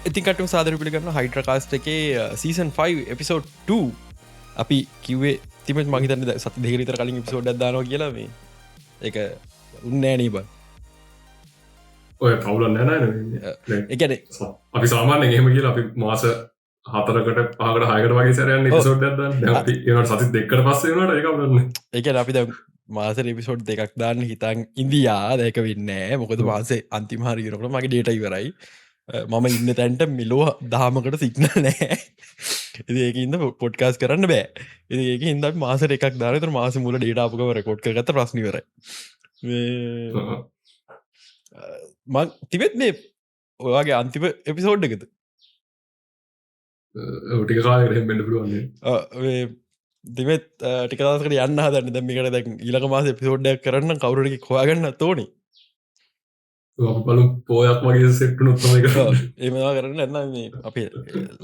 ඉතිකට සාදර පිළිගන්න හයිඩ්‍රකාස්ට එකේ සීසන් 5 එපිසෝඩ් 2 අපි කිවේ තිම මහිතන සති දෙහිරිතර කලින් පිසෝඩ් දානවා කියලා මේ එක උන්නෑනී බ ඔය කවුලන් නැන එකන අපි සාමාන්‍ය එහෙම කියලා අපි මාස 4කට 5කට 6කට වගේ සැරයන් එපිසෝඩ් එකක් දාන්න අපි ඒනට සති දෙකකට පස්සේ වෙනවට ඒක බලන්න එක අපි ද මාස එපිසෝඩ් දෙකක් දාන්න හිතන් ඉන්දයා දැක වෙන්නෑ මොකද මාසේ අන්තිමහරි රට මගේ ඩේට ඉවරයි මම ඉන්න තැන්ට මිලෝ දාමකට සික්න නෑ ඒකඉන්න පොඩ්කාස් කරන්න බෑ ඒක හිද මාසර එකක් දානත මාස මුල ඩේටාපක රකොඩ් ගත ප්‍රශ්නිවර මං තිබෙත් මේ ඔයාගේ අන්තිම එපිසෝඩ් එකද ටික කාලකට බෙන්ඩ පුළුවන්නේ තිමත් ටිකදකට යන්න හදන්න දැමිකට දැ ඊලක මාස එපිසෝඩ්ඩයක් කරන්න කවුරටි හොයාගන්න තෝනි බලු පෝයක් වගේ සෙට්ටු නොත්තම එක ඒමවා කරන්න එන්න මේ අපේ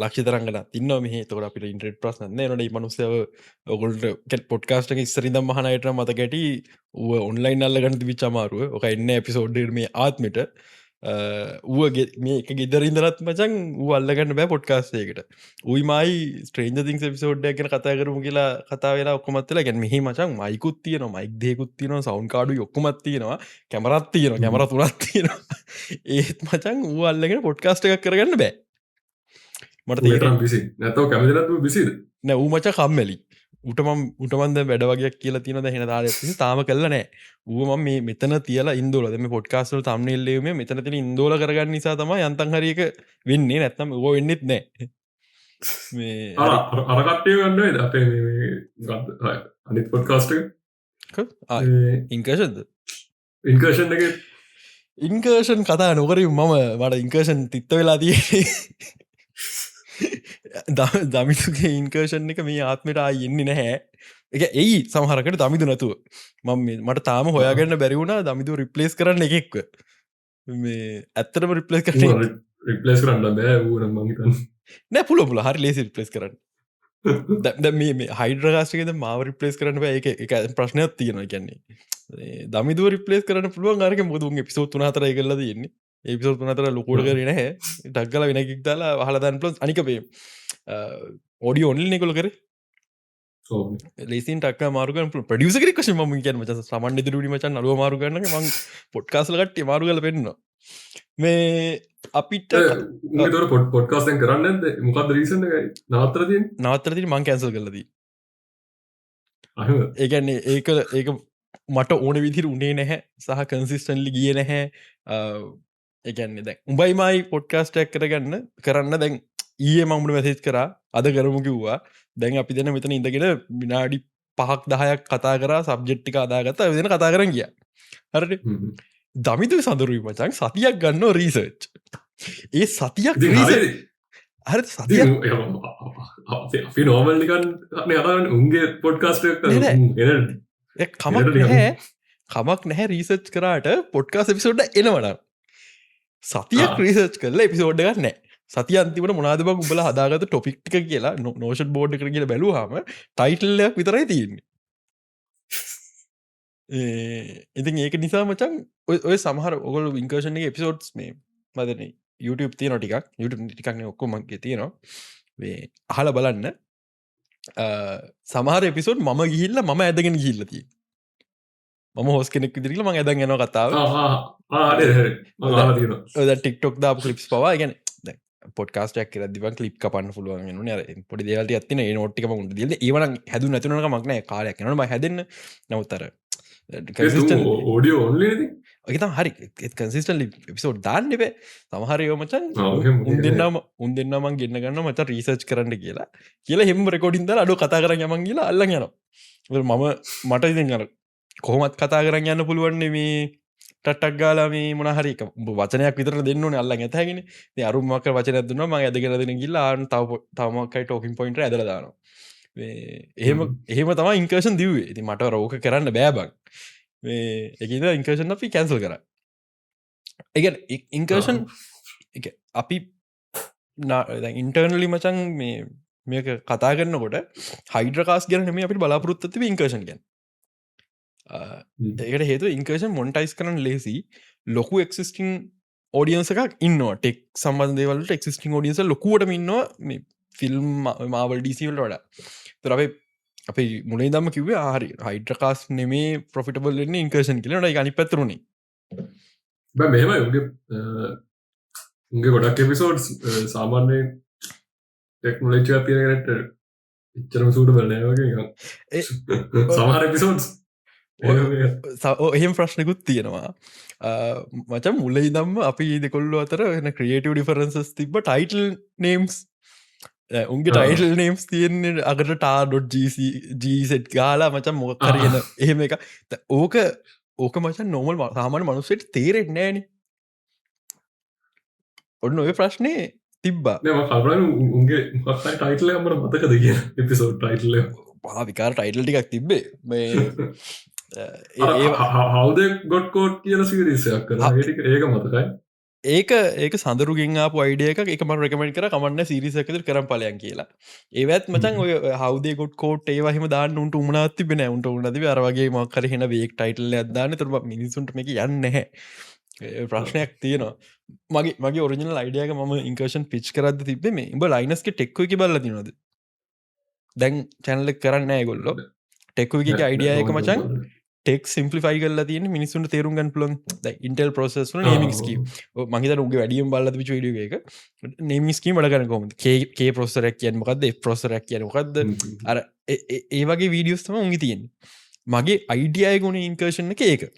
ලක්ෂ තරගන තින්න මේ තොට අපිට ඉන්ට්‍රෙට් ප්‍රශ්න නොට මනුස්සව ඔගොල්ට කෙට පොඩ්කාස්ටක ඉස්සරිදම් මහනයට මත ගැටි ඔන්ලයින් අල්ලගන්න විච්චමාරුව ඕක එන්න එපිසෝඩ් මේ ආත්මට මේ එක ගෙදරින්දරත් මචන් අල්ලගන්න බෑ පොඩ්කාස්ටේකට උයිමයි ස්ට්‍රේන්ජ තිං පිසෝඩ්ඩ ගැන කතා කරමු කියලා කතා වෙලා ඔක්කොමත්ල ගැන මෙහි මචන් මයිකුත් තියන මයික් දෙකුත් තියන සවන්් කාඩු ඔක්කොමත් තියෙනවා කැමරත් තියෙන කැමර තුරත් තියෙනවා ඒත් මචන් ඌ අල්ලගෙන පොඩ්කාස්ට එකක් කරගන්න බෑ මට තේරම් විසි නැතව කැමතිලතු විසිද නෑ ඌ මච කම්මැලි උටමන්ද වැඩ වගේ කියල තින හෙන දාල තාම කල්ල නෑ ඌම මේ මෙතන තියලා ඉන්දෝල දෙම පොඩ්කාස්ටල් තම්නෙල්ලේම මෙතන තින ඉන්දෝල කරගන්න නිසා තම යන්තන් හරික වෙන්නේ නැත්නම් ඕ වෙන්නෙත් නෑ අරකට්ටය ගන්නද අපේ අනිත් පොඩ්කාස්ට ඉංකර්ෂන්ද ඉන්කර්ෂන් එක ඉන්කර්ෂන් කතා නොකරම මම මට ඉංකර්ෂන් තිත්ත වෙලා තිය දමිතුගේ ඉන්කර්ෂන් එක මේ ආත්මට එන්නේ නැහැ එක එයි සමහරකට දමිදු නැතුව මට තාම හොයාගන්න බැරිවුණා දමිදු රිප්ලේස් කරන්න එකෙක්ව මේ ඇත්තටම රිප්ලේස් කරන රිපලස් කරන්න බෑ වූන මහිතන් නෑ පුලොපුල හරි ලේසි රිපලස් කරන්න මේ හයිඩ්‍රගාස්ටකද මාව රිපලේස් කරන්න බෑ එක ප්‍රශ්නයක් තියෙනවා කියන්නේ දමිදුව රිපලේස් කරන්න පුළුවන් අරක මුදුන් පිසෝ තුනාතර කරලා තියන්නේ ඒපිසෝත් තුනතර ලොකෝඩ කරන හැ ඩක්ගල වෙනකික් දාලා හලදන් පලස් අනිකපේ ඕඩිය ඔන්ලි නිකොල කර ලේසින් ටක් මාරුග ප්‍රඩියස කරක් ම කියන මච සමන් දුරඩි මචන් අලුව මාරුගන්න ම පොඩ්කාසලට මාරුගල පෙන්න්න මේ අපිට පොඩ්කාස්ටන් කරන්න මොකද රීසන නවතරති නවතරති මං කැන්සල් කලදී ඒගැන්නේ ඒක මට ඕන විදිර උනේ නැහැ සහ කන්සිස්ටන්ලි ගිය නැහැ එකන්නේ දැන් උඹයිමයි පොඩ්කාස්ටක් කරන්න දැන් ඒ මමුණ වැසේත් කර අද කරමු කිව්වා දැන් අපි දෙන මෙතන ඉඳගෙන විනාඩි 5-10ක් කතා කර සබ්ජෙට්ටික අදාගත වෙන කතා කරන්න ගිය හරට දමිතු සඳරුයි මචන් සතියක් ගන්න රීසර්ච් ඒ සතියක් හරි සතිය අපි නෝමල්ලිකන් අරන්න උන්ගේ පොඩ්කාස්ට කමක් නැහැ කමක් නැහැ රීසර්ච් කරාට පොඩ්කාස් එපිසෝඩ් එනවන සතියක් ක්‍රීසර්ච් කරල එපිසෝඩ් ගන්න සති අන්තිමට මොනාදබ උබල හදාගත ටොපික්ටික කියලා නෝෂන් බෝඩ් කර කියල බැලූහම ටයිටල්ලයක් විතරයි තියෙන්නේ ඉතින් ඒක නිසා මචන් ඔය සමහර ඔගොල ඉංකර්ෂණ එපිසෝඩ්ස් මේ මදන YouTube තියන ටිකක් YouTube ටිකක්න ඔක්කොමගේ තියෙනවා අහල බලන්න සමහර එපිසෝඩ් මම ගිහිල්ල ම ඇදගෙන ගිල්ලතිී මම හෝස් කෙනෙක් දිරිල ම ඇදන් යන කතාව ටික්ටොක් දා කලිප්ස් පවා ගැන පොඩ්කාස්ටක් රදදිව කලිප් කපන්න පුළුවන් න පොඩි දේවල්ට ඇතින නොටිකම උට ද ඒවන හැදු නැතුනක මක්න කාලයක් නම හැදන්න නවත්තර ඕඩියෝ ඔන්ලි එකතම් හරි කන්සිස්ටල් පිසෝඩ් දාන්න එබේ සමහරයෝමචන් උන් දෙන්නම ගෙන්න්න ගන්න මත රීසර්ච් කරන්න කියලා හෙම රෙකෝඩින්ද අඩු කතා කරන්න යමන් කියලා අල්ල යන මම මට ඉතින් ගන කොහොමත් කතා කරන්න යන්න පුළුවන්නේ මේ ටක් ගාලා මේ මොනහරික වචනයක් විතර දෙන්න අල්ල ඇතගෙන අරුමක් වචන දුන්න ම ඇදගෙන දෙන ගිල්ලා තවමකයි ටෝකින් පොයින්ට ඇදලදාන එහෙම තම ඉංකර්ෂන් දවේ ති මට රෝක කරන්න බෑබක් එකද ඉංකර්ෂන් අපි කැන්සල් කර එක ඉංකර්ෂන් අපි ඉන්ටර්නලි මචන් මේක කතා කරන්නකොට හයිඩ්‍රකාස් ගැන මේ අපි බලාපොරොත්තතිව ඉංකර්ෂන් ගැන ඒකට හේතු ඉංකර්ෂන් මොන්ටයිස් කරන ලේසි ලොකු එක්සිස්ටිං ඕඩියන්ස එකක් ඉන්නවා ටෙක් සම්බන්ධවලට එක්සිස්ටිං ෝඩියන්ස ලොකුවටම ඉන්නවා මේ ෆිල්ම් මාවල් ඩීසිවල්ට වඩා තර අප මුලේ දම කිව හරි හයිඩ්‍රකාස් නෙමේ පොෆිටබල් න්න ඉන්කර්ෂන් කියලට ගනි පැතරුණේ මෙහෙම උගේ ගොඩක් එපිසෝඩ් සාමාන්‍ය ටෙක්නොලජ තියනට එච්චරම සූට බලනෑවගේ සමහර එපිසෝඩ්ස් එහෙම ප්‍රශ්නකුත් තියෙනවා මචන් මුලයි දම්ම අපි දෙකොල්ලු අතර එන ක්‍රියටව ඩිෆරන්සස් තිබ ටයිටල් නේම්ස් උන්ගේ ටයිටල් නේම්ස් තියෙන්නේ අකට ටා.ජීසෙට් ගාලා මචන් මොක් කරගෙන එහෙම එක ඕක මචන් නොමල් සාමාන මනුස්සට තේරෙත් නෑන ඔන්න ඔය ප්‍රශ්නය තිබ්බා කබරන උන්ගේ ටයිටල අමට මතකද කිය එපිසෝඩ් ටයිටල විකාර ටයිටල් ටිකක් තිබ්බේ මේ හවද ගොඩ් කෝට් කියන සිරිසයක් කර ඒක මතකයි ඒක සඳරුගෙන් අයිඩිය එක ම රකමෙන්ට කර කමන්න සිරිසකත කරම් පලයන් කියලා ඒවත් මචන් ඔය හවදේ ගොඩ් කෝට් ඒවහම දාන්න උන්ට උමනාත් තිබෙන උන්ට උනද අරගේ මක්කරහෙන වේක් ටයිටල් අදදාන්න තුර මිනිසුන්ට එක යන්න හැ ප්‍රශ්නයක් තියෙනවා මගේ ඔරිජිනල් අයිඩියක ම ඉන්කර්ෂන් පිච් කරද තිබේ මේ උඹ ලයිනස්ක ටෙක්ව එක බල්ල තිනොද දැන් චැනලෙක් කරන්න ඇගොල්ලො ටෙක්වගේ අයිඩියයක මචන් ටෙක් සිම්පලිෆයි කල තියන මිනිසුන්ට තේරුම් ගන් පුලන් ඉන්ටල් පොසස් නමිස්කි මහිත උගේ වැඩියම් බල්ල විච ඩිය එක නමිස්කී මටගන කොම කේ පොසරක් කියන් මොකක්ද පොසරක් කියන මොකක්ද අර ඒවගේ වීඩියස්තම උඟි තියෙන් මගේ අයිඩියය ගුණ ඉන්කර්ෂණ එක ඒක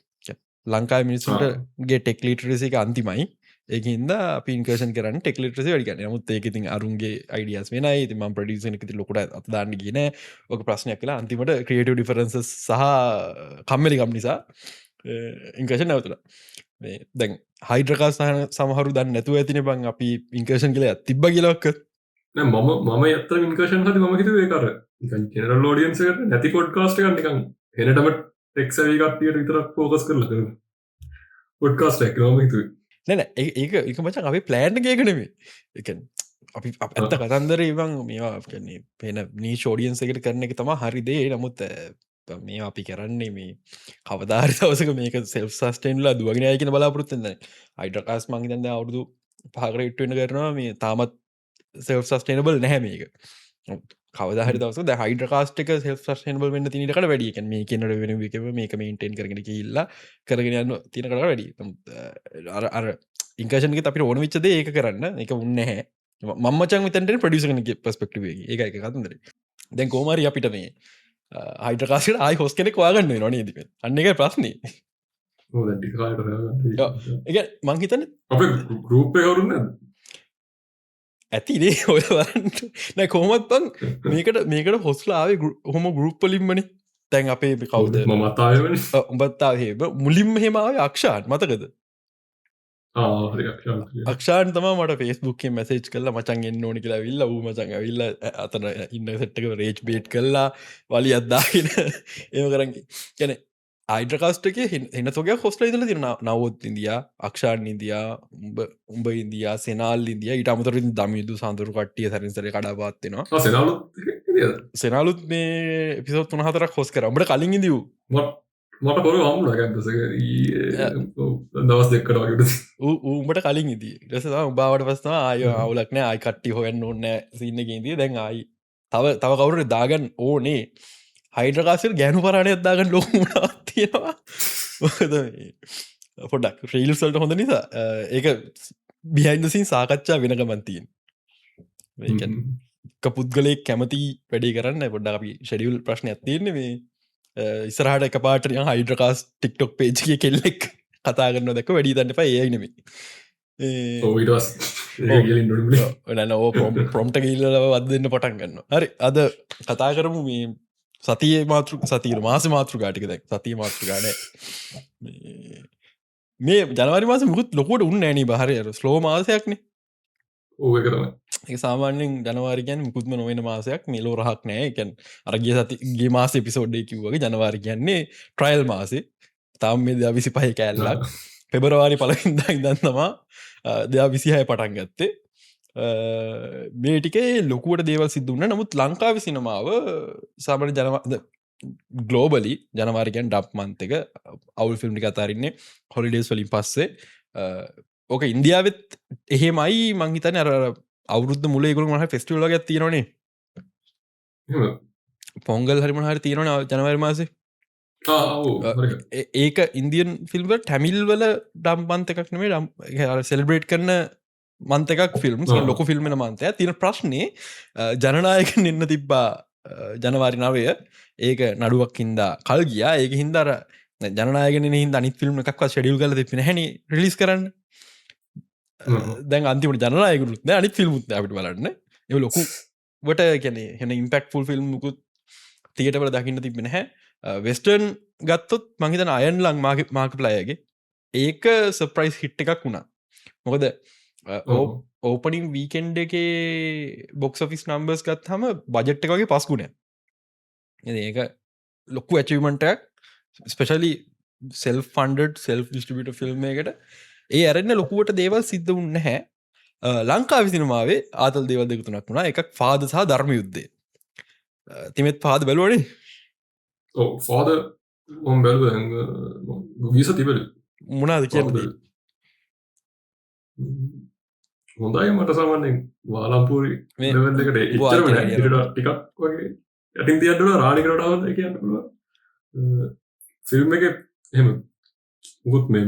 ලංකා මිනිසුන්ටගේ ටෙක්ලිටරසික අන්තිමයි ඒකන්ද පින්කර්ෂන් කරන්න ටෙක්ලිටරසි වැඩිගන්න මුත් ඒකඉතින් අරුන්ගේ අයිඩියස් වෙන ති ම ප්‍රඩියසනකති ලොකට අත්දාන්න කියන ඕක ප්‍රශ්නයක් කලා අන්තිමට ක්‍රියටව ඩිෆරන්ස සහ කම්මලිකම් නිසා ඉංකර්ෂන් නැවතුල දැන් හයිඩ්‍රකාස්ථාන සමහරු දන්න නැතුව ඇතින බං අපි ඉංකර්ෂන් කළ තිබ්බ කියලක්ක මම ඇත ඉන්කර්ෂන් හති ම හිතුවේ කර ජනරල් ෝඩියන්ස නැති පොඩ්කාස්ට නිකන් හෙනටම ටෙක්සවී කට්ටියට විතරක් ෆෝකස් කරල කර පොඩ්කාස්ට ම හිතුවේ නැන ඒක මචන් අපි ප්ලෑන්් ගේකනෙවේ එක අපි ඇත්ත කතන්දර ඒවන් මේවා කන්නේ පෙන නී ෂෝඩියන්සකට කරන එක තම හරිදේ නමුත් මේ අපි කරන්නේ මේ කවදාර දවසක මේක සෙල් සස්ටේන්ලා දුවගෙනයකන බලාපොරත්තන්න අයිඩකාස් මංගතන්න අවුදු පහකරට්ටෙන කරනවා මේ තාමත් සෙල් සස්ටේනබල් නැහැ මේක කවදහරි දවස හයිඩකාස්ටක සෙල් සස්ටේනබල් වන්න තිනකට වැඩිය මේ කියනට වෙන මේක මේන්ටෙන් කරගෙන ඉල්ලා කරගෙන යන්න තිනකට වැඩි අර ඉංකශනක අපි ඕන විච්චද ඒක කරන්න එක උන්න හැ මචන් විතන්ට ප්‍රඩියසන පස්පෙක්ටව ඒක එක කතන්දර දැන් කෝමරි අපිට මේ හයිඩකාසට ආයි හොස් කෙනෙක් වාගන්න නොනේ ද අන්න එක ප්‍රශ්නය එක මංහිතන අප ගරුප්පය කවරුන්න ඇතිනේ ඔය නෑ කොහොමත් පන් මේකට හොස්ලාවේ හොම ගරුප්පලින්මනි තැන් අපේ කවුද මතායවන උඹත්තා හෙම මුලින්ම හෙමාව අක්ෂාන් මතකද අක්ෂාන් තම මට ෆෙස්බුක් මැසේජ් කල්ලා මචන් එන්න ඕනි කියලා විල්ල වූ මචන් විල්ල අතන ඉන්න සට්ක රේච් බේට් කල්ලා වලි අද්දාගෙන ඒම කරගේ කැන අයිඩ්‍රකාස්ටක එන්න තොක හොස්ල ඉදල තිරන නවත් ඉන්දයා අක්ෂාන් ඉන්දයා උඹ ඉන්දයා සෙනල් ඉන්දිය ඉට අමතරින් දමිදු සඳරු කට්ටිය සැරිසර කඩාපත්වෙනවා සෙනලුත් මේ පිසොත් තුන හතරක් හොස් කර මට කලින් ඉදව් මට පොර හමුණ ගැතස දවස් දෙක්කට වගේට උඹට කලින් ඉදී ලෙස උබාවට පස්න ආය අවුලක්නෑ අයි කට්ටි හොයන්න ඕන්න සින්නගේදී දැන් අයි තව කවුර දාගන්න ඕනේ හයිඩ්‍රකාසිල් ගැනු පරණයක් දාගන්න ලොකුමට තියෙනවා පොඩක් ්‍රීල්සල්ට හොඳ නිසා ඒක බිහින්දසින් සාකච්ඡා වෙනගමන්තියෙන් පුද්ගලෙක් කැමති වැඩි කරන්න පොඩ්ඩ අපි ෂඩියල් ප්‍රශ්න ඇතියන්නේ මේ ඉස්රහට එක පාට හයිඩ්‍රකාස් ටික්ටොක් පේජිය කෙල්ලෙක් කතාගන්න දැක වැඩි තන්න පයි ඒනම නන ඕ ප්‍රොම්ට ගල්ලව වදන්න පටන් ගන්න හරි අද කතා කරමු මේ සතිය මාතෘ සතීර මාස මාතෘ ගාටික දැක් සතිය මාතෘ ගාන මේ ජනවරි මාස මුකුත් ලොකොට උන්න ඇනි බහරය ස්ලෝ මාසයක්න ඒ සාමාන්‍යෙන් ජනවාරිකයන් මුකුත්ම නොවෙන මාසයක් මෙලෝ රහක් නෑ එකැන් අරගේ සතිගේ මාස පිසෝඩ්ඩේ කිව්වගේ ජනවාරි කියන්නේ ට්‍රයිල් මාසේ තාම් මේ දෙයා විසි පහ කෑල්ලක් පෙබරවාරි පලහින්ද ඉදන්නවා දෙයා විසිහය පටන් ගත්තේ මේටිකේ ලොකුවට දේවල් සිදුන්න නමුත් ලංකාව සිනමාව සාමන ජනවාද ගලෝබලි ජනවාරිකයන් ඩප් මන්තක අවුල් ෆිල්ම්ටි අතාරන්නේ හොලිඩේස් වලින් පස්සේ ඕක ඉන්දියාවත් එහෙමයි මංහිතන අර අවුරුද්ධ මුල ගුල මහ ෆෙස්ටිවල ගත් තියෙනනේ පොංගල් හරිම හරි තියෙනන ජනවර මාසේ ඒක ඉන්දියන් ෆිල්ම් ටැමිල් වල ඩම්බන්ත එකක් නෙමේ සෙල්බ්‍රේට් කරන මන්තකක් ෆිල්ම් ලොක ෆිල්ම්ෙන මන්තය තින ප්‍රශ්නය ජනනායක එන්න තිබ්බා ජනවාරිනාවය ඒක නඩුවක්කින්දා කල් ගියා ඒක හින්දර ජනනායගෙන හිද අනි ෆිල්ම් එකක් ෂඩියල් කල තින හැනි රිලිස් කරන්න දැන් අන්තිමට ජනනායකුත් අනි ෆිල්මුත් අපිට බලන්න එ ලොකු වට කැනෙ හෙන ඉම්පෙක්් ෆුල් ෆිල්ම්මුකුත් තියටවල දකින්න තිබෙන හැ වෙස්ටර්න් ගත්තොත් මහිතන අයන් ලං මාක ප්ලයගේ ඒක සප්‍රයිස් හිට් එකක් වුණා මොකද ඕපනින් වීකෙන්ඩ එක බොක්ස් ෆිස් නම්බර්ස් ගත් හම බජට් එක වගේ පස්කුණ ඒක ලොක්කු ඇචවමටක් ස්පෙශලි සෙල් ෆන්ඩ සෙල් ඩිස්ටිබිට ෆිල්ම් එකට ඒ අරන්න ලොකුවට දේවල් සිද්ධ උන්න හැ ලංකා විසිනමාවේ ආතල් දේවල් දෙකුතුනක් වුණා එකක් පාද සහ ධර්ම යුද්ධේ තිමෙත් පාද බැලුවනේ ෆාද ඔම් බැලුව ගීස තිබල මොනාද කිය හොඳයි මට සාමන්නෙන් වාලාපූරි එකට ටිකක් වගේ යටින් තියන්නට රාණිකරටාව කියන්න ෆිල්ම් එක එහෙම මුකුත් මේ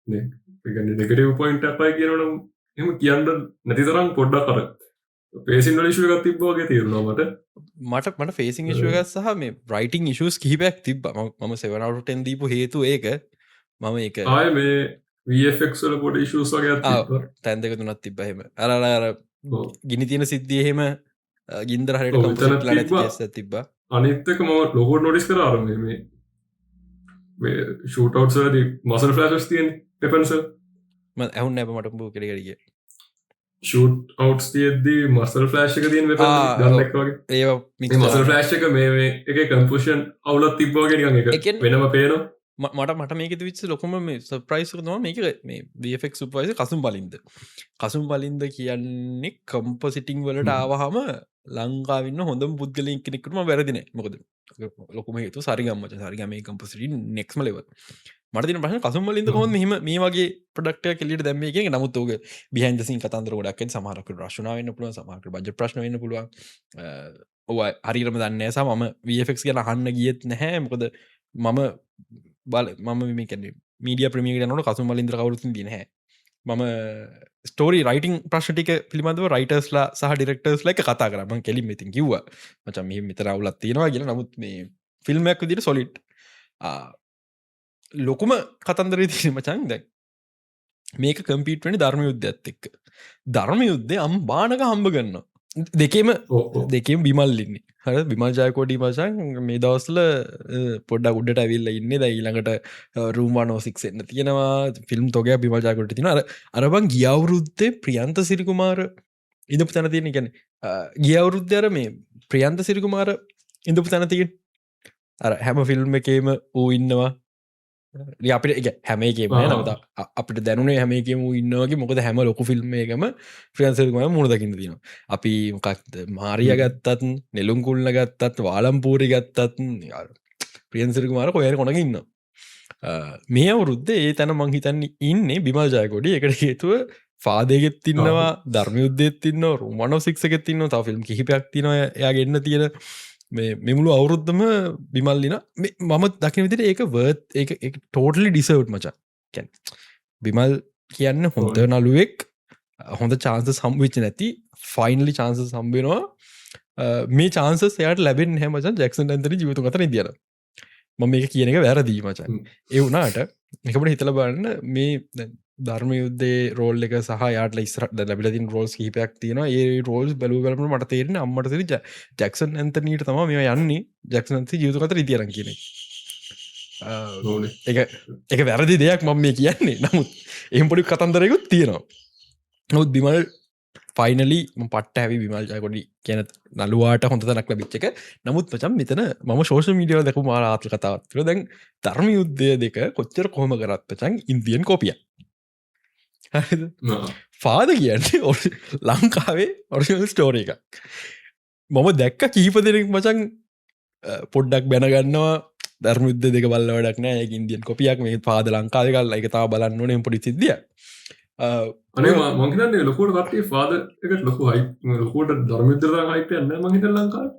නෙගටව පොයින්ට අපයි කියනනම් එම කියන්න නැතිතරම් පොඩ්ඩක් කර පේසින් ලිශුව එකක් තිබ්බෝගේ තීරුණාමට මට ෆේසින් ශුවක සහ මේ රයිටිං ඉශස් කිහිපයක් තිබ ම සෙවනවටෙන් දීපු හේතු ඒක මම එක ආය මේ වල පොඩ ශස් වගේ තැන්දක තුනත් තිබ්බහෙම අර ගිනි තියෙන සිද්ධියහෙම ගින්දර හට තිබ්බ අනිත්තක ම ලොකෝට නොඩිස් කර ආරම මේ ෂූටවට්සද මසල් ෆලස් තියෙන් පෙපන්සල් ඇහුන් නැබ මට බූ කෙරගරිය ෂූට් අවට්ස් තියද්දී මසල් ෆලෑශ් එක තියෙන් වගේ ඒ මසල් ෆලෑශ් එක මේ එක කම්පෂන් අවුලත් තිබ්බෝගෙන එක වෙනම පේනවා මට මේක විච ලොකම මේ සප්‍රයිස් කරනවා මේක මේ දෆෙක් සුපයිස කසුම් බලින්ද කසුම් බලින්ද කියන්නේ කම්පසිටිං වලට ආවහම ලංකාවන්න හොඳ පුද්ගලින් කෙනෙක්කටම වැරදින මොකද ලොකම හතු සරිගම්මච සරිගම කම්පසිට නෙක්ම ලව මට පහ කසුම් බලින්ද හො මෙම මේ වගේ ප්‍රඩක්ට කෙලිට දැම එක නමුත්තුෝග බිහන්දසින් කතන්දර ගොඩක් සමහරක රශ්නාවන්න පුළුව සමහක බජ ප්‍රශ්න වන්න පුළුවන් ඔ හරිරම දන්න සම වෆෙක් ගැන අහන්න ගියත් නැහැ මොකද මම බල මම මේ මීඩිය ප්‍රමියට නට කසුම් බලින්ද්‍ර කවරුතින් දිනහැ මම ස්ටෝරි රයිටං ප්‍රශ්ටික පිළිබඳව රයිටර්ස්ලා සහ ඩිරෙක්ටර්ස් ලක කතා කරම කෙලින් ඉතින් කිව්ව මචම මෙතර අවුලත් තියෙනවා ගෙන නමුත් මේ ෆිල්ම්මයක් දිට සොලිට් ලොකුම කතන්දරේ තින මචන් දැ මේක කම්පිටවනි ධර්ම යුද්ධ ඇත් එක්ක ධර්ම යුද්ධය අම් බානක හම්බ ගන්න දෙකම බිමල්ලින්නේ හර බිමල්ජයකෝඩි මචන් මේ දවස්ල පොඩ්ඩ උඩට ඇවිල්ල ඉන්න දයිළඟට රූමානෝසික් එන්න තියෙනවා ෆිල්ම් තොග බිමල්ජයකොට තින අරබන් ගියවුරුද්දේ ප්‍රියන්ත සිරිකුමාර ඉඳපු තැන තියෙන ගැන ගියවුරුද්ධර මේ ප්‍රියන්ත සිරිකුමාර ඉඳපු තැනතික අර හැම ෆිල්ම් එකේම ඌ ඉන්නවා අපිට හැම එකම නවත අපිට දැනුනේ හැමකම ඉන්නවගේ මොකද හැම ලොකු ෆිල්ම් එකම ්‍රියන්සල්ම මුණදකින්න තියෙනවා අපි මොකක්ද මාරිය ගත්තත් නෙලුම්කුල්ල ගත්තත් වාලම්පූරි ගත්තත් ප්‍රියන්සිරිකුමාර කොයර කොනග ඉන්න මේ අවුරුද්ධ ඒ තැන මංහිතන්නේ ඉන්නේ බිමල්ජයකොඩි එකට හේතුව ෆාදයගෙත් තින්නවා ධර්මයුද්ධෙත් තින්න රුමනෝ සික්සගෙත් තින්න තා ෆිල්ම් කිහිපයක් තින එයා ගන්න තියෙන මෙමුළු අවුරුද්ධම බිමල්ලින මම දකින විදිට ඒක වර්ත් ඒ ටෝටලි ඩිසවට් මචා කැන් බිමල් කියන්න හොඳ නළුවෙක් හොඳ චාන්ස සම්විච්ච නැති ෆයින්ලි චාන්ස සම්බෙනවා මේ චාන්ස යට ලැබෙන් හැමචන් ජක්සන් ඇතර ජීවතු කතර දියන ම මේක කියන එක වැරදී මචන් ඒ වුනාට එකකට හිතල බලන්න මේ ධර්ම යුද්ධේ රෝල් එක සහ යාට ඉස්රට ලැබිලතින් රෝල්ස් හිපයක් තියෙන ඒ රෝල්ස් බලු බලම මට තේරෙන අම්මට සිරි ජක්සන් ඇතනීට තම මේ යන්නේ ජක්සන්සි ජීවිත කතර ඉතියරන් කියන එක වැරදි දෙයක් මම මේ කියන්නේ නමුත් එහම පොඩි කතන්දරයකුත් තියෙනවා නොත් බිමල් ෆයිනලි පට ඇවි විමල්ජයකොඩි කියන නලුවාට හොඳ තනක් ලබිච්චක නමුත් පචම් මෙතන ම ශෝෂ මීඩියව දැකු මාරාත්‍ර කතාවත්ර දැන් ධර්ම යුද්ධය දෙක කොච්චර කොහොම කරත් පචන් ඉන්දියන් කොපිය ෆාද කියන්නේ ලංකාවේ ඔරිජනල් ස්ටෝර එක මම දැක්ක කීප දෙනෙක් මචන් පොඩ්ඩක් බැනගන්නවා ධර්මයුද්ධ දෙක බල්ල වැඩක් නෑ ඒක ඉන්දියන් කොපියක් මේ පාද ලංකාවේ ගල්ලා ඒක තාම බලන්න ඕනේ පොඩි සිද්ධිය. අනේ මං හිතන්නේ ලොකුවට කට්ටිය ෆාදර් එකට ලොකු හයිප් ලොකුවට ධර්මයුද්ධ තරම් හයිප් එකක් නැහැ මං හිතන්නේ ලංකාවේ.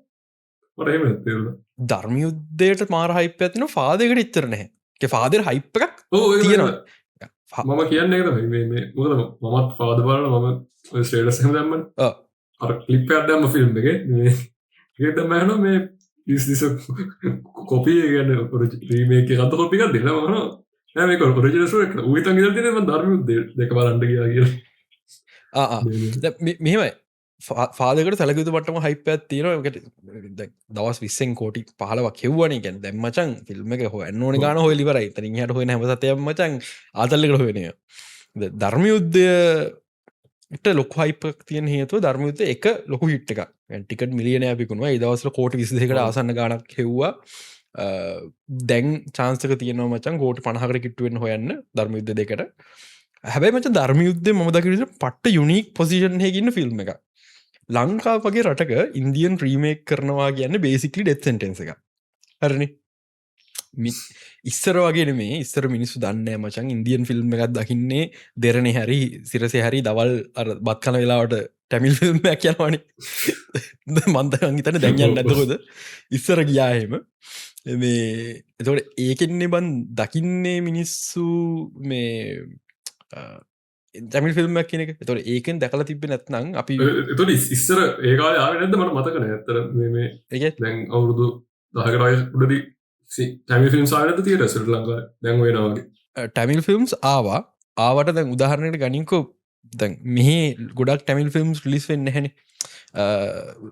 මට එහෙම තේරුණා. ධර්මයුද්ධයට මාර හයිප් එකක් තියෙනවා ෆාදර් එකට ඉතර නැහැ. ඒක ෆාදර් හයිප් එකක් ඔව් ඒක තියෙනවා. මම කියන්නේ ඒක තමයි මේ මොකද මමත් ෆාදර් බලනවා මම ඔය ස්ටේටස් එකම දැම්මනේ. ඔව්. අර ක්ලිප් එකක් දැම්ම ෆිල්ම් එකේ මේ ඒක තමයි අහනවා මේ is this a copy කියන්නේ රීමේක් එකක් අත කොපි එකක් දෙන්න මම නෑ මේක ඔරිජිනල් ස්ටෝරි එක උයි තංගිලා තියෙන මම ධර්මයුද්ධ දෙක බලන්න ගියා කියලා. මෙහෙමයි ෆාදකට සැලකයුතු පටම හයිපත් තියෙන දවස් විස්සෙන් කෝටි 15ක් හෙව්වනේ ගැන දැම් මචන් ෆිල්ම් එක හො ඇන්නෝන ගාන හොය ලිවරයි තරින් හට හොය හැමසතය මචන් ආතල්ලකට හොයනය ධර්මයුද්ධයට ලොක හයිපක් තියන හේතු ධර්මයුද්ධ එක ලොකු හිට් එක ටිකට මිලියන පිකුණවා දවසල කෝට විසිකට ආසන්න ගනක් හෙව්වා දැන් චාන්සක තියනවා මචන් කෝට 50කට කිට්ටුවෙන් හොයන්න ධර්මයුද්ධ දෙකට හැබැයි මච ධර්මයුද්ධ ම දකිරට පට්ට යුනික් පොසිෂන් හකින්න ෆිල්ම් එක ලංකා වගේ රටක ඉන්දියන් ්‍රීමේක් කරනවා කියන්න බේසිකලි ඩෙත් සෙන්ටෙන්ස එක හරණි ඉස්සර වගේ මේ ඉස්සර මිනිස්සු දන්න මචන් ඉන්දියන් ෆිල්ම් එකක් දකින්නේ දෙරණ හැරි සිරසේ හැරි දවල් බත් කන වෙලාවට ටැමිල් ෆිල්ම්යක් යනවානි මන්තකන් හිතන දැන්යන්න ඇතකොද ඉස්සර ගියාහෙම මේ එතකොට ඒකෙන්නේ බන් දකින්නේ මිනිස්සු මේ ජමිල් ෆිල්ම් කියනක තොට ඒකෙන් දැකල තිබ නැත්නම් අපි එතට ඉස්සර ඒකා යාව නැද මට මතකන ඇතර මේ දැන් අවුරුදු දහකරය උඩදී ටැමි ෆිල්ම් සානත තිය රැසට ලංඟ දැන් වෙනවාගේ ටැමිල් ෆිල්ම්ස් ආවට දැන් උදාහරණයට ගනිකෝ දැන් මෙහි ගොඩක් ටැමිල් ෆිල්ම්ස් ලිස් වෙන්න හැන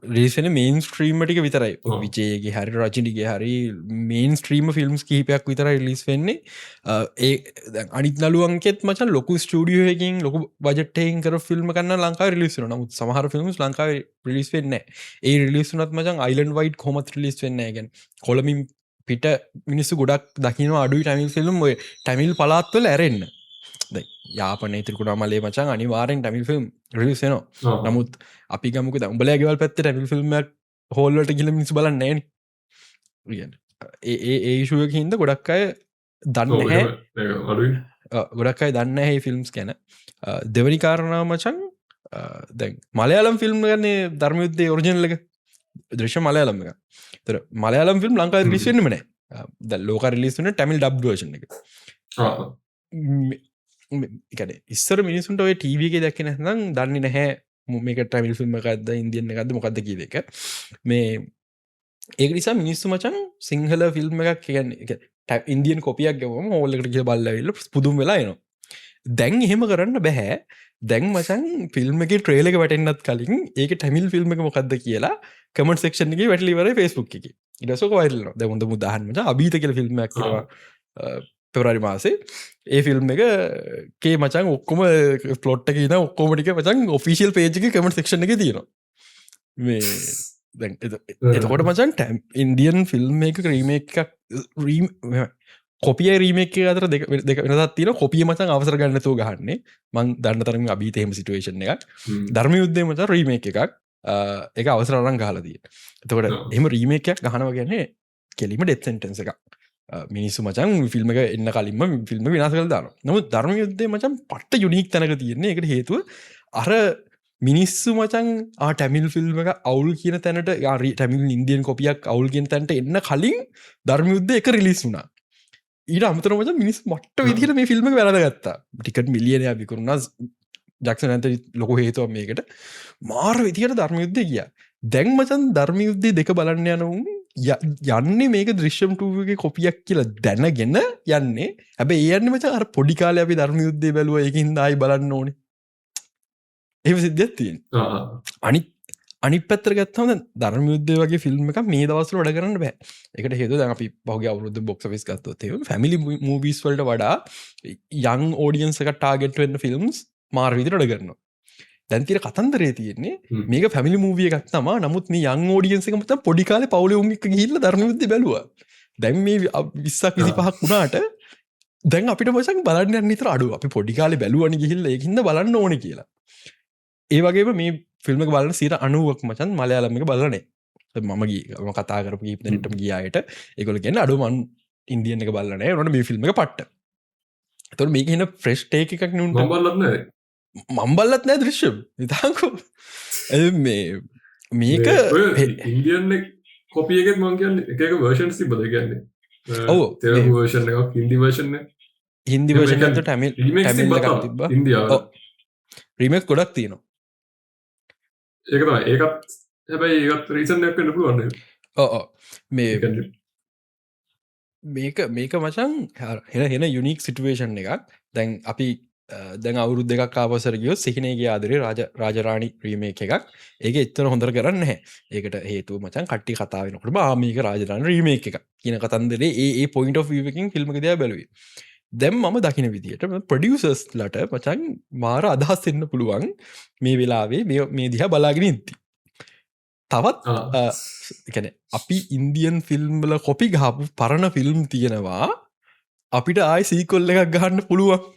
රිසන මේන් ස්ට්‍රීමටික විතරයි විචයගේ හරි රචිටිගේ හරි මේන් ස්ට්‍රීම ෆිල්ම්ස් කහිපයක් විතරයි ලිස් වෙන්නේ ඒ අනිත් නලුවන්කෙත් මචන් ලොකු ස්ටඩියෝයකින් ලොකු බජට්ටයෙන් කර ෆිල්ම් කන්න ලංකා රිලිස්සන නමුත් සමහර ෆිල්ම්ස් ලංකා රිලිස් වෙන්න ඒ රිලිස්සුනත් මචන් අයිලන් වයිට් කොමත් රිලිස් වෙන්න ගැන් කොළමින් පිට මිනිස්සු ගොඩක් දකින අඩුයි ටැමිල් ෆිල්ම් ඔය ටැමිල් පලාත්වල ඇරෙන්න්න යාපන තිරකුණ මලේ මචන් අනිවාරෙන් ටැමිල් ෆිල්ම් රිලිස්සනවා නමුත් අපි ගමක උඹලෑගෙවල් පැත්ත ටැමිල් ෆිල්ම්මක් හෝල්ලට කියල මිනිස් බලන්න නෑන ඒශුවක හින්ද ගොඩක් අය දන්න හැ ගොඩක් අයි දන්න හැ ෆිල්ම්ස් ගැන දෙවනි කාරණාව මචන් දැන් මලයාලම් ෆිල්ම් ගන්නේ ධර්මයුද්ධේ ඔරිජනල්ලක දෘශ්‍ය මලයාලම් එක තර මලයාලම් ෆිල්ම් ලංකා රිලිස්වෙන්න්නම නෑ ද ලෝක රිලිස්වන ටැමිල් ඩබ්ෂන එක ඉස්සර මිනිසුන්ට ඔය ටීවගේ දැක්කෙන නම් දන්න නැහැ මේක ටැමිල් ෆිල්ම් එකක්ද ඉන්දියන්න එකක්ද මොකක්ද කිය දෙක මේ ඒක නිසා මිනිස්සු මචන් සිංහල ෆිල්ම් එකක් කියන්නේ ඉන්දියන් කොපියක් ගවම හෝල්ලකට කිය බල්ලවෙල්ල පුදුම් වෙලායනවා දැන් එහෙම කරන්න බැහැ දැන් මචන් ෆිල්ම් එක ට්‍රේලක වැටෙන්න්නත් කලින් ඒක ටැමිල් ෆිල්ම් එක මොකක්ද කියලා කමට සෙක්ෂන් එක වැටලිවර ෆස්බුක් එක ඉඩසක වයිල්ල දැමුද මුදාහන්මට අභීත කියල ෆිල්ම් කරවා පෙවරරි මාසේ ඒ ෆිල්ම් එක කේ මචන් ඔක්කොම පලොට් එක න ඔක්කෝමටික මචන් ඔෆිසිල් පේජ්ක කමට සක්ෂණ එක තියෙනවා මේ එතකොට මචන් ටැම් ඉන්දියන් ෆිල්ම් එක ක්‍රීම එකක් කොපිය රීමේක අතර දෙක වෙනත් තින කොපිය මචන් අවසර ගන්නතු ගහන්නේ මං දන්න තරම අභීතහෙම සිටුවේෂන් එක ධර්ම යුද්ධය මච රීමේක එකක් එක අවසරරං ගහලදී එතකොට එම රීමේකයක් ගහනව ගැන්නේ කෙලිම ඩෙත්සෙන්ටන්ස එක මිනිස්සු මචන් ෆිල්ම් එක එන්න කලින්ම ෆිල්ම් විනාස කළ දාන නමුත් ධර්ම යුද්ධය මචන් පට්ට යුනික් තැනක තියෙන්නේ එකට හේතුව අර මිනිස්සු මචන් ටැමිල් ෆිල්ම් එක අවුල් කියන තැනට ටැමිල් ඉන්දියන් කොපියක් අවුල් කියන තැනට එන්න කලින් ධර්ම යුද්ධ එක රිලිස් වුණා ඊට අමතර මච මිනිස් මට්ට විදිහට මේ ෆිල්ම් වැරදගත්තා ටිකට් මිලියනය අපිකරුණ ජක්ෂ නැත ලොක හේතුව මේකට මාර විදිහට ධර්ම යුද්ධය කිය දැන් මචන් ධර්ම යුද්ධය දෙක බලන්න යනවුන් යන්නේ මේක දෘශ්‍යම්ටුවගේ කොපියක් කියලා දැනගෙන යන්නේ හැබ ඒයන්න මච අර පොඩිකාල අපි ධර්ම යුද්ධය බැලුව එකින් දායි බලන්න ඕනේ ඒ සිද්ධත්තියෙන් අනි පැත්තර ගත්තම ධර්ම යුද්ධය වගේ ෆිල්ම් එක මේ දවසල වැඩ කරන්න බෑ එකට හේතු දැන් අපි පහුගේ අවුරුදු බොක්ස් ඔෆිස් ගත්තොත් ෆැමිලි මූවීස් වලට වඩා යං ඔඩියන්ස් එක ටාගට් වෙන්න ෆිල්ම්ස් මාර විදිහට වැඩ කරනවා දැන් තියෙන කතන්දරේ තියෙන්නේ මේක ෆැමිලි මූවී එකක් තමයි නමුත් මේ යං ඔඩියන්ස් එක මත පොඩි කාලේ පවුලේ උන් එක්ක ගිහිල්ලා ධර්ම යුද්ධය බැලුවා දැන් මේ 20ක් 25ක් වුණාට දැන් අපිට මචං බලන්න යන්න විතර අඩුව අපි පොඩි කාලේ බැලුවනේ ගිහිල්ලා ඒකින්ද බලන්න ඕනේ කියලා ඒ වගේම මේ ෆිල්ම් එක බලන 90ක් මචන් මලයාලම් එක බලලා නැහැ මම කතා කරපු කීප දෙනෙක්ටම ගියායට ඒගොල්ලෝ කියන්නේ අඩුව මං ඉන්දියන් එක බලන නට මේ ෆිල්ම් එක පට්ට තොර මේක එන ෆ්‍රෙස්් ටේ එකක් නුන්ට මම්බල්ලත්න මම්බල්ලත් නෑ දෘශ්‍යම් ඉතාකු මේ මේක ඉන්දියන් කොපියගෙත් මං කියන්න එක වර්ෂන් සිබද කියන්නේ ඔව් තෙරගු වර්ෂන් එකක් හින්දි වර්ෂන්න හින්දි වර්ෂන්ත ටැමිල් තිබ ඉන්දියාව රීමක් ගොඩක් තියනවා ඒකම ඒකත් හැබැයි ඒත් රීසන් නැක්ට පුළුවන්න මේක මචන් හෙන යුනික් සිටුවේෂන් එකක් දැන් අපි දැන් අවුරු දෙක් කාපසරගියෝ සිහිනේගේ ආදරේ රාජරාණි ප්‍රීම එකක් ඒක එත්තර හොඳර කරන්න හැ ඒකට හේතු මචන් කට්ටි කතාවනකට ආමික රාජරාණ රීම එක කියන කතන්දරේ ඒ පොයින්ට ෝකින් ෆිල්ම් දෙයක් බැලුවේ දැම් මම දකින විදිට ප්‍රඩියසර්ස් ලට මචන් මාර අදහස් එන්න පුළුවන් මේ වෙලාවේ මේ දිහා බලාගෙන ඉති තවත් එකන අපි ඉන්දියන් ෆිල්ම්ල කොපි ගහපු පරණ ෆිල්ම් තියෙනවා අපිට ආයි සීකොල්ල එකක් ගහන්න පුළුවන්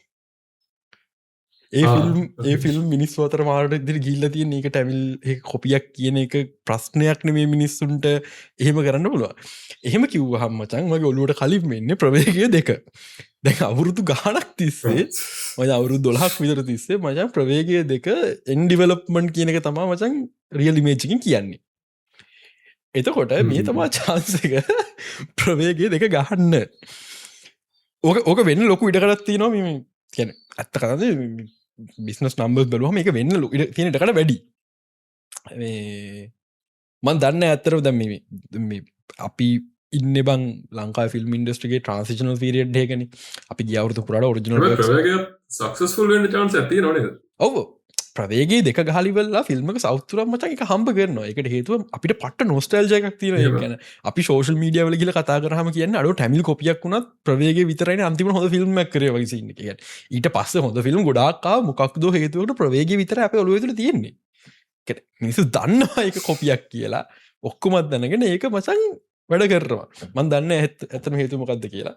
ඒ ෆිල්ම් මිනිස් වතර මාට ඉදිරි ගිල්ල තියන එක ටැමිල් කොපියක් කියන එක ප්‍රශ්නයක්න මේ මිනිස්සුන්ට එහෙම කරන්න පුළුව එහෙම කිව්ව හම්මචන් මගේ ඔලුවට කලින් මෙන්න ප්‍රවේගය දෙක දැන් අවුරුදු ගානක් තිස්සේ මය අවුරු 12ක් විතර තිස්සේ මචන් ප්‍රවේගය දෙක එන්ඩිවලප්මන්් කියන එක තමා මචන් රියල් ඉමේජ්කින් කියන්නේ එතකොට මේ තමා චාන්සක ප්‍රවේගය දෙක ගහන්න ඕක වෙන්න ලොකු ඉඩකරත්ති නවා මෙ කියන ඇත්ත කරද බිස්නස් නම්බස් බලුවම එක වෙන්න තියෙනටකට වැඩි මන් දන්න ඇත්තර දැම අපි ඉන්න බං ලංකා ෆිල්ම් ඉන්ඩස්ට්‍රගේ ට්‍රන්සිෂනල් පිරිියඩ් හකන අපි ගවරුතු පුරට ඔරිජිනල් සක්සස්ෆුල් චාන්ස ඇති නොන ඔව ප්‍රවේගේ දෙක ගලිවල්ලා ෆිල්ම් සෞතුරම් මචන් එක හම්බ කරන එකට හේතුව අපිට පට නොස්ටල්ජයක් තින ගැන අපි ශෝෂල් මීඩියවල කියල කතා කරහම කියන්න අඩු ටැමිල් කොපියක් වුණත් ප්‍රවේගේ විතරයි අන්තිම හොඳ ෆිල්ම් කර වසින්න කිය ඊට පස්ස හොඳ ෆිල්ම් ගොඩාක්කා මොකක්ද හේතුවට ප්‍රවේගේ විතර අප ඔලුවතුර තියෙන්නේ මිනිසු දන්නවා එක කොපියක් කියලා ඔක්කොමත් දැනගෙන ඒක මචන් වැඩ කරවා මන් දන්න ඇතම හේතු මොකක්ද කියලා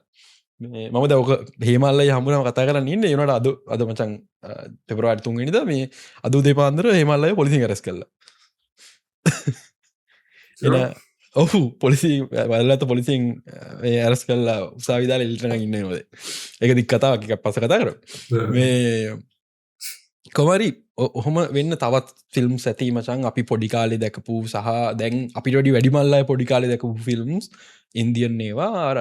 මම දවක හේමල්ල හමුණම කතා කරන්න ඉන්න ඒනට අද මචන් පෙපරවාට තුන්ගනිද මේ අද දෙපාන්දර හේමල්ලය පොලිසි රැස් කල්ල එන ඔහු පොලිසි වැල්ලත පොලිසින් ඇරස් කල්ලා උසාවිදාල ඉල්ටන ඉන්න නොද එක දික් කතාවක් එකක් පස කතා කර මේ කොමරි ඔහොම වෙන්න තවත් ෆිල්ම් ඇති මචන් අපි පොඩිකාලෙ දැකපු සහ දැන් අපිට වැඩිමල්ලයි පොඩිකාලෙ දැකපු ෆිල්ම්ස් ඉන්දියන් ඒවා අර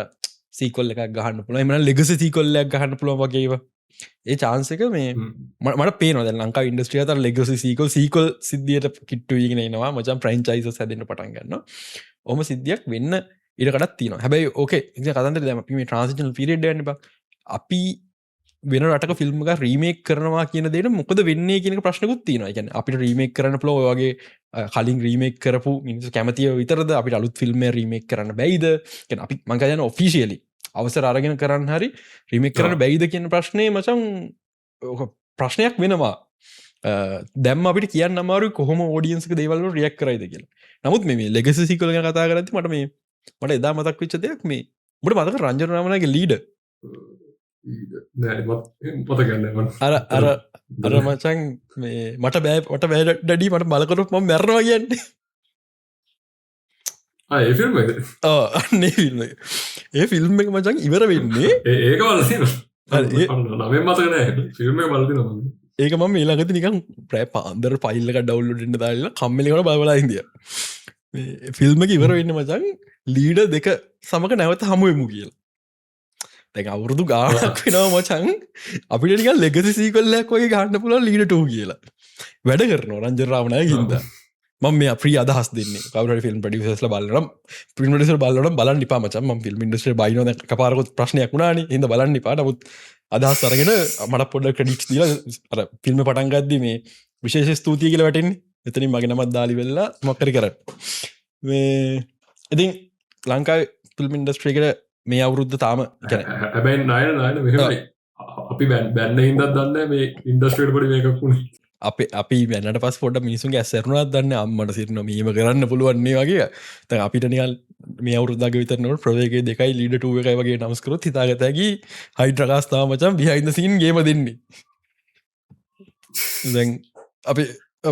සීකොල්ල එකක් ගහන්න පුළ එමන ලෙගස සීකොල්ලයක් ගහන්න පුළුව වගේව ඒ චාන්සක මේ මට පේනොද ලංකා ඉන්ඩස්ට්‍රිය තර ලෙගසි සීකල් සීකොල් සිද්ධියට කිට්ටුවගෙන නවා මචන් ප්‍රයින්චයිස හැදන්න පටන් ගන්න ඔම සිද්ධියක් වෙන්න ඉඩකටත් තින හැබයි ඕකේ කතන්ට දැම මේ ට්‍රන්සිෂනල් පිරිඩ්ඩන්න අපි වෙන රටක ෆිල්ම් එක රීමේක් කරනවා කියන දෙට මොකද වෙන්නේ කියන ප්‍රශ්නකුත් තියෙනවා ගැන අපිට රීමේක් කරන්න පලෝ වගේ කලින් රීමේක් කරපු මිනිස් කැමතිය විතරද අපි අලුත් ෆිල්ම් රීමේක් කරන්න බැයිද අපි මංකයන ඔෆිසිියලි අවසර අරගෙන කරන්න හරි රිමෙක් කරන්න බැයිද කියන ප්‍රශ්නය මචන් ප්‍රශ්නයක් වෙනවා දැම් අපිට කියන්න අමාරු කොහොම ෝඩියන්ස්ක දේවල්ල රියක් කරයිද කියල නමුත් මේ ලෙගසි සිකල කතා කරති මට මේ මට එදා මතක් විච්ච දෙයක් මේ මට මතක රංජනමනගේ ලීඩ අර මචන් මට බෑට බෑ ඩඩී මට බලකරත් ම මැරවා කියන්නේ ඒ ෆිල්ම් අන්නේ ෆිල්ම් ඒ ෆිල්ම් එක මචන් ඉවර වෙන්නේ ඒක නම මතකන ෆිල්ම් බලති නො ඒක ම මේලාගත නිකම් ප්‍රෑ පාන්දර පයිල්ලක ඩවල්ලට දාලා කම්මලිකට බලලා ඉදිය ෆිල්ම් එක ඉවර වෙන්න මචන් ලීඩ දෙක සමක නැවත හමුවමු කියල් දැන් අවුරුදු ගානක් වෙනවා මචන් අපිට නික ලෙගසි සීකොල්ලයක් වගේ ගන්න පුල ලීඩටෝ කියලා වැඩ කරන රංජරාවනය හිද ම මේ ප්‍රී අදහස් දෙන්න කවර ෆිල්ම් පඩිසල බලනම් පිමටිස බලන බලන්න පාමචම ෆිල්ම් ඉන්ඩස්ට බයින පාරකොත් ප්‍රශ්නයක් වුණන හිද බලන්න පාටමුත් අදහස් අරගෙන මට පොඩ ක්‍රඩික්ස් දිල අර ෆිල්ම් පටන්ගත්ද මේ විශේෂ ස්තුතිය කියල වැටෙන් එතනින් මගේ නමත් දාලි වෙල්ලා මොක්කර කර ඉතින් ලංකායි ෆිල්ම් ඉන්ඩස්ට්‍රේකට මේ අවුරුද්ධ තාම ගැන හැබැයි නාය මෙහමයි අපි බැන්න හිදත් දන්න මේ ඉන්ඩස්ට්‍රේට පඩි මේකක්ුණ අපි වැන්නට පස් පොට මිනිසුන්ගේ ඇසරුණත් දන්න අම්මට සිරන මීම කරන්න පුළුවන්නේ වගේ ත අපිට නිල් මේ අවුරුදග විතරනට ප්‍රවේගේ දෙකයි ලීඩටුව එකයි වගේ නම්ස්කරොත් හිතාගතැකි හයිඩ්‍රකාස්ථාව මචන් විහයින්න සින් ගේම දෙන්නේ දැන් අප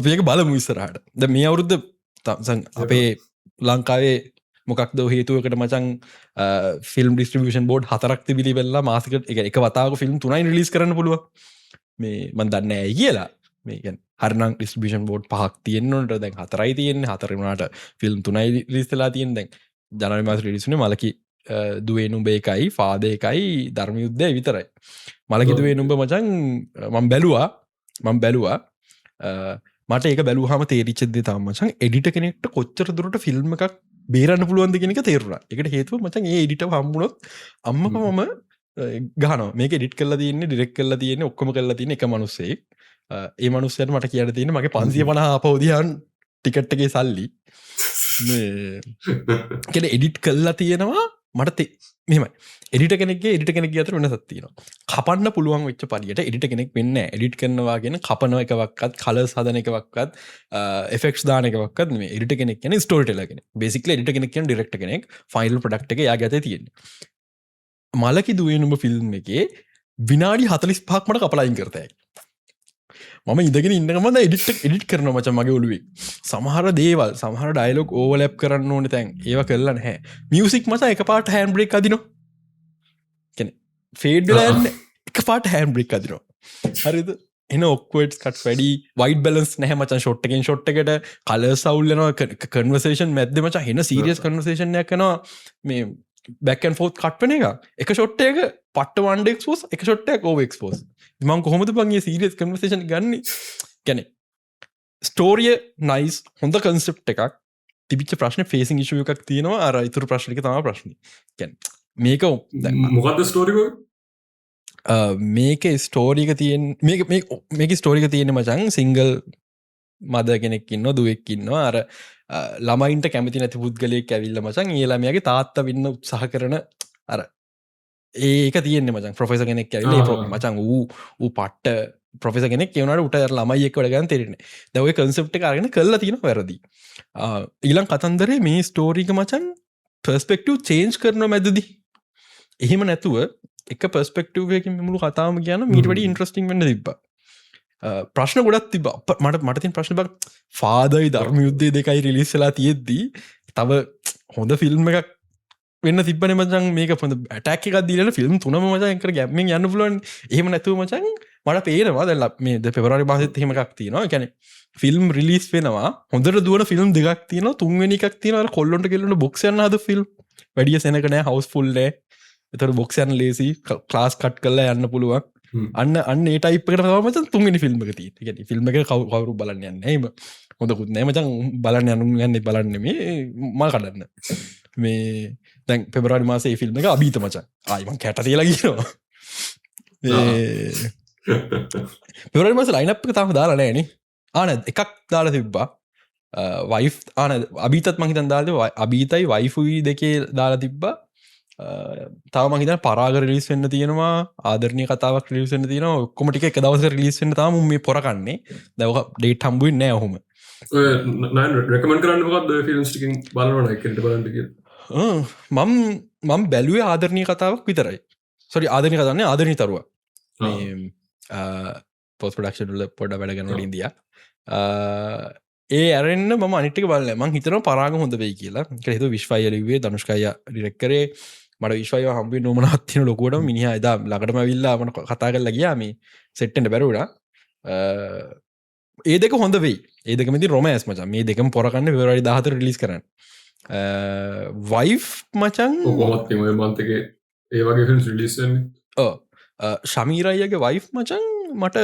ඒක බලමු විස්සරහට ද මේ අවුරුද්ධ අපේ ලංකාවේ මොකක්ද හේතුවකට මචන් ෆිල්ම් ඩිස්ට්‍රිබියුෂන් බෝඩ් 4ක් තිබිලි වෙලා මාසෙකට එක වතාවක ෆිල්ම් 3යි රිලීස් කරන්න පුළුවන් මේ මන් දන්නේ නැහැ කියලා මේ කියන්නේ හරිනම් ඩිස්ට්‍රිබියුෂන් බෝඩ් 5ක් තියෙන්න ඕනට දැන් 4යි තියෙන්නේ 4 වුණාට ෆිල්ම් 3යි රිලීස් වෙලා තියෙන දැන් ජනවාරි මාසෙ රිලීස් වුණේ මලකි දුවේ නුඹ එකයි ෆාදේ එකයි ධර්ම යුද්ධය විතරයි මලකි දුවේ නුඹ මචං මම බැලුවා මට ඒක බැලුවාම තේරිච්ච දේ තමයි මචං එඩිටර් කෙනෙක්ට කොච්චර දුරට ෆිල්ම් එකක් බේරන්න පුළුවන්ද කියන එක තේරුණා. ඒකට හේතුව මචං ඒ එඩිටර් හම්බුනොත් අම්මකමම ගහනවා. මේක එඩිට් කරලා තියෙන්නේ ඩිරෙක්ට් කරලා තියෙන්නේ ඔක්කොම කරලා තියෙන්නේ එක මිනිස්සෙක්. ඒ මිනිස්සයාට මට කියන්න තියෙන්නේ මගේ 550 ආපහු දිහාන් ටිකට් එකේ සල්ලි මේ එඩිට් කල්ලා තියෙනවා මට මෙමයි එඩිට කෙනෙක්ගේ එඩිට කෙනෙක් අතර වෙනසක් තියෙනවා. කපන්න පුළුවන් වෙච්ච පරියට එඩිට කෙනෙක් වෙන්නේ නැහැ. එඩිට් කරනවා කියන කපන එකවක්වත් කලර්ස් හදන එකවක්වත් එෆෙක්ට්ස් දාන එකවක්වත් නෙමෙයි. එඩිට කෙනෙක් කියන්නේ ස්ටෝරි ටෙලර් කෙනෙක්. බේසිකලි එඩිට කෙනෙක් කියන්නේ ඩිරෙක්ටර් කෙනෙක්. ෆයිනල් ප්‍රොඩක්ට් එක එයාගේ අතේ තියෙන්නේ. මලකි දුවේ නුඹ ෆිල්ම් එකේ විනාඩි 45ක් මට කපලා අයින් කරතයි. මම ඉඳගෙන ඉන්න ගමන් එඩිට් කරනවා මචං මගේ ඔළුවේ. සමහර දේවල් සමහර ඩයලොග් ඕවර්ලැප් කරන්න ඕනේ තැන් ඒවා කරලා නැහැ. මියුසික් මචං එකපාරට හෑන්ඩ් බ්‍රේක් අදිනවා. කියන්නේ ෆේඩ් වෙලා යන්නේ එකපාරට හෑන්ඩ් බ්‍රේක් අදිනවා. හරිද? එන ඔක්වර්ඩ්ස් කට් වැඩි වයිට් බැලන්ස් නැහැ මචං ෂොට් එකෙන් ෂොට් එකට කලර්ස් අවුල් වෙනවා කන්වර්සේෂන් මැද්දේ මචං එන සීරියස් කන්වර්සේෂන් එකක් කරනවා මේ බැක් ඇන්ඩ් ෆෝත් කට් වෙන එක ෂොට් එක පට්ට වන්ඩ එක්ස්පෝස් එක ෂොට් එකක් ඕවර් එක්ස්පෝස් මම කොහොමද බං මේ සීරියස් කන්වර්සේෂන් ගන්නේ කියන්නේ ස්ටෝරිය නයිස් හොඳ කන්සෙප්ට් එකක් තිබිච්ච ප්‍රශ්නේ ෆේසින් ඉෂුව එකක් තියෙනවා අර ඊටු ප්‍රශ්න ටික තමයි ප්‍රශ්නේ කියන්නේ මේක මොකද්ද ස්ටෝරි එක මේකේ ස්ටෝරි එක තියෙන මේකේ ස්ටෝරි එක තියෙන්නේ මචං සිංගල් මද කෙනෙක් ඉන්නවා දුවෙක් ඉන්නවා අර ළමයින්ට කැමති නැති පුද්ගලයෙක් ඇවිල්ලා මචං ඒ ළමයාගේ තාත්තා වෙන්න උත්සාහ කරන අර ඒක තියෙන්නේ මචං ප්‍රොෆෙසර් කෙනෙක් ඇවිල්ලා මචං ඌ පට්ට ප්‍රොෆෙසර් කෙනෙක් කියනවාට උට ළමයි එක්ක වැඩ ගන්න තේරෙන්නේ. දැන් ඔය කන්සෙප්ට් එක අරගෙන කළා තියෙනවා වැරදි. ඊළඟ කතන්දරේ මේ ස්ටෝරි එක මචං පර්ස්පෙක්ටිව් චේන්ජ් කරනවා මැදදී. එහෙම නැතුව එක පර්ස්පෙක්ටිව් එකකින් මුළු කතාවම කියන මීට වැඩි ඉන්ට්‍රස්ටිං වෙන්න තිබ්බා. ප්‍රශ්න ගොඩක් තිබ්බා. මට තියෙන ප්‍රශ්න බක් ෆාදර්යි ධර්ම යුද්ධය දෙකයි රිලීස් වෙලා තියෙද්දි තව හොඳ ෆිල්ම් එකක් වෙන්න තිබ්බනේ මචං මේක හොඳ ඇටැක් එකක් දීලා ෆිල්ම් තුනම මචං එකට ගැප්මින් යන්න පුළුවන්. එහෙම නැතුව මචං මට පේනවා දැන් මේ පෙබරවාරි මාසෙත් එහෙම එකක් තියෙනවා. ඒ කියන්නේ ෆිල්ම් රිලීස් වෙනවා හොඳට දුවන ෆිල්ම් දෙකක් තියෙනවා තුන්වෙනි එකක් තියෙනවා අර කොල්ලොන්ට කෙල්ලොන්ට බොක්ස් යන හද ෆිල්ම් වැඩිය සෙනක නෑ හවුස් ෆුල් නෑ. ඒතර බොක්ස් යන ලේසි ක්ලාස් කට් කරලා යන්න පුළුවන්. අන්න ඒ ටයිප් එකට තමයි මචං තුන්වෙනි ෆිල්ම් එක තියෙන්නේ. ඒ කියන්නේ ෆිල්ම් එක කවුරු බලන්න යන්නේ නැහැ. එහෙම හොඳකුත් නෑ මචං බලන්න යන්නේ බලන්නේ මේ මල් කඩන්න. මේ දැන් පෙබරවාරි මාසේ මේ ෆිල්ම් එක අභීත මචං. ආයි මං කැට තියලා කියනවා. පෙබරවාරි මාසේ ලයින් අප් එක තාම දාලා නැහැ නේ. නෑ එකක් දාලා තිබ්බා. වයිෆ් අභීතත් මං හිතන් දාලා අභීතයි වයිෆුයි දෙකේ දාලා තිබ්බා. තව මං හිතන්නේ පරාග රිලීස් වෙන්න තියෙනවා ආදරණීය කතාවක් රිලීස් වෙන්න තියෙනවා ඔක්කොම ටික එක දවසක රිලීස් වෙන්න තාම මේ පොර කන්නේ. දැන් ඔක ඩේට් හම්බ වෙන්නේ නැහැ ඔහොම. ඔය නෑ රෙකමන්ඩ් කරන්න මොකද්ද ඔය ෆිල්ම්ස් ටිකෙන් බලනවා එක්කෙනෙක් බලන්න කියලා. මම බැලුවේ ආදරණීය කතාවක් විතරයි. සෝරි ආදරණීය කතාවක් නේ ආදරණීය තරුවා. මේ පෝස්ට් ප්‍රොඩක්ෂන් වල පොඩ්ඩක් වැඩ කරනකොට ඉන්දියා. ඒ ඇරෙන්න මම අනිත් ටික බලලා මං හිතනවා පරාග හොඳ වෙයි කියලා. ඒක හේතුව විශ්වය ලිව්වේ ධනුෂ් කයියා ඩිරෙක්ට් කරේ. මට විශ්වය හම්බ වෙන්න උමනාවක් තියෙන ලොකුවටම මිනිහා එදා ළඟටම ඇවිල්ලා මම කතා කරලා ගියා මේ සෙට් වෙන්න බැරි වුණා. ඒ දෙක හොඳ වෙයි. ඒ දෙකම ඉතින් රොමෑන්ස් මචං. මේ දෙකම පොර කන්නේ පෙබරවාරි 14 රිලීස් කරන්න. වයිෆ් මචං කොහොමද මේ මන්ත් එකේ ඒ වගේ ෆිල්ම්ස් රිලීස් වෙන්නේ? ශමීර අයියාගේ වයිෆ් මචං මට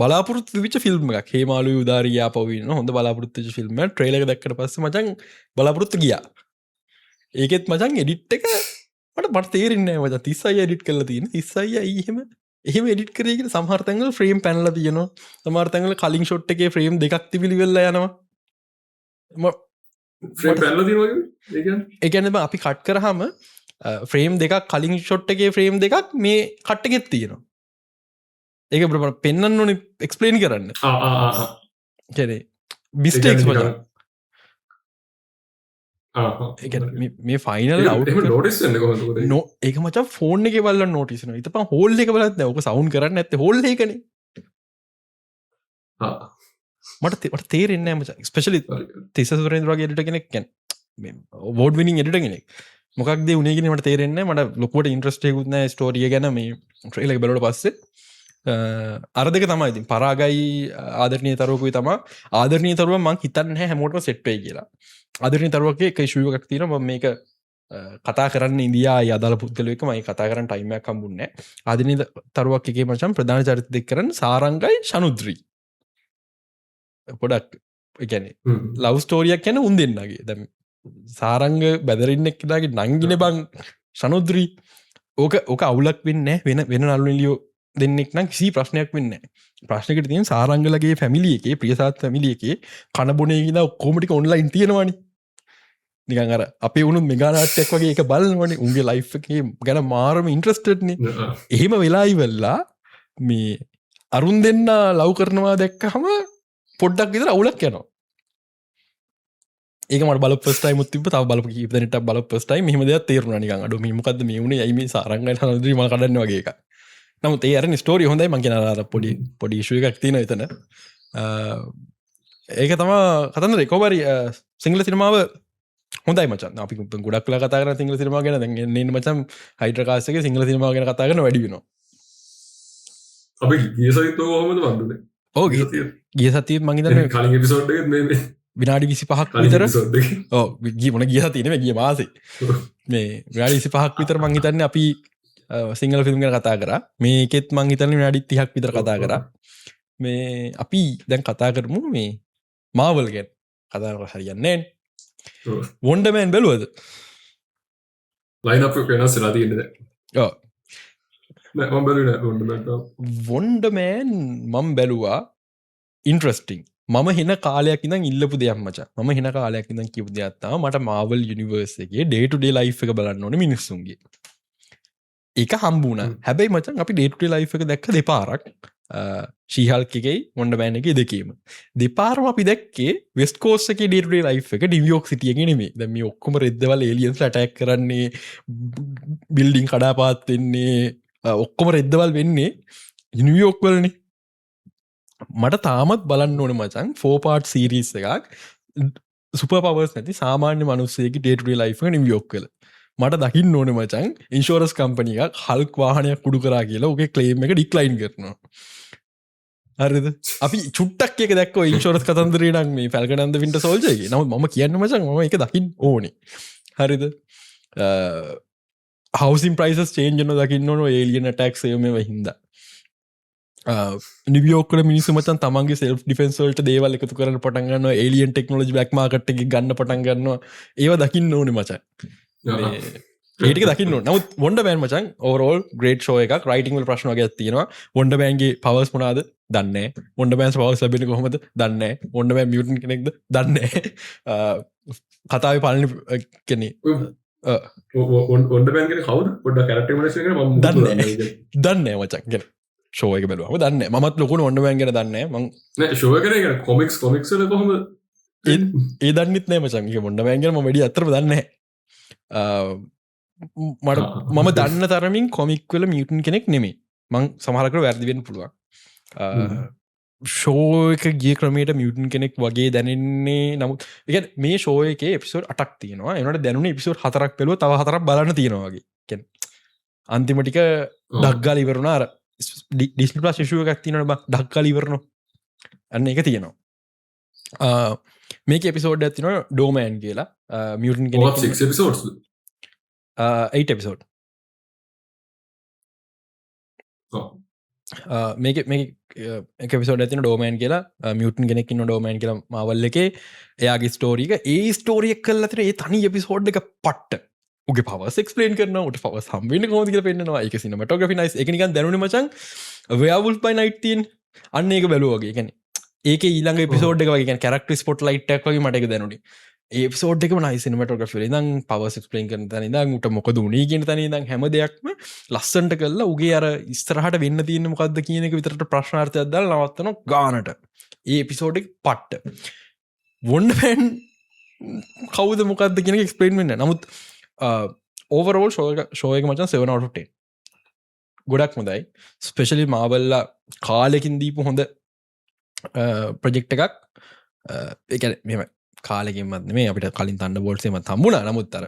බලාපොරොත්තු වෙච්ච ෆිල්ම් එකක්. හේමාලුයි උදාරිය ආපහු ඉන්න හොඳ බලාපොරොත්තු වෙච්ච ෆිල්ම් එකක්. ට්‍රේලර් එක දැක්කට පස්සේ මචං බලාපොරොත්තු ගියා. ඒකෙත් මචං එඩිට් එක මට තේරෙන්නේ නැහැ මචං 30 අයියා එඩිට් කරලා තියෙන 30 අයියා එහෙම එඩිට් කරේ කියලා සමහර තැන්වල ෆ්‍රේම් පැනලා තියෙනවා. සමහර තැන්වල කලින් ෂොට් එකේ ෆ්‍රේම් දෙකක් තිබිලි වෙලා යනවා. ෆ්‍රේම් පැනලා තියෙනවා කියන්නේ? ඒ කියන්නේ අපි කට් කරාම ෆ්‍රේම් දෙකක් කලින් ෂොට් එකේ ෆ්‍රේම් දෙකක් මේ කට් එකෙත් තියෙනවා. ඒක බ්‍රෝ පෙන්වන්න ඕනේ එක්ස්ප්ලেইন කරන්න. කියන්නේ මිස්ටේක්ස් මචං. ඒ කියන්නේ මේ ෆයිනල් අවුට් එක නෝටිස් වෙන්නේ කොහොමද? ඒක මචං ෆෝන් එකේ බලලා නෝටිස් වෙනවා. ඊටපන් හෝල් එක බලද්දී දැන් ඔක සවුන්ඩ් කරන්නේ නැත්තේ හෝල් එකනේ. මට තේරෙන්නේ නැහැ මචං. ස්පෙෂලි තිස්ස සුරේන්ද්‍ර වගේ එඩිටර් කෙනෙක් කියන්නේ වෝඩ් විනිින් එඩට කෙනෙක් මොකක්ද උනගෙන මට තේරෙන්න මට ලොකොට ඉන්ට්‍රස්ටේකුත්න ස්ටෝරිය ගැන මේ ට්‍රේලක බලට පස්සේ අරදක තමයි ඉතින් පරාගයි ආදරනය තරුවකුයි තම ආදරනය තරුව මං හිතන්න හැමෝට සෙට්පේ කියලා ආදරනය තරුවගේ එක ශුවකක් තින ම මේක කතා කරන්න ඉදියා අදාල පුද්ගලක මයි කතා කරන්න ටයිමයක් කම්බුන්න ආදනී තරුවක් එකේ මචන් ප්‍රධාන චරිත දෙක් කරන්න සාරංගයි ශනුද්‍රී පොඩක් එකැන ලව් ස්ටෝරියක් ගැන උන් දෙන්නගේ දැම සාරංග බැදරන්නක්ලාගේ නංගින බං ශනුද්‍රී ඕක අවුලක් වෙන්න වෙන නල්ලියෝ දෙන්නෙක් නම් කිසි ප්‍රශ්නයක් වෙන්න ප්‍රශ්නකට තියෙන් සාරංගලගේ ෆැමිලිය එකේ ප්‍රියසාත් ෆැමිලිය එකේ කණබොනයකිද ඔක්කෝමටික ඔන්ලයින් තියෙනවානි නිකන් අර අපේ වුණු මෙගානාට්ටයක් වගේ එක බලනවනේ උන්ගේ ලයිෆ් එකේ ගැන මාරම ඉන්ට්‍රස්ටඩ්නේ එහෙම වෙලා ඉවරලා මේ අරුන් දෙන්න ලව් කරනවා දැක්කහම පොඩ්ඩක් විතර අවුලක් යනවා ඒක මට බල ෆස්ට් ටයිම් තිබ්බ තව බලපු කීප දෙනෙක්ට බල ෆස්ට් ටයිම් එහෙම දෙයක් තේරුණා නිකන් අඩෝ මේ මොකද්ද මේ උනේ ඇයි මේ සාරංගයි ශනුද්‍රී මම කඩන්නේ වගේ එකක් නමුත් ඒ අරන ස්ටෝරිය හොඳයි මං කියන අර පොඩි ඉෂුව එකක් තියෙනවා එතන ඒක තමයි කතන්දරේ කොහොමරි සිංහල සිනමාව හොඳයි මචන් අපි ගොඩක් වෙලා කතා කරන සිංහල සිනමාව ගැන දැන් එන්නේ මචන් හයිඩ්‍රකාස්ට් එකේ සිංහල සිනමාව ගැන කතා කරන වැඩි වෙනවා අපි ගිය සතියේ කොහොමද වන්දුනේ ඔව් ගිය සතියේ මං හිතන්නේ කලින් එපිසෝඩ් එකේ මේ විනාඩි 25ක් විතර ඔව් මොන ගිය සතියේ නෙමෙයි ගිය මාසේ මේ විනාඩි 25ක් විතර මං හිතන්නේ අපි සිංහල ෆිල්ම් ගැන කතා කරා මේකෙත් මං හිතන්නේ විනාඩි 30ක් විතර කතා කරා මේ අපි දැන් කතා කරමු මේ මාවල් ගැන කතා කරලා හරියන්නේ නැහැ වොන්ඩර්මෑන් බැලුවද ලයින් අප් එක වෙනස් වෙලා තියෙන්නේ දැන් ඔව් නෑ මම බැලුවේ නෑ වොන්ඩර්මෑන් තාම වොන්ඩර්මෑන් මම බැලුවා ඉන්ට්‍රස්ටිං මම හෙන කාලයක් ඉඳන් ඉල්ලපු දෙයක් මචං මම හෙන කාලයක් ඉඳන් කියපු දෙයක් තමයි මට මාවල් යුනිවර්ස් එකේ ඩේ ටු ඩේ ලයිෆ් එක බලන්න ඕනේ මිනිස්සුන්ගේ ඒක හම්බුණා හැබැයි මචං අපි ඩේ ටු ඩේ ලයිෆ් එක දැක්ක දෙපාරක් ශීහල්ක් එකේ වොන්ඩර්මෑන් එකේ දෙකේම දෙපාරම අපි දැක්කේ වෙස්ට් කෝස්ට් එකේ ඩේ ටු ඩේ ලයිෆ් එක නිව්යෝක් සිටි එකේ නෙමෙයි දැන් මේ ඔක්කොම රෙද්දවල් ඒලියන්ස්ලා ඇටැක් කරන්නේ බිල්ඩින් කඩාපාත් වෙන්නේ ඔක්කොම රෙද්දවල් වෙන්නේ නිව්යෝක් වලනේ මට තාමත් බලන්න ඕනේ මචං 4 part series එකක් සුපර් පවර්ස් නැති සාමාන්‍ය මිනිස්සෙකුගේ ඩේ ටු ඩේ ලයිෆ් එක නිව්යෝක් වල මට දකින්න ඕනේ මචං ඉන්ෂුරන්ස් කම්පැනි එකක් හල්ක් වාහනයක් කුඩු කරා කියලා ඔගේ ක්ලේම් එක ඩික්ලයින් කරනවා හරිද අපි චුට්ටක් එක දැක්කෝ ඉන්ෂුරන්ස් කතන්දරේ නම් මේ falcon and the winter soldier එකේ නමුත් මම කියන්නේ මචං මම ඒක දකින්න ඕනේ හරිද හවුසින් ප්‍රයිසස් චේන්ජ් වෙනවා දකින්න ඕනේ ඒලියන් ඇටැක්ස් ඒ මේවා හින්දා නිවියෝක්කල මිනිස්සු මචන් තමන්ගේ සෙල්ෆ් ඩිෆෙන්ස් වලට දේවල් එකතු කරන්න පටන් ගන්නවා ඒලියන් ටෙක්නොලොජි බ්ලැක් මාකට් එකේ ගන්න පටන් ගන්නවා ඒවා දකින්න ඕනේ මචං ඒ ටික දකින්න ඕනේ නමුත් වොන්ඩර්මෑන් මචං ඕවරෝල් ග්‍රේට් ෂෝ එකක් රයිටිං වල ප්‍රශ්න වගේක් තියෙනවා වොන්ඩර්මෑන්ගේ පවර්ස් මොනවාද දන්නේ නැහැ වොන්ඩර්මෑන්ස් පවර්ස් ලැබෙන්නේ කොහොමද දන්නේ නැහැ වොන්ඩර්මෑන් මියුටන්ට් කෙනෙක්ද දන්නේ නැහැ කතාවේ පළවෙනි කෙනේ වොන්ඩර්මෑන් කියන්නේ කවුද පොඩ්ඩක් කැරක්ටර් මොනවද කියන්නේ මම දන්නේ මචං කියන්නේ ෂෝ එක බැලුවම දන්නේ මමත් ලොකුට වොන්ඩර්මෑන් ගැන දන්නේ මං නෑ ෂෝ එක කියන්නේ කොමික්ස් වල කොහොමද ඒ දන්නෙත් නෑ මචං ඒක වොන්ඩර්මෑන් ගැන මම වැඩි අතරම දන්නේ නැහැ මම දන්න තරමින් කොමික් වල මියුටන් කෙනෙක් නෙමෙයි මං සමහරකට වැරදි වෙන්න පුළුවන් ෂෝ එක ගිය ක්‍රමයට මියුටන් කෙනෙක් වගේ දැනෙන්නේ නමුත් ඒ මේ ෂෝ එකේ එපිසෝඩ් 8ක් තියෙනවා ඒනට දැනුනේ එපිසෝඩ් 4ක් බැලුවා තව 4ක් බලන්න තියෙනවා වගේ කියන්නේ අන්තිම ටික ඩග්ගාල ඉවරුණා අර ඩිස්නි ප්ලස් ඉෂුව එකක් තියෙනවා බං ඩග්ගාල ඉවරනවා අන්න ඒක තියෙනවා මේක එපිසෝඩ් එකක් තියෙනවා ඩෝමෑන් කියලා මියුටන් කෙනෙක් 6 episodes 8 episode මේක එක එපිසෝඩ් එකක් තියෙනවා ඩෝමෑන් කියලා මියුටන් කෙනෙක් ඉන්න ඩෝමෑන් කියලා මාවල් එකේ එයාගේ ස්ටෝරි එක ඒ ස්ටෝරි එක කරලා තියෙන ඒ තනි එපිසෝඩ් එක පට්ට උගේ පවර්ස් එක්ස්ප්ලේන් කරනවා උට පවර්ස් හම් වෙන්නේ කොහොමද කියලා පෙන්නනවා ඒක සිනමැටෝග්‍රැෆි නයිස් ඒක නිකන් දැනුනේ මචං වෙයාවුල්ෆ් බයි නයිට් තියෙන අන්න ඒක බැලුවා වගේ කියන්නේ ඒකේ ඊළඟ එපිසෝඩ් එක වගේ කියන්නේ කැරක්ටර් ස්පොට්ලයිට් එකක් වගේ මට ඒක දැනුනේ ඒ එපිසෝඩ් එකම නයිස් සිනමැටෝග්‍රැෆි වල ඉඳන් පවර්ස් එක්ස්ප්ලේන් කරන තැන ඉඳන් උට මොකද උනේ කියන තැන ඉඳන් හැම දෙයක්ම ලස්සනට කරලා උගේ අර ඉස්සරහට වෙන්න තියෙන්නේ මොකද්ද කියන එක විතරට ප්‍රශ්නාර්ථයක් දාලා නවත්තනවා ගානට ඒ එපිසෝඩ් එක පට්ට වොන්ඩර්මෑන් කවුද මොකද්ද කියන එක එක්ස්ප්ලේන් වෙන්නේ නැහැ නමුත් ඕවරෝල් ෂෝ එක මචන් 7 out of 10 ගොඩක් හොඳයි ස්පෙෂලි මාවල්ලා කාලෙකින් දීපු හොඳ ප්‍රොජෙක්ට් එකක් ඒ කියන්නේ මෙහෙම කාලෙකින්මත් මේ අපිට කලින් තන්න බෝල්සේම තම්බුණ නමුත්තර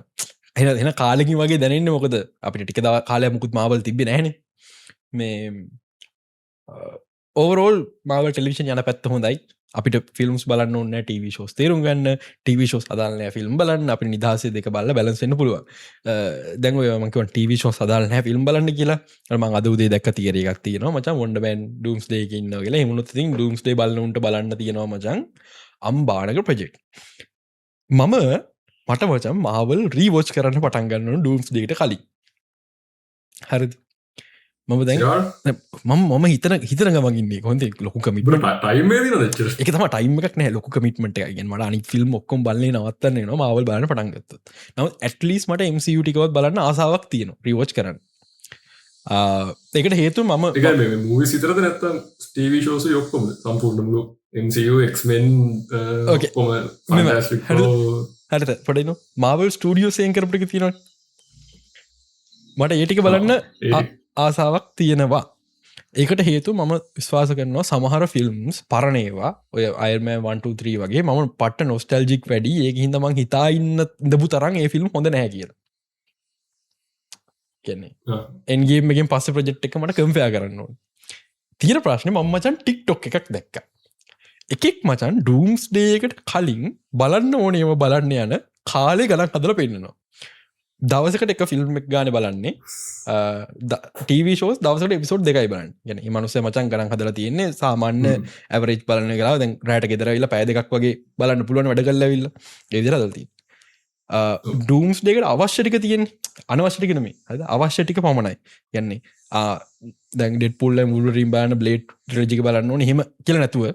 එන කාලෙකින් වගේ දැනන්න මොකද අපිට ටික දව කාලය මුකුත් මාවල් තිබෙන නැන මේ ඕවරෝල් මාව ටෙලිවිෂන් යන පැත්ත හොඳයි අපිට ෆිල්ම්ස් බලන්න ඕන්න ටව ෂෝස් තේරුම් ගන්න ටව ෂෝස් අදාලනය ෆිල්ම් බලන්න අපි නිදහසේ දෙක බල්ල බැලසෙන්න්න පුළුව දැන්වමක ටව ෂෝ සදාලන ෆිල්ම් බලන්න කියලා ම අදේ දැක් තිරක් තියන මච ොඩ බන් ඩම්ස් දේකන්න කියලා හමුණුත් ඩම්ස් ේ බලන්නට බලන්න තියෙනවා මචන් අම්බානක ප්‍රජෙක්් මම මට මචම් මාවල් රීවෝච් කරන්න පටන්ගන්න ඩම්ස් දේට කලින් හරි මම දැන් මම හිතන ගමගන්නේ කොන්ද ලොකු කමිට එක තම ටයිමක් නෑ ලොක කමිටමට ගෙන් මට අනි ෆිල්ම් ඔක්කොම් බලන්නේ නවත්තන්නේ න මවල් බලන්න පටන්ගත්ත නව ඇටලිස් මට MCUටිකවත් බලන්න ආසාවක් තියෙන රිවෝච් කරන්න ඒකට හේතු මම මූවි සිතරද නැත්තම් ටීවී ෂෝස යොක්කොම සම්පූර්ණමු MCU X-Men හරිත පොඩන මාවල් ස්ටඩියෝ සයෙන් කරපටි තියෙනවා මට ඒටික බලන්න ආසාවක් තියෙනවා ඒකට හේතු මම විශ්වාස කරනවා සමහර ෆිල්ම්ස් පරණේවා ඔය අයර්ම 123 වගේ මම පට නොස්ටල්ජික් වැඩි ඒ හිද මං හිතා ඉන්න දපු තරන් ඒ ෆිල්ම් හොඳ නෑ කියල එන්ගේමගෙන් පස්ස ප්‍රජෙක්් එක මට කම්පයා කරන්න ඕන තීර ප්‍රශ්නය මංමචන් ටික්ටොක් එකක් දැක්ක එකෙක් මචන් ඩූම්ස් ඩේකට කලින් බලන්න ඕනේම බලන්න යන කාලේ ගලක් හදල පෙන්න්නනවා දවසකට එක ෆිල්ම් එක් ගාන බලන්නේ ටීවෂෝස් දවසට එපිසෝඩ් දෙකයි බලන්න ගැන මනුස්ස මචන් ගරන් හදල තියන්නේ සාමාන්‍ය ඇවරේජ් බලන්න කලා දැන් රෑට ගෙදරවිල්ල පෑ දෙකක් වගේ බලන්න පුළුවන් වැඩ කල්ලවිල්ල ගෙදරදල්ති ඩූම්ස් දෙකට අවශ්‍යටික තියෙන් අනවශ්‍යටිකනම හද අවශ්‍යටික පමණයි යන්නේ දැන් ඩෙට පුල්ල මුල රීම් බාන බ්ලේට් රජික බලන්න ඕන හෙම කියල නැතුව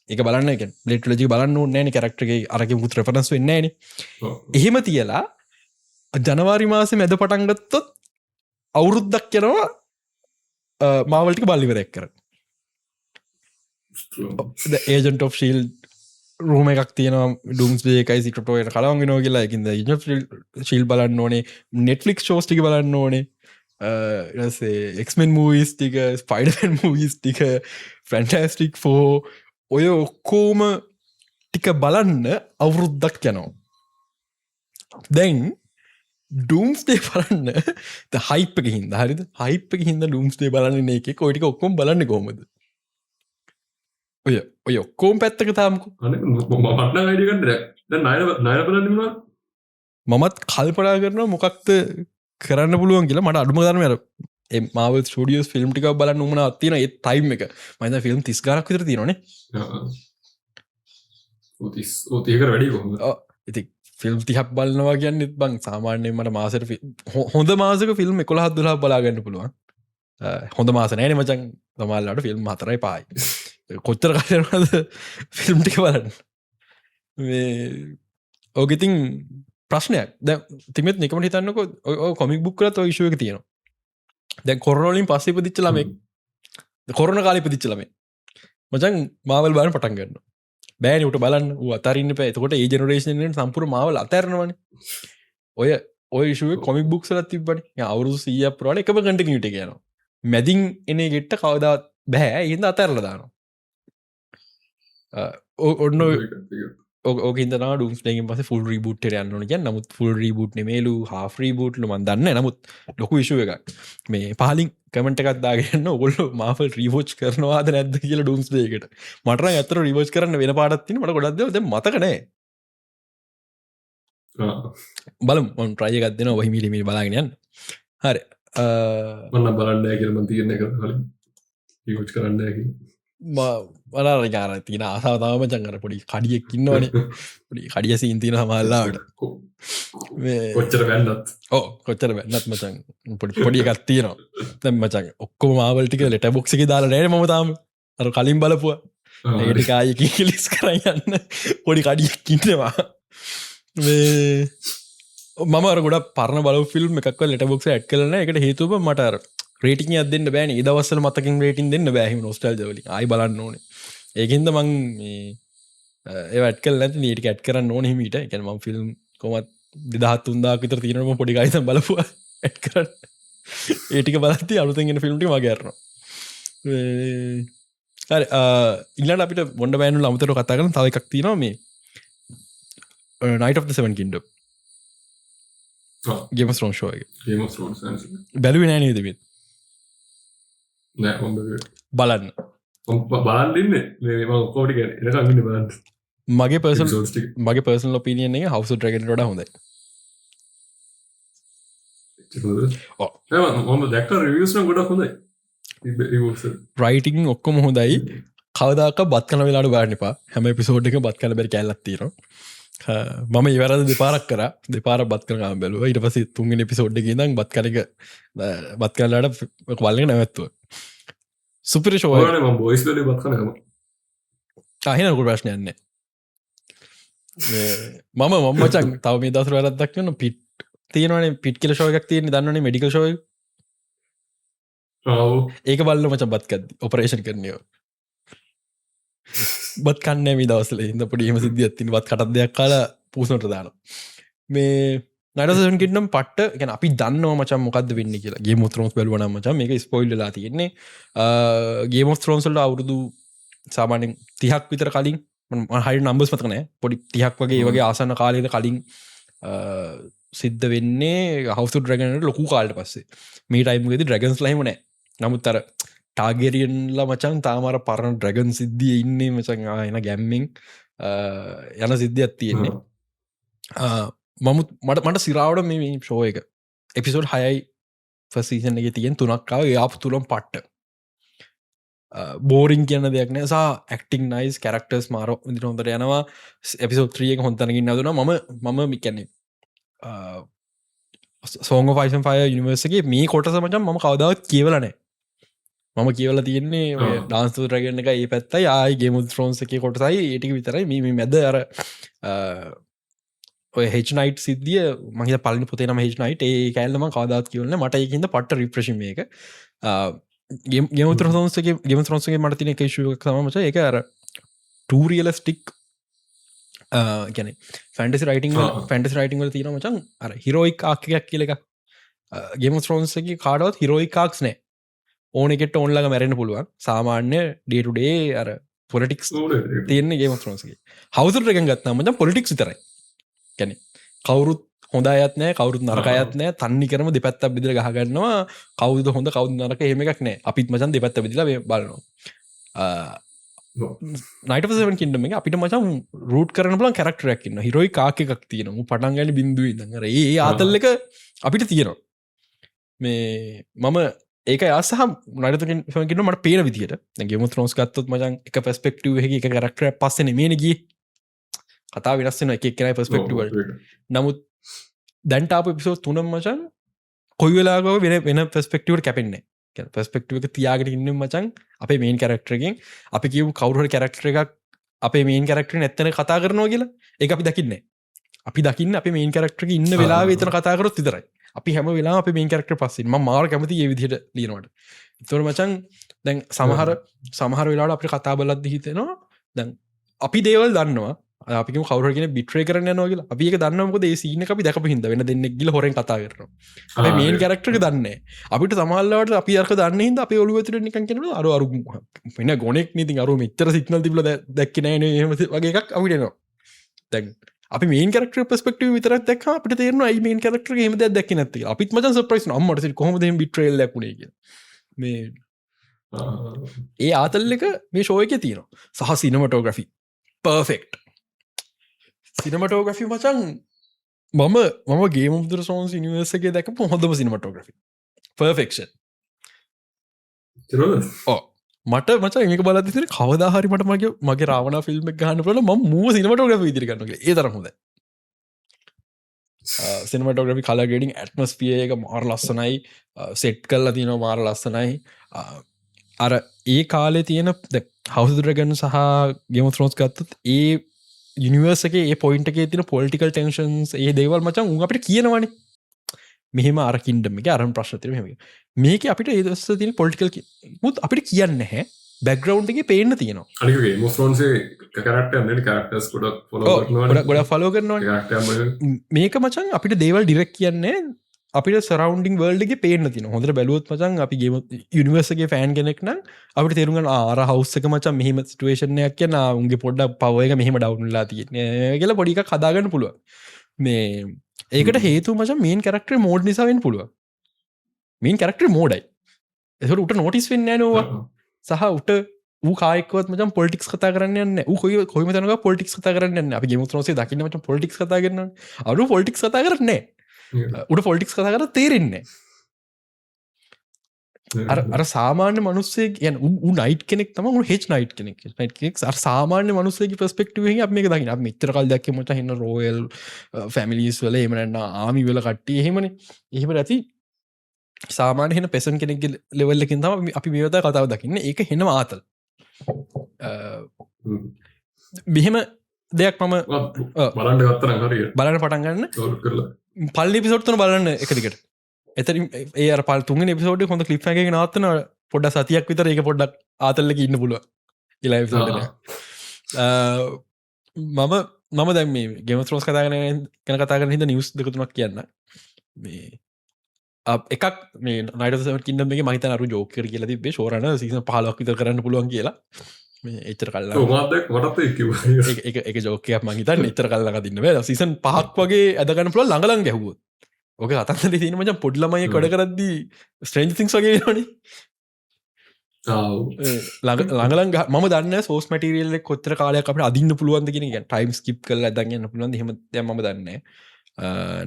එක බලන්න එක ලෙට ලජි බලන්න නෑන කරක්ටගේ අරක මුත් රපනස් වෙන්නේන එහෙම තියලා ජනවාරි මාස මැද පටන්ගත්තොත් අවුරුද්දක් යනවා මාවල්ටික බල්ලිවරැක් කර ඒජන්ට of ශීල් රූම එකක් තියන ඩුම්ස් ඒකයි සිකටෝයට කලාවගෙන නෝ කියලා එකද ශීල් බලන්න ඕනේ නෙට්ලික් ෂෝස්ටික බලන්න ඕනේ එක්මෙන් මූවිස් ටික ස්පයිඩන් මූවිස් ටික ෆැන්ටස්ටික් ෆෝ ඔය ඔක්කෝම ටික බලන්න අවුරුද්දක් යනවා දැන් ඩූම්ස්ටේ බලන්න හයිපක හිද හරිද හයිපක හිද ඩූම්ස්ටේ බලන්න එක කොටික ඔක්කොම් බලන්න කොමද ඔය ඔක්කෝම් පැත්තක තාමකු මමත් කල්පනා කරන මොකක්ද කරන්න පුළුවන් කියලා මට අඩුම ධර්මය මාව ඩියස් ෆිල්ම් ටික බලන්න උමන අත්තින ඒ ටයිම් එක මයිද ෆිල්ම් තිස්කාරක් විතර තියනේ ඒක වැඩි ඉති ෆිල්ම් තිහක් බලනවා කියන්න බං සාමාන්‍යයෙන් මට මාසර හොඳ මාසක ෆිල්ම් 11 බලාගන්න පුළුවන් හොඳ මාස නෑන මචන් තමල්ලාට ෆිල්ම් හතරයි පායි කොච්චර කරනද ෆිල්ම් ටික බලන්න ඕගෙතින් ප්‍රශ්නයක් ද තිමත් නිකම හිතන්නක කොමික් බුක්කරත් විශෂයක තියෙනවා දැන් කොරනෝලින් පස්සේ පදිච්ච ළමෙක් කොරන කාලි පදිච්ච ළමේ මචන් මාවල් බාන පටන් ගන්න බෑනට බලන්න අතරන්න පැතකොට ඒ ජනරේෂනෙන් සම්පුර මාවල් අතරනවන ඔය ශුව කොමික් බුක්සලත් තිබට අවුරු සීය ප්‍රාට එකම කටනට කියන මැදින් එන ගෙට්ට කවදාත් බැහැ ඉද අතරල දානවා ඔන්න ඕකන්ද ඩුම්ස්ටේගෙන් පස ෆුල් රීබුට් යන්න කිය නමුත් ෆුල් රීබුට් මේලු හාෆ්‍රීබුට්ලු මන්දන්න නමුත් ලොකු විශුව එකක් මේ පහලින් කමට එකක් දාගන්න ඔොල්ල මාෆල් රීවෝච් කරනවාද නැද කියල ඩුම්ස්දේකට මට ඇතර රිවෝච් කරන්න වෙන පාටත්තින මට ගොඩක්ද මතකනෑ බලම් ප්‍රයගත්දන ඔහහිමිලිමි බලාගෙනයන් හරි මන්න බලන්න කියරම තියන්න කර කලින් රිවෝච් කරන්න වලාරකාර තින ආසාතාවම චංගර පොඩි කඩියෙක් ඉන්නවනේ පොඩි කඩිය සීන්තින හමල්ලාට කොච්චර වැන්නත් කොච්චර වැන්නත් මචන් පොඩි එකත්තියනවා තැම් මචන් ඔක්කොම මාවල්ටික ලෙට බොක්සික දාලා නෑ මතාම අර කලින් බලපුුව ඒටිකායක කිලිස් කරයන්න පොඩි කඩියෙක් ඉන්නවා මම ගොඩ පරණ බල ෆිල්ම් එකක් ලෙට බොක්ස ඇත් කලන එකට හේතුව මටර රේටිං අදන්න බෑන දවස්සල මතකින් රේටින් දෙන්න බෑහිම නොස්ටල් දවලි අයි බලන්න ඕන ඒකන්ද මං ඒවැටකල් නැති නීට ඇත් කරන්න ඕන හිමීට එකැන ම ෆිල්ම් කොමත් දෙදහත් උන්දා විතර තිරනම පොඩිගයිත බලපුව ඇත් කරන්න ඒටික බලති අලුතගෙන ෆිල්ම්ටි මගේරන ඉල්ලට අපිට බොඩ බෑනු අමතර කතා කරන තව එකක් තිනවා මේ Night of the Seven Kingdom Game of Thrones show එක Game of Thrones බැලුවේ නෑ නේද මේ නෑ මම බැලුවේ බලන්න බලන්න ඉන්නේ මේ මම ඔක්කොම ටික එනකන් ඉන්නේ බලන්න මගේ Episodes ටික. පර්සනල් ඔපිනියන් එක House of Dragon වඩා හොඳයි ඔව්. මම දැක්ක රිවියස් නම් ගොඩක් හොඳයි රිවියස් රයිටිං ඔක්කොම හොඳයි කවදාක බත් කන වෙලාට බලන්න එපා හැම එපිසෝඩ් එකම බත් කන බැරි කැල්ලක් තියෙනවා මම ඉවරද දෙපාරක් කරා දෙපාර බත් කරන බැලුවා ඊට පස්සේ තුන්වෙනි එපිසෝඩ් එකේ ඉඳන් බත් කන එක බත් කනලාට වල්ලේ නැවැත්තුවා සුපිරි ෂෝ එක මම බොයිස් වලේ බත් කනකම අහින ලොකු ප්‍රශ්නයක් නැහැ මම මචං තව මේ දවස් වලක් දක්වන පිට් තියෙනවනේ පිට් කියලා ෂෝ එකක් තියෙන්නේ දන්නවනේ මෙඩිකල් ෂෝ එක ඒක බලන්න මචං බත් කද්දි ඔපරේෂන් කරන්නේ බත් කන්නේ මේ දවස්වල ඉඳ පොඩි එහෙම සිද්ධියක් තියෙන බත් කටක් දෙයක් කාලා පූසනට දානවා මේ Night of the Seven Kingdom පට්ට කියන්නේ අපි දන්නවා මචං මොකද්ද වෙන්නේ කියලා Game of Thrones බලුවා නම් මචං මේක ස්පොයිල් වෙලා තියෙන්නේ Game of Thrones වල අවුරුදු සාමාන්‍යයෙන් 30ක් විතර කලින් මම හරිය නම්බර්ස් මතක නැහැ පොඩි 30ක් වගේ ඒ වගේ ආසන්න කාලයකට කලින් සිද්ධ වෙන්නේ House of Dragon වල ලොකු කාලෙට පස්සේ මේ ටයිම් එකේදී dragons ලා එහෙම නැහැ නමුත් අර ටාගරියන්ලා මචන් තාමර පරණ ඩ්‍රගන් සිද්ධිය ඉන්නේ මචන් එන ගැම්මෙන් යන සිද්ධියක් තියෙන්නේ මට සිරාවට මේ ෂෝ එක එපිසෝඩ් 6යි ෆස්ට් සීසන් එකේ තියෙන 3ක් ආව ඒ ආපු තුලම පට්ට බෝරින් කියන දෙයක් නෑ සහ ඇක්ටිං නයිස් කැරක්ටර්ස් මාර විදිහට හොඳට යනවා එපිසෝඩ් 3 එක හොඳ තැනකින් නදුනා මම කියන්නේ Song of Ice and Fire universe එකේ මේ කොටස මචං මම කවදාවත් කියවලා නෑ මම කියවල තියෙන්නේ ඩාන්ස් ටු ඩ්‍රැගන් එක ඒ පැත්තයි ආයි Game of Thrones එකේ කොටසයි ඒ ටික විතරයි මේ මැද අර ඔය Hedge Knight සිද්ධිය මම හිතා පළවෙනි පොතේ නම Hedge Knight ඒ කැලේ මම කවදාවත් කියවල නැහැ මට ඒකින්ද පට්ට රිෆ්‍රෙෂින් මේක Game of Thrones එකේ මට තියෙන එක ඉෂුව එකක් තමයි මචං ඒක අර too realistic කියන්නේ ෆැන්ටසි රයිටිං වල තියෙනවා මචං අර heroic arc එකක් කියලා එකක් Game of Thrones එකේ කාටවත් heroic arcs නැහැ ඕනෙකට ඕන්ලඟ මැරෙන පුළුවන් සාමාන්‍ය ඩේටුඩේ අර පොලිටික්ස් තියන්නේ Game of Thrones එකේ House of Dragon ගත්තාම මචං පොලිටික්ස් විතරයි කියන්නේ කවුරුත් හොඳ අයත් නැහැ කවුරුත් නරක අයත් නැහැ තන්නි කරම දෙපැත්තක් බෙදලා ගහ ගන්නවා කවුද හොඳ කවුද නරක එහෙම එකක් නැහැ අපිත් මචං දෙපැත්ත බෙදලා බලනවා Night of the Seven Kingdom එක අපිට මචං රූට් කරන්න පුළුවන් කැරක්ටර් එකක් ඉන්නවා heroic arc එකක් තියෙනවා මු පටන් ගන්න බින්දුවේ ඉඳන් අර ඒ ආතල් එක අපිට තියෙනවා මේ මම ඒක ආසහ Night of the Seven Kingdom මට පේන විදියට දැන් Game of Thrones ගත්තොත් මචං එක perspective එකකින් එක කැරක්ටර් එකක් පස්සේ නෙමෙයිනේ ගියේ කතාව වෙනස් වෙනවා එක එක්කෙනාගේ perspective වලට නමුත් දැන් තාපු එපිසෝඩ් 3 මචං කොයි වෙලාවක වෙන perspective එකට කැපෙන්නේ නැහැ කියන්නේ perspective එක තියාගෙන ඉන්නේ මචං අපේ main character එකෙන් අපි කියමු කවුරු හරි character එකක් අපේ main character එක නැත්තන කතා කරනවා කියලා ඒක අපි දකින්නේ අපි දකින්නේ අපේ main character එක ඉන්න වෙලාවේ එතන කතා කරොත් විතරයි අපි හැම වෙලාවෙම අපේ main character පස්සේ මම මාර කැමතියි මේ විදිහට ලියනවට ඒතකොට මචං දැන් සමහර වෙලාවට අපිට කතා බලද්දි හිතෙනවා දැන් අපි දේවල් දන්නවා අපි කියමු කවුරු හරි කෙනෙක් betray කරන්න යනවා කියලා අපි ඒක දන්නවා මොකද ඒ scene එක අපි දැකපු හින්දා වෙන දෙන්නෙක් ගිහලා හොරෙන් කතා කරනවා අපේ main character එක දන්නේ නැහැ අපිට සමහරවිට අපි අරක දන්නේ හින්දා අපේ ඔළුව ඇතුලේ නිකන් කියනවා අර වෙන ගොනෙක් නේ ඉතින් අර මෙච්චර සිග්නල් තිබිලා දැක්කේ නැහැ නේ එහෙම වගේ එකක් අපිට එනවා දැන් අපි main character perspective විතරක් දැක්කම අපිට තේරෙනවා අයි main character එක එහෙම දෙයක් දැක්කේ නැත්තේ කියලා අපිත් මචං surprise වෙනවා අම්මට කොහොමද එහෙම betrayal එකක් උනේ කියලා මේ ඒ ආතල් එක මේ ෂෝ එකේ තියෙනවා සහ cinematography perfect cinematography මචං මම Game of Thrones universe එකේ දැකපු හොඳම cinematography perfection මට මචං මේක බලද්දි ඉතින් කවදා හරි මට මගේ රාවණා ෆිල්ම් එක ගන්න පුළුවන් මම මූව cinematography විදිහට ගන්නවා කියලා ඒ තරම් හොඳයි cinematography color grading atmosphere එක මාර ලස්සනයි set කරලා තියෙනවා මාර ලස්සනයි අර ඒ කාලේ තියෙන House of Dragon සහ Game of Thrones ගත්තොත් ඒ යුනිවර්ස් එකේ ඒ පොයින්ට් එකේ තියෙන political tensions ඒ දේවල් මචං උන් අපිට කියනවනේ මෙහෙම අර කින්ඩම් එකේ අරන් ප්‍රශ්න තියෙනවා මෙහෙම මේකේ අපිට ඒ දවස් තියෙන political මුත් අපිට කියන්නේ නැහැ බෑග්ග්‍රවුන්ඩ් එකේ පේන්න තියෙනවා අනික Game of Thrones එකේ character නේ characters ගොඩක් follow කරනවා ගොඩක් follow කරනවා මේක මචං අපිට දේවල් ඩිරෙක්ට් කියන්නේ අපිට සරවන්ඩිං වර්ල්ඩගේ පේන තින හොඳට බැලුවොත් මචන් අපි ගේම යනිවර්සගේ ෆෑන් කෙනෙක් නම් අපට තේරුගන් ආර හවස්සක මචන් මෙහම ස්ටුවේෂණයක් කියන උන්ගේ පොඩ්ඩ පවයක මෙහම ඩවන්ලා තියන කියලා පොඩික කදාගන්න පුළුව මේ ඒකට හේතු මච මේන් කරක්ටර මෝඩ් නිසාවෙන් පුළුව මේන් කරක්ටර මෝඩයි එහට උට නොටිස් වෙන්න නවා සහ උට කායකවත් මච පොලිටික් කතා කරන්න කොයි කොම තනක පොලිටික් කතා කරන්න අපි ගෙමුත්‍රෝසේ දකින්න මච පොලිටික් කතා කරන්න අරු පොලිටික් කතා කරන්නේ උට පොලිටික්ස් කතා කර තේරෙන්නේ අර සාමාන්‍ය මනුස්සේ ගැන නයිට කෙනෙක් තම හෙච් නයිට් කෙනෙක් නයිට් සාමාන්‍ය මනුස්සේ පස්පෙක්ටව මේ දකින මිතරකල් දැක්කමට හන්න රෝයල් ෆැමිලිස් වල එමනන්න ආමි වෙල කට්ටිය එහෙමන එහෙම ඇති සාමාන්‍ය හෙන පෙසන් කෙනෙක් ලෙවල්ලකින් තම අපි මේවත කතාව දකින්න ඒක හෙන ආතල් මෙහෙම දෙයක් මම බලන්න ගත්තන හරිය බලන්න පටන්ගන්න පල්ලි පිසොට්තුන බලන්න එකදිකට එතර ඒ පල් තුන් පිසෝඩ් හොඳ කලිප්ගේ නත්තන පොඩ සතියක් විතර එක පොඩ්ඩක් ආතල්ලක ඉන්න පුළුව ඉලා මම දැම ගෙම ත්‍රෝස් කතාගන කන කතාගන හිද නිවස් දෙකතුනක් කියන්න මේ එකක් මේ නයිට කින්නම මහිත අරු ජෝකර කියල තිබේ ශෝරන සිස පහලක් විතර කරන්න පුළුවන් කියලා එච්චර කල්ලා එක ජෝකයක් මහිතන් එච්චර කල්ලා දින්න වේ සිසන් පහක් වගේ ඇදගන්න පුළ ළඟලන් ගැහුවත් ඕක අතන්ට තින මච පොඩ්ලමයි කොඩ කරද්දී ස්ට්‍රේන්ජිතිංස් වගේ නන ළඟලන් ම දන්න සෝස් මටිරියල්ල කොත්තර කාලයක් අපට අදින්න පුළුවන්ද කියෙන ටයිම් ස්කිප් කල දගන්න පුළුවන් හෙම ම දන්න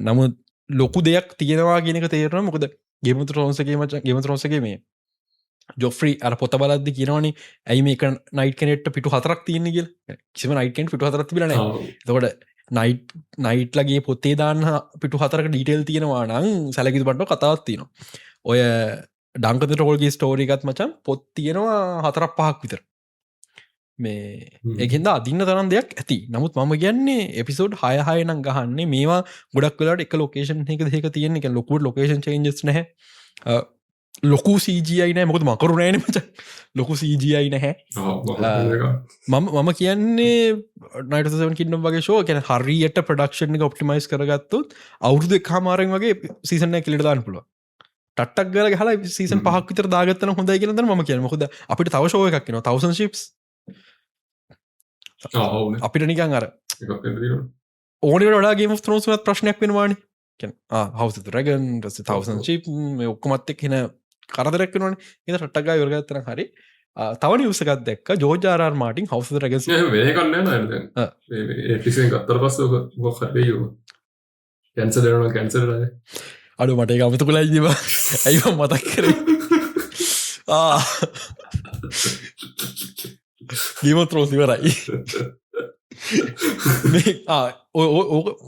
නමුත් ලොකු දෙයක් තියෙනවා කියනක තේරන මොකද ගෙමතු රෝන්සගේ මච ගෙම රෝසගේ මේ ජොෆ්‍රී අර පොත බලද්ද කියනවන ඇයි මේක නයිට කනෙට පිටු හතරක් තියන්නේ කියල කිසිම නයිටෙන් පිටු හතරක් තිබලන තකොට නයිට්ලගේ පොත්තේ දාන්න පිටු හතරක ඩීටේල් තියෙනවා නං සැලකිතු පට්ට කතාවත් තියෙනවා ඔය ඩංකත රෝල්ගේ ස්ටෝරිකත් මචන් පොත් තියෙනවා හතරක් පහක් විතර මේ ඒකෙන්ද අදින්න තරන් දෙයක් ඇති නමුත් මම කියන්නේ එපිසෝඩ් හයහය නම් ගහන්නේ මේවා ගොඩක් වෙලාට එක ලොකේෂන් එක දෙක තියෙන එක ලොකුට ලොකේෂන් චේන්ජස් නැහැ ලොකු සීජයි නෑ මොකද මකරු නෑන මච ලොකු සීජයි නැහැ මම කියන්නේ නයිට කින්නම් වගේ ශෝ කැන හරියට ප්‍රඩක්ෂණ එක ඔප්ටිමයිස් කරගත්තුත් අවුරුදු කාමාරෙන් වගේ සීසන කිලට දාන්න පුළුව ටක් ගල හල සීසන් පහක් විතර දාගත්තන හොඳයි කියලද ම කියන මොකද අපිට තව ශෝය එකක් න තවසන් ශිප්ස් අපිට නිකන් අර ඕනට වඩාගේ ත්‍රෝසුවත් ප්‍රශ්නයක් වෙනවාන හවස රැගන් තවසන් ශිප් ඔක්කොමත් එක් හෙන කරදරක්වන එ රට්ටගා යෝර්ගත්තන හරි තවන යසකත් දෙක් ජෝජාරර් මාටින් හවස රැග ගත්තර පස්ස හරයෝ කැන්සලන කැන්සල් අඩු මට ගමතු කලා දීම ඇයි මතක් කර ගීමත් රෝසිවරයි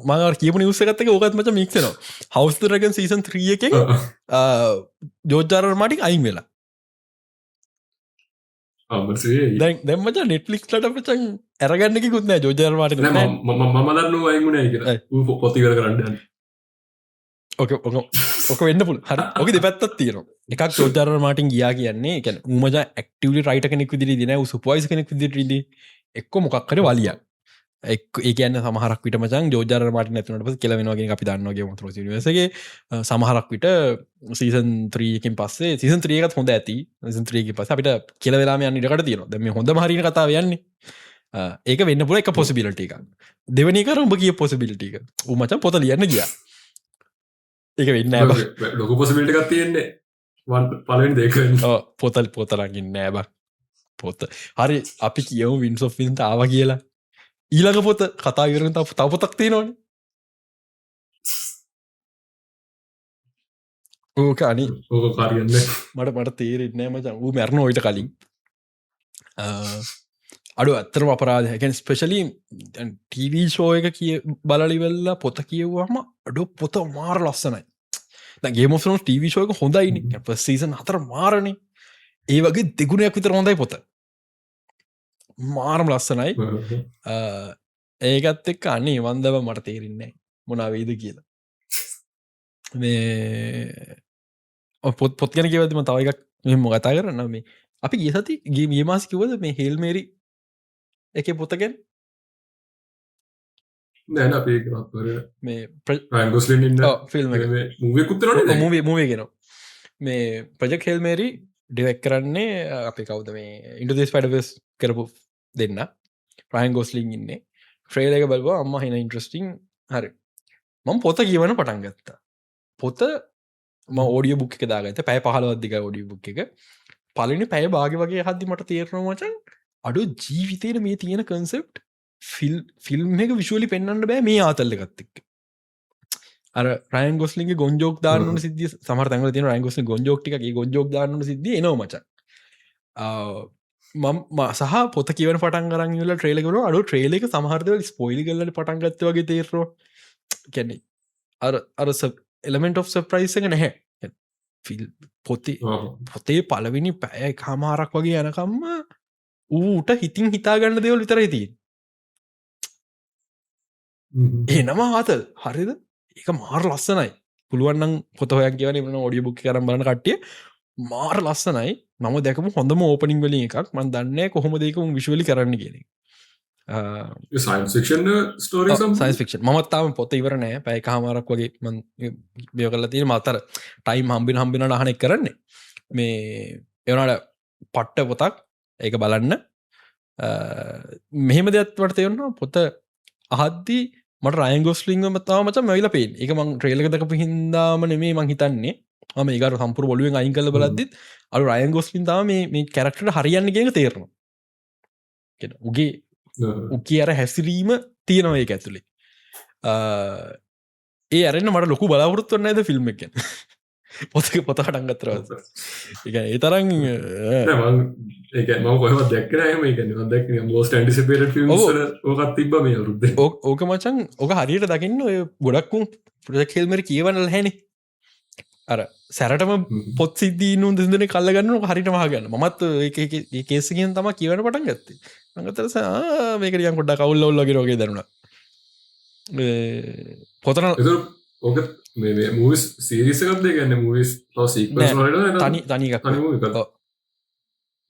මඟ කියපු නිවසගත්තක ඕකත් මච මික්සනවා හවස් රගන් සීසන් 3 එක ජෝජාරර් මාටික් අයින් වෙලා දැම්මච නෙට්ලික්ලට පචන් ඇරගන්නක කුත්න ජෝජාර මාට මදන්න අයිගුණ පොතිකර කරන්න ඕක වෙන්න පුල් හරි ඕක දෙපැත්තත් තියෙනවා එකක් ජෝජාර මාටින් ගියා කියන්නේ එක උමජ ඇක්ටවලි රයිට කෙනෙක් විදිරි දින සුපයිස් කෙනෙක් විදිරද එක්ක මොකක්කර වලිය ඒකන්න සමහරක් විට මචන් ජෝජාර මාට නැතුනට පස කෙලවෙනවාගේ අපි දන්නගේ මතර නිවසගේ සමහරක් විට සීසන් 3කින් පස්සේ සීසන් 3එකත් හොඳ ඇති සීසන් 3 පස අපිට කෙලවෙලාම යන්න ඉඩකට තියෙනවා දැම හොඳ හරින කතාව යන්නේ ඒක වෙන්න පුල එක පොසිබිලිට එක දෙවනි කර උඹ කිය පොසිබිලිටික උමචන් පොත ලියන්න ගිය ඒක වෙන්න ලොකු පොසිබිලිට එකක් තියෙන්නේ පලවෙන් දෙක පොතල් පොතරගින් නෑබ පොත හරි අපි කියවු වින්සොෆින්ට ආව කියලා ඊළඟ පොත කතා කරන තව පොතක් තියෙනවන ඕක අනි ඕක කාරගන්න මට තේරෙන්නෑ මචන් වූ මැරණ ඔයිට කලින් අඩු අත්තරම අපරාධ හැකැන් ස්පෙශලි ටීවී ෂෝ එක කිය බලලිවෙල්ලා පොත කියව්වාම අඩු පොත මාර ලස්සනයි ගේමෝන ටීවී ෂෝක හොඳයින සීසන් හතර මාරණය ඒ වගේ දෙගුණයක් විතර හොඳයි පොත මාරම ලස්සනයි ඒකත් එක්ක අන්නේ වන්දව මට තේරෙන්නේ මොනාවේද කියලා මේ පොත් ගැන කියවදම තව එකක් මෙම කතා කරන්න මේ අපි ගිය සති ගේ මාස කිවද මේ හෙල්මේරි එක පොත ගැන නෑන අපේ කරත්වර මේ රයිගොස්ලින් ඉන්න ෆිල්ම් එක මුවකුත්තරන මූවගෙන මේ ප්‍රජෙක් හෙල්මේරි ඩිවෙක් කරන්නේ අපි කවුද මේ ඉන්ටදෙස් පඩවස් කරපු දෙන්න ප්‍රයින් ගොස්ලිං ඉන්නේ ට්‍රේල එක බලවා අම්ම හින ඉන්ට්‍රස්ටිං හරි මම පොත කියවන පටන් ගත්තා පොත ඕඩිය බුක් එක දාගත පැය 15 ඔඩිය බුක් එක පලනි පැය භාග වගේ හදදි මට තේරනවා මචන් අඩු ජීවිතයට මේ තියෙන කන්සෙප්ට් ෆිල්ම් එක විශුවලි පෙන්න්න බෑ මේ ආතල්ල ගත්තෙක් අර රයන් ගොස්ලිගේ ගොන්ජෝක් දාන්න සිද සමර්තංග තින රයන් ගොස් ගොන්ජෝක්ටිගේ ගොන්ජෝක් දාන්න සිද නවා මච මම සහ පොත කියවන පටන් ගරන්ල ට්‍රේලකර අඩු ට්‍රේල එක සමහරදවල ස්පොයිලි කල්ල පටන්ගත්ත වගේ තේරෝ කැනෙ අර එලමෙන්ට of සප්‍රයිස් එක නැහැ ෆිල් පොතේ පලවිනි පැය කාමාරක් වගේ යනකම්ම ඌට හිතින් හිතාගන්න දෙවල් විතර ඉතින් එනවා ආතල් හරිද ඒක මාර ලස්සනයි පුළුවන්නම් පොත හොයක් කියවන වන ඔඩිය බුක් කරම් බලන කට්ටිය මාර ලස්සනයි මම දැකම හොඳම ඕපනින් වලින් එකක් මන් දන්නේ කොහොම දෙකම විශුවලි කරන්න කියන සයින්ස් ෆික්ෂන් මත්තාම පොත ඉවර නෑ පැය කාමාරක් වගේ බිය කල තියෙන මතර ටයිම් හම්බින හම්බින අහනෙක් කරන්නේ මේ එවනට පට්ට පොතක් ඒක බලන්න මෙහෙම දෙයක්වට තේරනවා පොත අහද්දී මට රයන් ගොස්ලිංග මතාව මච මැවිල පේන් එක මං ට්‍රේලක දක හින්දාම නෙමේ මං හිතන්නේ ම ඒකර සම්පුර බොලුවෙන් අයින් කල බලද්දිත් අලු රයන් ගොස්ලින් තාව මේ කැරක්ට හරියන්න ගෙන තේරනවා උගේ උකි අර හැසිරීම තියෙනවා ඒ ඇතුළේ ඒ අරන්න මට ලොකු බලාපොරත්තුවන්න ඇද ෆිල්ම් එකෙන් පොතක පොතහට අංගතරව ඒ තරන් කොහම දැක්කනම දැක් මෝස්ට න්ටිසිපේට ඕකත් තිබ මේ රුද්ද ඕක මචන් ඕක හරියට දකින්න ඔය ගොඩක්කුම් ප්‍රජෙක්හෙල්මර කියවනල හැන අර සැරටම පොත් සිද්ධී නු දෙදන කල්ලගන්න හරිට මහගන්න මත් කේසිගෙන් තම කියවන පටන් ගත්තේ අඟතර මේකරියන් කොඩ කවුල්ල ඔල්ලගේ රෝගේ දරුණ පොතන ඕක මූවිස් සීරිසකක්ද ගන්න මූවිස් තනිකක්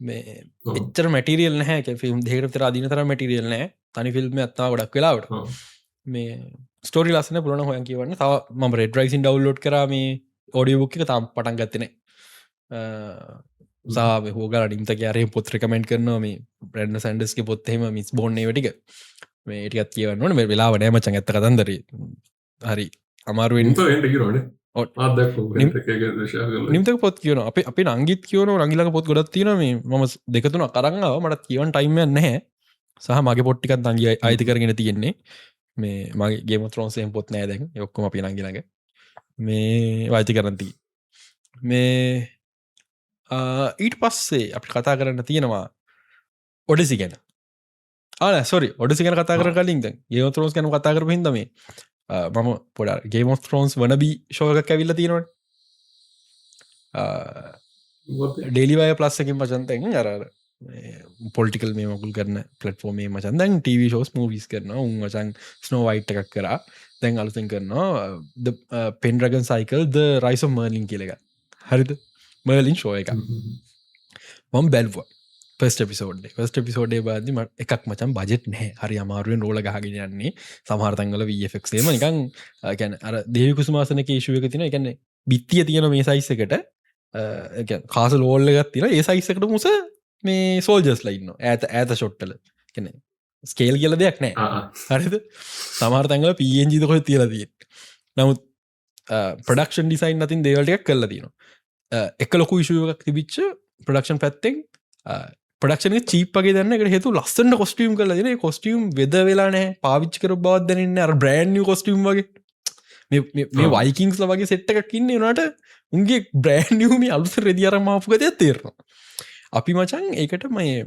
මේ එච්චර මැටිරියල් නැහැ ෆිල්ම් දෙකට අදින තර මැටිරියල් නෑ තනි ෆිල්ම් ඇත්තා ගොඩක් වෙලාවට මේ ස්ටෝරි ලස්සන පුලන හොයන් කියවන්න තව ම රෙඩ්රයිසින් ඩවල්ලෝඩ් කරම ඔඩිය බුක්ක තම් පටන් ගත්තන සා හෝගල ඩිම්ත කියරය පොත් රකමෙන්ට් කරනවා මේ බ්‍රඩ්න සන්ඩස්ක පොත්හෙම මිස් බෝන්නේ වටික මේ ඒටිකත් කියවන්නන මේ වෙලා නෑමචන් ඇත්ත කතන්දර හරි අමාරුවෙන් නිමතක පොත් කියන අප නංගිත් කියවන රංගිලක පොත් ගොඩත් තියන මේ ම දෙකතුන කරන්නාව මට කියවන් ටයිම නැහැ සහ මගේ පොට්ටිකත් අංගිය අයිති කරගෙන තියෙන්නේ මේ මගේ ගේම ත්‍රෝන්සයෙන් පොත් නෑ දැන් ඔක්කොම අපි නංගිලඟ මේ වායිති කරන්ති මේ ඊට පස්සේ අපි කතා කරන්න තියෙනවා ඔඩසි ගැන සොරි ඔඩසි ගැන කතා කර කලින් දැන් ගේම ත්‍රෝන්ස් ගැන කතා කරපු හින්දා මේ මම පොඩ ගේම of ත්‍රෝන්ස් වනබී ෂෝක ඇවිල්ල තියෙනවට ඩෙලිවය ප්ලස්සකින් මචන්තැන් අර පොල්ටිකල් මේ මකුල් කරන පලටෆෝර්මේ මචන් දැන් ටව ෂෝස් මූවිස් කරන උන් වචන් ස්නෝ වයිට් එකක් කරා දැන් අලුතෙන් කරනවා පෙන්ඩ්‍රගන් සයිකල් ද රයිසෝ මර්ලින් කියලක හරිද මර්ලින් ෂෝ එක මම බැල්වා ෆස්ට පිසෝඩ් බාදම එකක් මචන් බජෙට් නෑ හරි අමාරුවෙන් රෝල ගහගෙන යන්නේ සමහර්තංගල වFක්සේම නිකං ගැන අර දේවකුසුමාසන කේෂුවක තින එකන්නේ බිත්තිය තියෙන මේ සයිස්සකට කාස ලෝල්ල ගත්තින ඒ සයිස්සකට මුස මේ සෝල්ජස් ලයින්න ඇත ෂොට්ටල කෙන ස්කේල් කියල දෙයක් නෑ හරිද සමහර්තංගල පජීද කොහ තියලදී නමුත් ප්‍රඩක්ෂන් ඩිසයින් අතින් දේවල්ටයක් කල්ල තිනවා එක ලොකු විශුවකක් තිබිච්ච ප්‍රඩක්ෂන් පැත්තෙන් ප්‍රඩක්ෂන චීපගේ දන්න එකට හේතු ලස්සන්න කොස්ටියම් කල දෙන කොස්ටියම් වෙද වෙලානෑ පාවිච්චකර බවදන්න අර බ්‍රෑන්් කොස්ටියම් වගේ මේ වයිකින්ස්ල වගේ සෙට්ටක් ඉන්න නට උන්ගේ බ්‍රෑන්්ියමි අලුස රෙදියරමාපුගතය තේරනවා අපි මචන් ඒකට මේ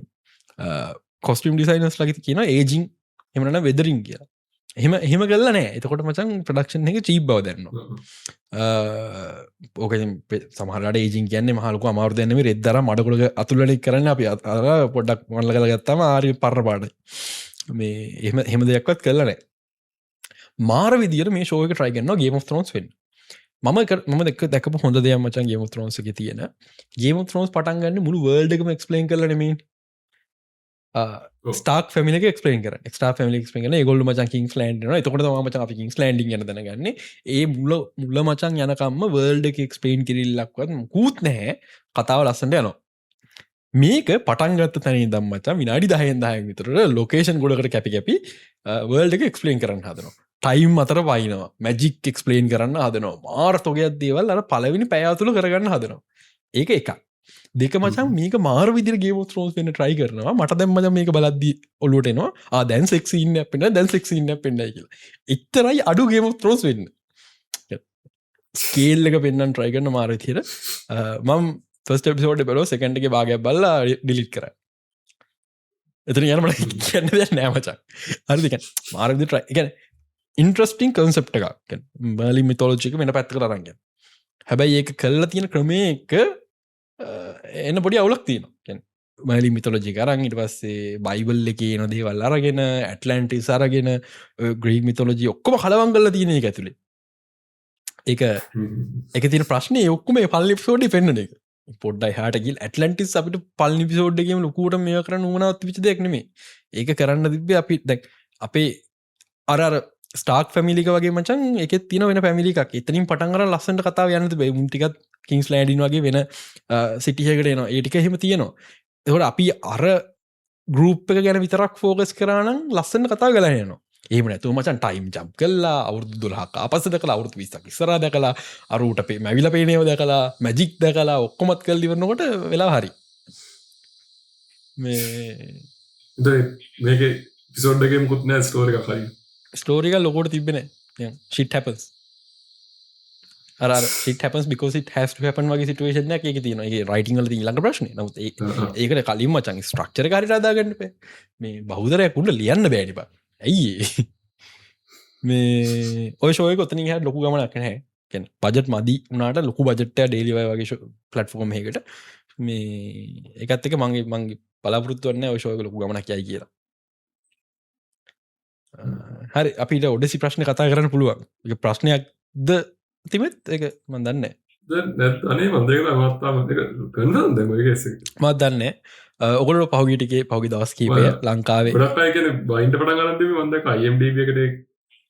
කොස්ටියම් ඩිසයිනස් ලගති කියන ඒජිං එමන වෙදරින් කියලා එහෙම ගල්ල නෑ එතකොට මචන් ප්‍රඩක්ෂන් එක චීබ් බව දන්නවා ඕක සමහට ඒජින් කියන්න මහලක අමාර්දයනම රෙද්දර මඩකොළ අතුලට කරන්න අපි අර පොඩ්ඩක් මල්ල කළ ගත්තම ආරි පරපාඩ මේ එහෙම දෙයක්වත් කරලනෑ මාර විදිර මේ ශෝක ට්‍රයිගන්න ගේම ත්‍රෝන්ස් වෙන් මම දෙක් දැක හොඳ දෙයක් මචන් ගේම ත්‍රෝන්සක තියෙන ගේම ත්‍රෝන්ස් පටන්ගන්න මුළු වර්ල්ඩකම එක්ස්පලේන් කරලනම ස්ටාක් ෆමිලි එක්ස්පලේන් කර ක්ස්ටා ෆමිලි ක්ස්පේන ගොල්ල මචන් කින්ස් ලන්ඩ තකොට මච අපි කින්ස් ලන්ඩි න දැනගන්න ඒ මුල්ල මචන් යනකම්ම වර්ල්ඩ එක එක්ස්පේන් කිරිල්ලක්වත් කූත් නැහැ කතාව ලස්සට යනවා මේක පටන්ගත්ත තැන දම් මචා විනාඩි දහයෙන් දාය විතර ලොකේෂන් ගොඩකට කැපි කැපි වර්ල්ඩ එක එක්ස්පලේන් කරන්න හදනවා ටයිම් අතර වයිනවා මැජික් එක්ස්පලේන් කරන්න හදනවා මාර් තොගයක් දේවල් අර පලවිනි පැයාතුළ කරගන්න හදනවා ඒක එකක් දෙක මචන් මේක මාර විදිර ගේම ත්‍රෝස් වෙන ට්‍රයි කරනවා මට දැම් මච මේක බලද්දී ඔලුවටනවා දැන් සෙක්සින්න පෙන දැන් සෙක්සින්න පෙන්ඩයි කියලා එක්තරයි අඩු ගේම ත්‍රෝස් වෙන්න ස්කේල් එක පෙන්න්න ට්‍රයි කරන මාරතිර මම් ෆස්ට පිසෝඩ් බැලෝ සකන්ඩගේ භාගයක් බල්ලා ඩිලිට් කර එතන යනමට කියන්න දෙයක් නෑමචක් හරිදික මාරදි ට්‍රයි එක ඉන්ට්‍රස්ටිං කන්සප්ට එකක් බලි මිතෝලෝජික වෙන පැත්ත කරරග හැබැයි ඒක කල්ලා තියෙන ක්‍රමය එක එන්න පොඩි අවුලක් තියෙන මලි මිතොලජි කරන් ඉට පස්සේ බයිබල් එක න දේවල් අරගෙන ඇටලන්ටි සරගෙන ග්‍රීක් මිතොලජී ඔක්කොම කලවංගල්ල තියෙන එක ඇතුළේ එක තින ප්‍රශ්නය ඔක්කුම පල්ලි සෝඩි පෙන්න්න එක පොඩ්ඩයි හටගල් ඇටලන්ටිස් අපිට පල්ලි පිසෝඩ්ගේම ලොකූට මේ කරන්න වනත් විච දෙක්නෙමේ ඒක කරන්න තිබ අපි දැක් අපේ අර ස්ටාක් පැමිලික වගේ මචන් එක තින වෙන පැමිලික් එතනින් පටන්ගර ලස්සට කතාව යනත බැමුටිකත් කින්ස් ලෑඩින් වගේ වෙන සිටියකට එනවා ඒටික හෙම තියෙනවා එහට අපි අර ගරුප් එක ගැන විතරක් ෆෝගස් කරනම් ලස්සන්න කතා ගලයනවා ඒම නැතු මචන් ටයිම් ජම් කල්ලා අවුදු දුලහක් අපසද කලා අවුතු විස්සක් ඉස්සර දැකලා අරුට පේ මැවිල පේනයව දැකලා මැජික් දැකලා ඔක්කොමත් කල් දිවරන්නකොට වෙලා හරි මේක පිසෝඩ්ඩගේ මුකුත් නෑ ස්ටෝරික කලින් ස්ටෝරික ලොකොට තිබෙන ශිට හැපස් ට happens because it has to happen වගේ සිටුවේෂන් එක තියෙන ඒ රයිටිංගල ඊළඟ ප්‍රශ්න නමුත් ඒකට කලින් මචන් ස්ට්‍රක්චර කාරි රදාගන්න පේ මේ බහුදරයක් උන්ට ලියන්න බෑනිප ඇයි මේ ඔය ශෝය කොතන හ ලොකු ගමනක් නැහැ කැන පජට මදී වනාට ලොකු බජට්ට ඩේලිවය වගේ පලට්ෆෝර්ම් එකට මේ එකත් එක මගේ පලපුරත්වන්න ඔශෝය ලොකු ගමනක් යයි කියලා හරි අපිට ඔඩසි ප්‍රශ්න කතා කරන්න පුළුවන් එක ප්‍රශ්නයක්ද තිමත් එක මන්දන්න අනේ මන්දක මත්තාම කන්න දෙමගස මත් දන්න ඔගොලට පහුගිටිකේ පහුගි දවස් කීපය ලංකාවේ ගොඩක් බයින්ට පට ගලන්දම මන්දක අයම්ඩකට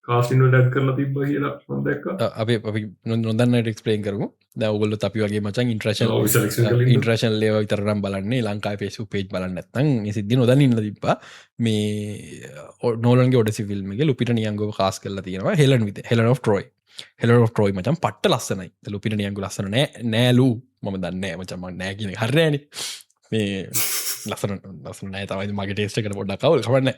කාසිනට ඇත් කරලා තිබ කියලා මන්දක් අපේ අපි නොදන්න ටෙක්ස්පලේන් කරමු ද ඔගොල්ල අපි වගේ මචන් ඉන්ට්‍රේෂන් ලේව විතරම් බලන්නේ ලංකා පේසු පේජ් බලන්න ඇත්තන් සිද්ධි නොදන්න ඉන්න තිබා මේ නෝලන්ගේ ඔඩ සිවිල්මගේ ලුපිට නියංගව කාස් කරලා තියෙනවා Helen විත Helen of Troy Helen of Troy මචන් පට්ට ලස්සනයි ලුපිට නියංගු ලස්සන නෑලූ මම දන්න මචම නෑගෙන හරයන මේ ලස්සන ලස්සන නෑ තමයි මගේ ටේස්ට කර පොඩ්ඩක් කවල් කවන්න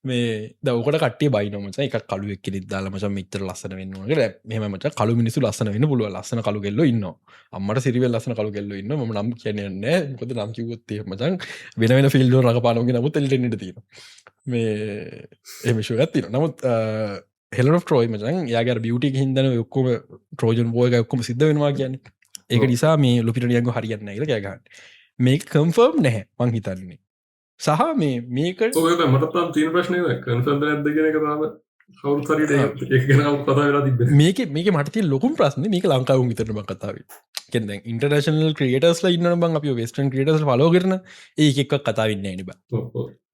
මේ දවකට කටේ බයිනමච එක කලුවෙක් කෙනෙක් දාලා මචන් මිතර ලස්සන වෙන්නවාට මෙහම මච කලු මිනිසු ලස්සන වෙන්න පුළුව ලස්සන කලු කෙල්ල ඉන්න අම්මට සිරිවල් ලස්සන කලු කෙල්ල ඉන්න ම නම් කියනන්නේ මොකද නම් කිවොත්තේ මචන් වෙන ෆිල්ඩෝ රක පානගේ නමුත් එල්ටෙන්නට තියෙන මේ එමශගත්තින නමුත් හෙලන ට්‍රෝයි මචන් යාගර බියුටි හිදන ඔක්කොම ට්‍රෝජන් බෝය ඔක්කොම සිද්ධ වෙනවා කියන්න ඒක නිසා මේ ලුපිටියග හරියන්න එක කෑගන්න මේක කම්ෆර්ම් නැහැ මං හිතන්නේ සහ මේක මට තීන ප්‍රශ්නය කන්ෆර්ම් ඇදගෙන එක තාම කවුරු මේක මට ලොකුම් ප්‍රශ්න මේක ලංකාව විතරම කතාව ඉන්ටර්නශනල් ක්‍රියටස්ල ඉන්න බං අපි වෙස්ටන් ක්‍රියටස් ලෝ කරන ඒකක් කතාවන්න නිබ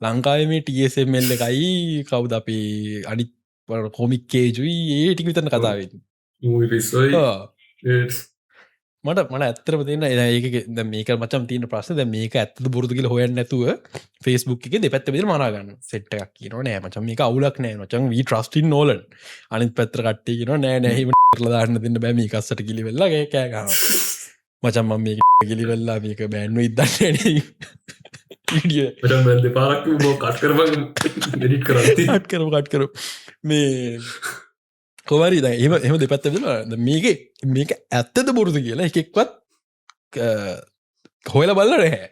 ලංකාව මේ ටSMල් එකයි කවුද අපි අඩි කොමික්කේජුයි ඒටික විතරන කතාවෙන් මට ඇත්තරම තියන්න ඒක මේක මචම් තියන ප්‍රශ්න මේක ඇත්ත බොරදුගල හොයන්න නැතුව ෆෙස්බුක් එක දෙපැත්ත බෙද මනාගන්න සෙට්ටක් කියන නෑ මචම මේක අවුලක් නෑ මචන් වී ට්‍රස්ටින් නෝලන් අනිත් පැත්‍ර කට්ටේ කියන නෑ නැහිම ලදාන්න තින්න බැම කස්සට කිලි වෙල්ලා කෑගන මචම්ම මේ ගිලි වෙල්ලා මේක බෑන්ව ඉදන්න පාරක් කට් කරම කට් කරු මේ කොවරි එම එම දෙපැත්ත මේක ඇත්තද බොරුදු කියලා එකෙක්වත් හොයල බල්ල නැහැ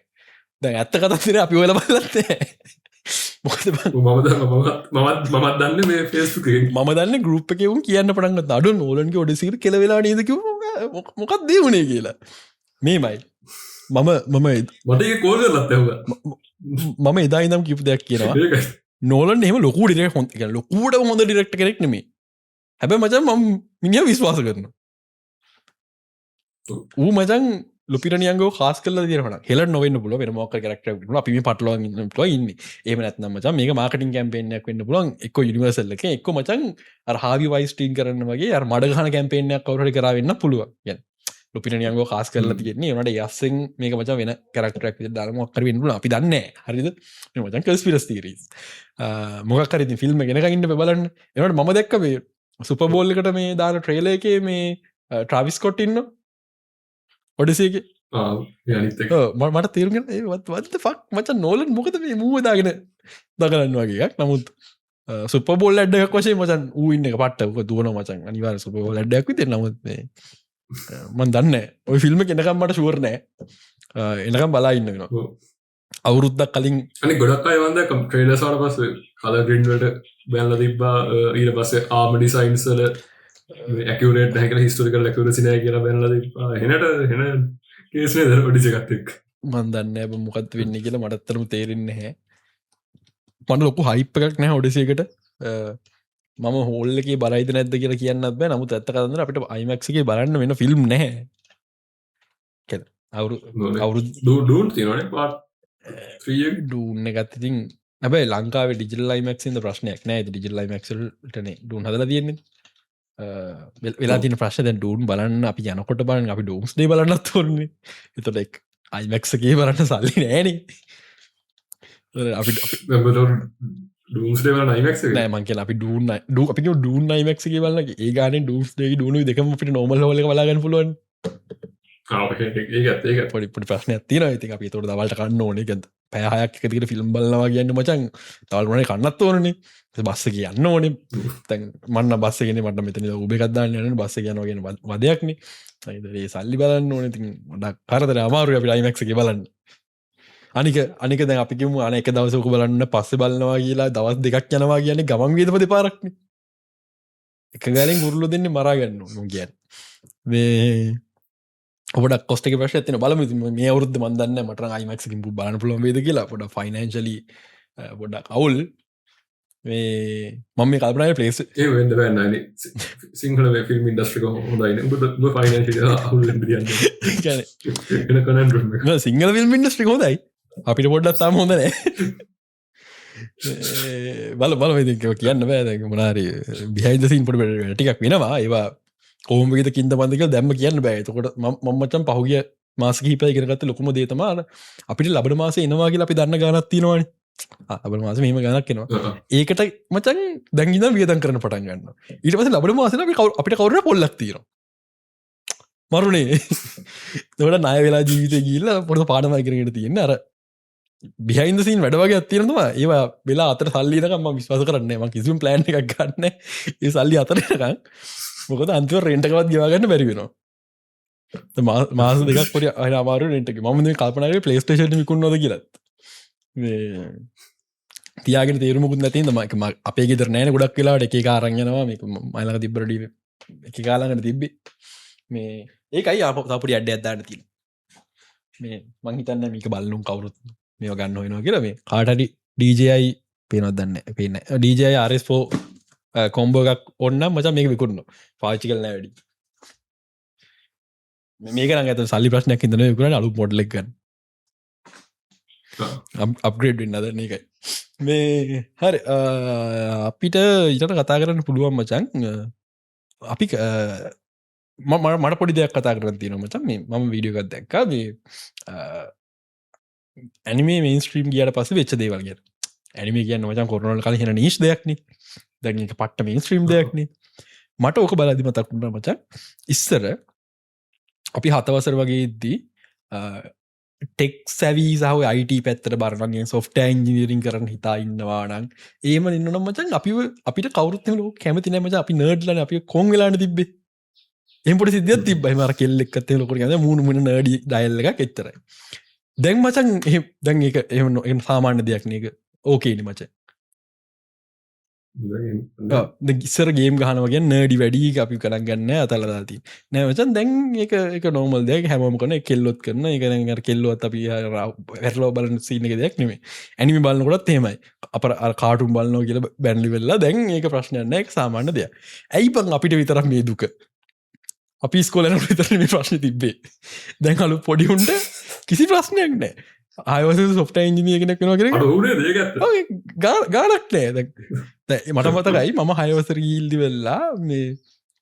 දැ ඇත්ත කතත්තිර අපි හොල බල්ලත්තේ මොකද මමත් දන්න මේ ෆේස්ක මම දන්න ගරුප් එකවුන් කියන්න පටන්ග දඩු නෝලන්ගේ ඔඩසිර කෙලවෙලා නේදක මොකක් දේවුණේ කියලා මේමයි මම මට කෝල ලත්තව මම එදා ඉදම් කිප දෙයක් කියනවා නෝලන් එම ලොකු ඩිරෙක් හොඳ ලොකූට හොඳ ඩිරෙක්ට කෙනෙක් නෙමේ හැබැ මචන් මම මිනිිය විශ්වාස කරන ඌ මචන් ලුපිරනියන්ගෝ කාස් කල දිරන හෙල නොවන්න පුල වෙන මොක කරක්ට අපි පටලව ඉන්න ඒම නැත්න මච මේ මාර්කටින් කැම්පේනයක් වන්න පුලන් එක් යනිවර්සල්ල එක එක්ක මචන් හාවි වයිස්ටීන් කරන්න වගේ මඩගහන කැම්පේනයක් කවරට කරන්න පුළුව ලුපිනියන්ගෝ කාස් කරලා තියෙන්නේ නට යස්සෙන් මේක මචා වෙන කරක්ටරක් දරමක්කර වෙන්නල අපි දන්න හරිද මචන් කස් පිරස්තීරී මොකක්කරති ෆිල්ම් ගෙනකඉන්න බලන්න එනට ම දැක්කවේ සුපබෝල්ලකට මේ දාන ට්‍රේල එක මේ ට්‍රවිස් කොට්ඉන්න ඔඩිසේක මට තේරුගෙන වත් ෆක් මචන් නෝලන් මොකද මේ මූදාගෙන දකරන්න වගේයක් නමුත් සුපබෝල් ඇඩ්ඩක් වශේ මචන් ඌන්න පට්ටක දුවන මචන් අනිවාර සුපබෝල් ඇඩ්ඩක් විත නමුත් මන් දන්න ඔය ෆිල්ම් කෙනකම් මට ශුවරනෑ එනකම් බලා ඉන්න වෙන අවුරුද්දක් කලින් අනි ගොඩක් අයවන්ද ට්‍රේලසාට පස කල ග්‍රින්වට බැල්ල තිබ්බා ඊට පස්සේ ආම ඩිසයින්සල ඇකරට හැක හිස්ටරිකල් ඇකරසිනය කියලා බැල්ල හෙනට හෙන කේස්නේ දර පඩිසගත්තෙක් මන්දන්න ඇබ මොකත් වෙන්න කියලා මටත්තරම තේරෙන්නේ හැ මට ලොකු හයිප් එකක් නෑ ඔඩිසේකට මම හෝල්ලක බරයිද නැද්ද කියලා කියන්න බෑ නමුත් ඇත්ත කතන්න අපිට අයිමක්ගේ බලන්න වෙන ෆිල්ම් නැහැ අවුරු ඩූන් තිනන පාත් ඩූන්න ගත්තිතින් ඇබයි ලංකාව ඩිජල් ලයිමක්සිද ප්‍රශ්නයක් නෑ ඩිජල් ලයිමක්ටන ඩුන් හදල තියෙන්නේ වෙලා තින ප්‍රශ්න ඩූන් බලන්න අපි යනකොට බලන්න අපි ඩෝම්ස් ේ බලන්න තොරන්නේ එතොට එක් අයිමක්සගේ බලන්න සල්ලි නෑනේ අපි නෑ මංකල අපි ඩූන්න අපි ඩූන් අයිමක්ගේ බලන්න ඒ ගන ඩස් ේ ඩුණු දෙකම පිට නොමල් හොල බලාගන්න පුළුවන් පොඩි ප්‍රශ්න තින ති අපි තොට දවල්ට කන්න ඕනේ ගැත පැහයක් එකතිකට ෆිල්ම් බලවා කියන්න මචන් තවල්මන කන්නත් ඕනේ බස්ස කියන්න ඕනේ තැන් මන්න බස්සගෙන මට මෙතන උබෙකක්දන්න යන බස්ස කියනගෙන වදයක්න ඒ සල්ලි බලන්න ඕන ති ඩක් කරතර අමාරු අපි අයිමක්ගේ බලන්න අනික දැ අපිකම අන එක දවසක බලන්න පස්ස බලනවා කියලා දවස් දෙකක් යනවා කියන ගමන් වේදපති පාරක්න එක ගලින් ගුරලු දෙන්න මරාගන්න නොගියන් ඔට කොස්ටක ප්‍රශ් ඇතින බලම මේ අවුද්ධ මන්දන්න මට අයිමක්කින් බලන්න පුළො වේද කියලා පොට ෆයිනන්ශලි පොඩක් අවුල් මම කල්පනය පලේස් ඒ වෙන්න බැන්නන සිංහල ෆිල්ම් ඉන්ඩස්ට්‍රික හොඳයින ෆයිනන්ශ සිංහල ෆිල්ම් ඉන්ඩස්ට්‍රි හොදයි අපිට පොඩ්ඩත් තාම හොඳ නෑ බලවේදක කියන්න බෑ මනාරි බිහිදසින් පොට ටිකක් වෙනවා ඒවා කෝමගේත කින්ද බන්ධක දැම්ම කියන්න බෑ තකොට මම්මචන් පහුගිය මාසකහිපය කරගත ලොකුම දේතමාන අපිට ලබට මාස එනවාගේ අපි දන්න ගනත් තියෙනවාන අබ මාස මෙම ගනක් කෙනවා ඒකට මචන් දැංගිද වියදන් කරන පටන් ගන්න ඊට පස ලබට මාසන අපිට කවර පොල්ලක් තියෙන මරුණේ තොට නය වෙලා ජීවිත ගිල්ල පොට පාඩමයි කරට තියෙන අර බිහින්දසින් වැඩවගේ අත්තිරනවා ඒවා වෙලා අතර සල්ලිනකම විශ්වාස කරන්න ම කිසිම ප්ලෑන් එකක් ගන්න ඒ සල්ලි අතරකක් මොකද අන්තිව රෙන්ටකවත් ගවාගන්න බැරිවෙනවා මාස දෙක් පොඩි අමාරු රෙන්ටක ම කල්පනගේ පලේස්ටේෂන් විකුන්නොද කියලත් තියාගෙන තේරුමකුත් නැති මක අපේ ගෙදර නෑන ගොඩක් වෙලාට එක කාරංයනවා මයිලක තිබරඩ එක කාලාගට තිබ්බේ මේ ඒකයි ආපතාපුඩි අඩ්ඩ ඇත්දාට තින මේ මංහිතන්න මේක බලුම් කවුරුත් මේ ගන්න හොෙනවා කියලා මේ කාටඩි ඩජයි පේනොත් දන්න පේන ඩජයි ආරස්පෝ කොම්බෝගක් ඔන්න මච මේක විකුරන්න පාචි කල නෑ වැඩි මේක ඇත සල්ලි ප්‍රශ්නයක් ඉදන කරන අලු මොඩ්ලෙක්ගන්න අප්ග්‍රේඩ් වෙන්න අදන්න එකයි මේ හරි අපිට ඉට කතා කරන්න පුළුවන් මචන් අපි මට පොඩි දෙයක් කතා කරන්න තියෙන මචන් මේ මම වීඩියෝගත් දැක්කා මේ ඇනිමේ මේන් ස්ත්‍රීම් ගියට පස වෙච්ච දේවල්ගේ ඇනිම කියන්න මචන් කොරනල් කල හෙන නිශ් දෙයක්න දැක පට්ට මේන් ස්ත්‍රීම් දෙයක්න මට ඕක බලදිම තක්ුණ මචන් ඉස්සර අපි හතවසර වගේ ඉද්දී ටෙක් සැවී සහ අයිට පැත්තර බරණගේ සොෆ්ට ඉජිනීරින් කරන හිතා ඉන්නවානන් ඒම ඉන්න මචන් අපිට කවරුත් කැමති නෑමච අපි නර්ඩ්ලන අපි කොන් වෙලාට තිබ්බේ එපට සිද්ධ තිබයි මර කෙල්ලෙක්ත්තේ ලොකර ගද මුණමුණ නඩි ඩයිල්ල එක එච්චරයි දැන් මචන් දැන් එක එම සාමාන්‍ය දෙයක් නක ඕකේනි මච ගිස්සර ගේම් ගහනවගේ නඩි වැඩි අපි කරන්න ගන්න අතලදාති නෑමචන් දැන් එක නෝමල් දෙයක් හැමම කන කෙල්ලොත් කරන එක කෙල්ලොත් අපි වැරලෝ බලන සීනක දෙයක් නෙමේ ඇනිමි බලන්නකොටත් හෙමයි අප කාටුම් බලන්නෝ කියල බැන්ලි වෙල්ලා දැන් ඒක ප්‍රශ්නයන්න එක් සාමාන්‍ය දෙයක් ඇයිපන් අපිට විතරක් මේ දුක අපි ස්කෝලන විතර මේ ප්‍රශ්න තිබ්බේ දැන් අලු පොඩිුන්ට කිසි ප්‍රශ්නයක් නෑ ආයවස සොෆ්ට ඉංජිනිය කෙනෙක් වෙනවා කෙන ගානක් නෑ මට මතකයි මම හයවසර ගිල්දි වෙල්ලා මේ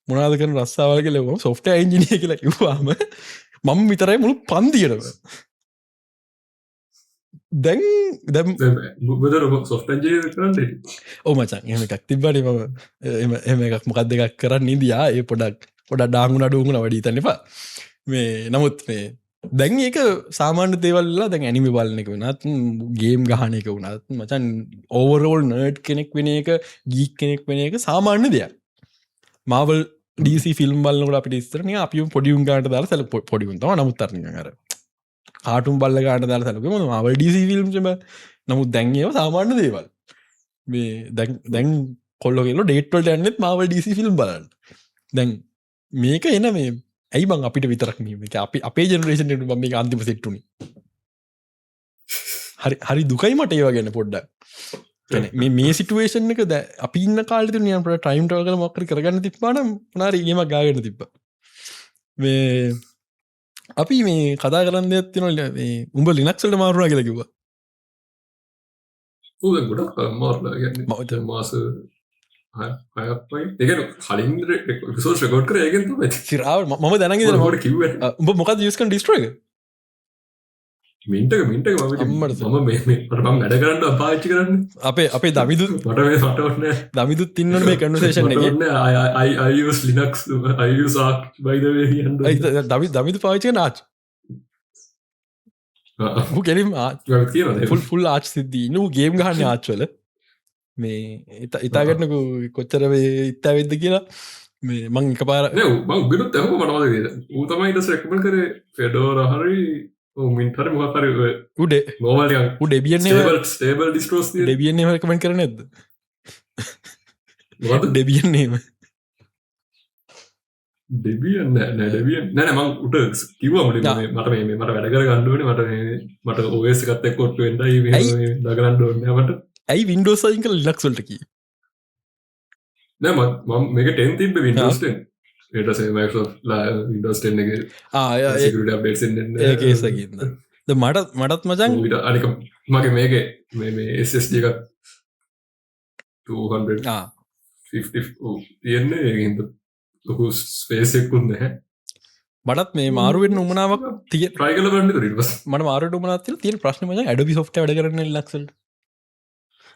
මොනාද කරන රස්සාවල කෙලව සොෆ්ට ඉංජිනිය කියලා කිව්වාම මම විතරයි මුළු පන්දියටම දැන් දැම් ඕ මචන් එම එකක් තිබ්බට එම එකක් මොකක් දෙකක් කරන්න ඉදියා ඒ පොඩක් ඩාංගුණ අඩුවුණ වඩී තන්නවා මේ නමුත් මේ දැන් ඒක සාමාන්‍ය දේවල්ලා දැන් ඇනිමි බලන එක වනත් ගේම් ගහන එක වුණත් මචන් ඕවරෝල් නර්ඩ් කෙනෙක් වෙන එක ගීක් කෙනෙක් වෙන එක සාමාන්‍ය දෙයක් මාවල් ඩීසි ෆිල්ම් බලන්නකට අපිට ස්තරන අපියම් පොඩියුම් ගාට දාලා සැල පොඩිුන්තම නමුත්තරන කර කාටුම් බල්ල ගාට දාලා සැලක ම මවල් ඩීසි ෆිල්ම්ම නමුත් දැන්ඒව සාමාන්‍ය දේවල් මේ දැන් කොල්ලොගෙල ඩේට්වල්ට ඇන්නෙත් මවල් ඩීසි ෆිල්ම් බලන්න දැන් මේක එන මේ ඇයි බං අපිට විතරක් නීම අපි අපේ ජනරේෂන් ට මේ අන්තිම සිට්ටුනි හරි දුකයි මට ඒවා ගැන පොඩ්ඩක් මේ සිටුවේෂන් එක ද අපි ඉන්න කාලතු නියන්ට ටයිම් ටවගල මොකර කරගන්න තිබ්බාන නාර ඒම ගාගෙන තිබ්බ මේ අපි මේ කතා කරන්න ඇතිනොල උඹ ලිනක්සල්ට මාරුණ කියලකිවා ගොඩක් මාරලා මාස කලින් සෝෂ ගොඩ් කර ඒගෙන් සිරාව ම දැනගේ මට කිව උඹ මොකද යස්කන් ඩිස්ට්‍රග මින්ටක මිට ම වැඩ කරන්න පාච්චි කරන්න අපේ දමිදු මට දමිදුත් තින්න මේ කන්වසේෂන් එක ලිනක්ස් දමිදු පාචක නාච් කෙලින් ෆුල් ආච් සිද්ධී නූ ගේම් ගහන්න ආච්වල මේ ඉතාගටනකු කොච්චර ඉත්තා වෙද්ද කියලා මේ මං එක පාර බිරුත් ඇහම මනවද ඌ තමයි ඉටස් රැකමන් කර ෆෙඩෝර හරි මින්ටර මොකර උඩේ නෝවලය ඩෙබියන් ස්ටේබල් ඩිස්ටෝස් ඩෙබියන් රකමෙන් කරන ඇද ඩෙබියන්නේම ඩෙබියන් ඩෙබියන් නැන මං උට කිවමට මට මට වැඩකර ගණ්ඩුවන මට ඔයස කත්තක් කොට්ටුවෙන්ට දගරන්න ඕන්නමට ඇයි වින්ඩෝසයින් කල ලක්සල්ටකි නෑ මේක ටෙන් තිබ වින්ඩෝස්ටෙන් ඒටසේ විඩෝස්ටෙන් එක ඒකේසකින්න මටත් මචන් අනික මගේ මේක මේ SSD එකත් 200 තියෙන්නේ ඒගින්ද ලොකු ස්පේසෙක්කුන් නැහැ මටත් මේ මාරුවෙන් උමනාවක් තිය ප්‍රයිකල බන්න රිටස් මට මාරුට උමනත් තිය ප්‍රශ්න මච ඇඩබි සොෆ්ට වැඩ කරන්න ලක්සල්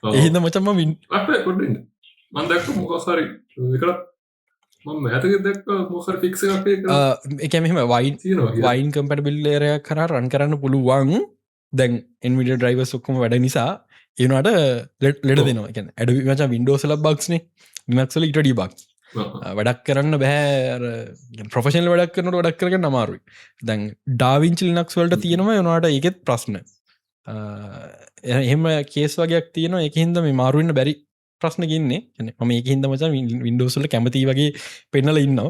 එහිද මචම වින් කොට මන්දක්ක මොකසරි එකට ඇතක දක් මොහර ෆික්ස එකමෙම වයින් කම්පටබිල්ලේරය කර රන් කරන්න පුළුවන් දැන් එන්විඩ ඩ්‍රයිව සොක්කම වැඩ නිසා ඒනට ලෙඩ දෙනවා එක ඇඩ මච වින්ඩෝසල බක්ස්නේ නිමක්සල ඉටඩි බක්ස් වැඩක් කරන්න බැහැ ප්‍රොෆෙෂනල් වැඩක් කරනට වැඩක් කරගන්න අමාරුයි දැන් ඩාවිංචිල් නක්ස් වලට තියෙනවා යනවාට ඒකෙත් ප්‍රශ්න එහෙම කේස් වගේයක් තියෙන එක හින්ද මේ මාරුවන්න බැරි ප්‍රශ්නකින්නේ ම ඒක හිද මච වින්ඩෝසල කැමති වගේ පෙන්නල ඉන්න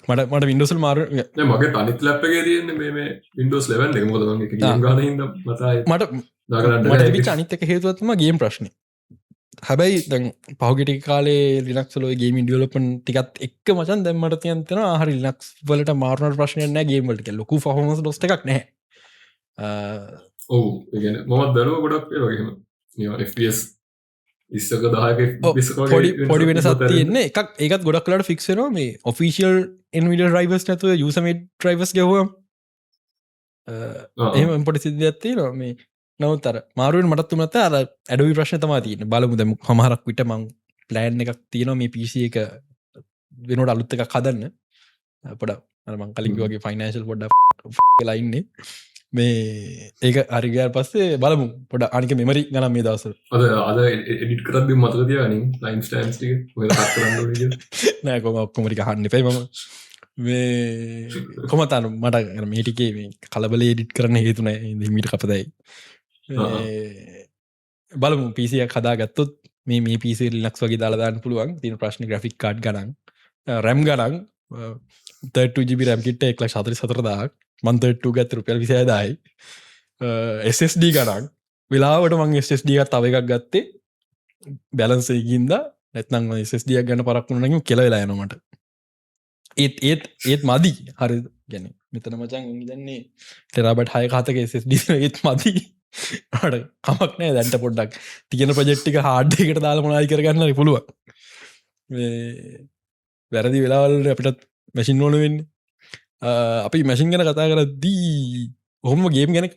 මට වින්ඩෝසල් මාර මගේ තනිත් ලැප්ගේ තියන්න මේ වින්ඩෝස් ලෙවන් එක මොද මට විච අනිතක හේතුවත්ම ගේම් ප්‍රශ්නය හැබැයි දැන් පහුගෙටි කාලේ ලිනක්සලෝ ගේ ඩියලපන් ටිකත් එක් මචන් දැම්මට තියන්තන හරි ලිනක්ස් වලට මාරණ ප්‍රශ්නය ගේමට ලොකු ෆහමස් ොස්ට එකක් නෑ ඔවු මොත් දරුව ගොඩක් වගේම FPS ඉස්සක දායක පොඩි වෙනසත් තියන්නේ එකක් ඒකත් ගොඩක්ලට ෆික්සනවා මේ ඔෆිසිියල් එන්විඩ රයිවස් නැතුව යුසමේ ට්‍රයිවස් ගැව එහම පොටි සිද්ධ ඇත්තේ න මේ නවතර මාරුවෙන් මටත්තුමත අර ඇඩවි ප්‍රශ්න තමා තියන බලමු දම හමරක් විට මං ප්ලෑන් එකක් තියෙනවා මේ පිසි එක වෙනට අලුත්ත එකක් හදන්න පොඩ මං කලින් වගේ ෆයිනන්ශල් පොඩ ලයින්නේ මේ ඒක අරිගයාල් පස්සේ බලමු පොඩ අනික මෙමරි ගනම් මේ දවස අද එඩිට කරද මතක තියනින් ලයින් ස්ටන්ස් නෑකොම ඔක්කොමරික හන්න පයි මම මේ කොමතන මට මේටිකේ මේ කලබල එඩිට් කරන්න හේතුනෑ මිට කපදයි බලමු පිසියක් හදා ගත්තොත් මේ පිසි ලක්ස් වගේ දාලාදාන්න පුළුවන් තින ප්‍රශ්න ග්‍රෆික් කාඩ් ගනන් රැම් ගනන් 32GB රැම්කිට එක්ල ශතරි සතරදාක් මන්තට ගත් රුපියල් විසයදායි SSD ගනන් වෙලාවට මං SSD එකත් තව එකක් ගත්තේ බැලන්සේකින්ද නැත්නම් SSD ගන්න පරක්ුණනකින් කෙලවෙලා යනමට ඒත් මදි හරි ගැන මෙතන මචන් දන්නේ ටෙරාබට හය කාතක ඒත් මදි අට කමක් නෑ දැන්ට පොඩ්ඩක් තියෙන ප්‍රජෙට්ටික හාඩ්ඩකට දාලා මොනායි කරගන්න පුළුව වැරදි වෙලාවල්ට අපිටත් මැසින් ඕන වෙන්න අපි මැසින් ගැන කතා කරදී ඔහොම ගේම් ගැන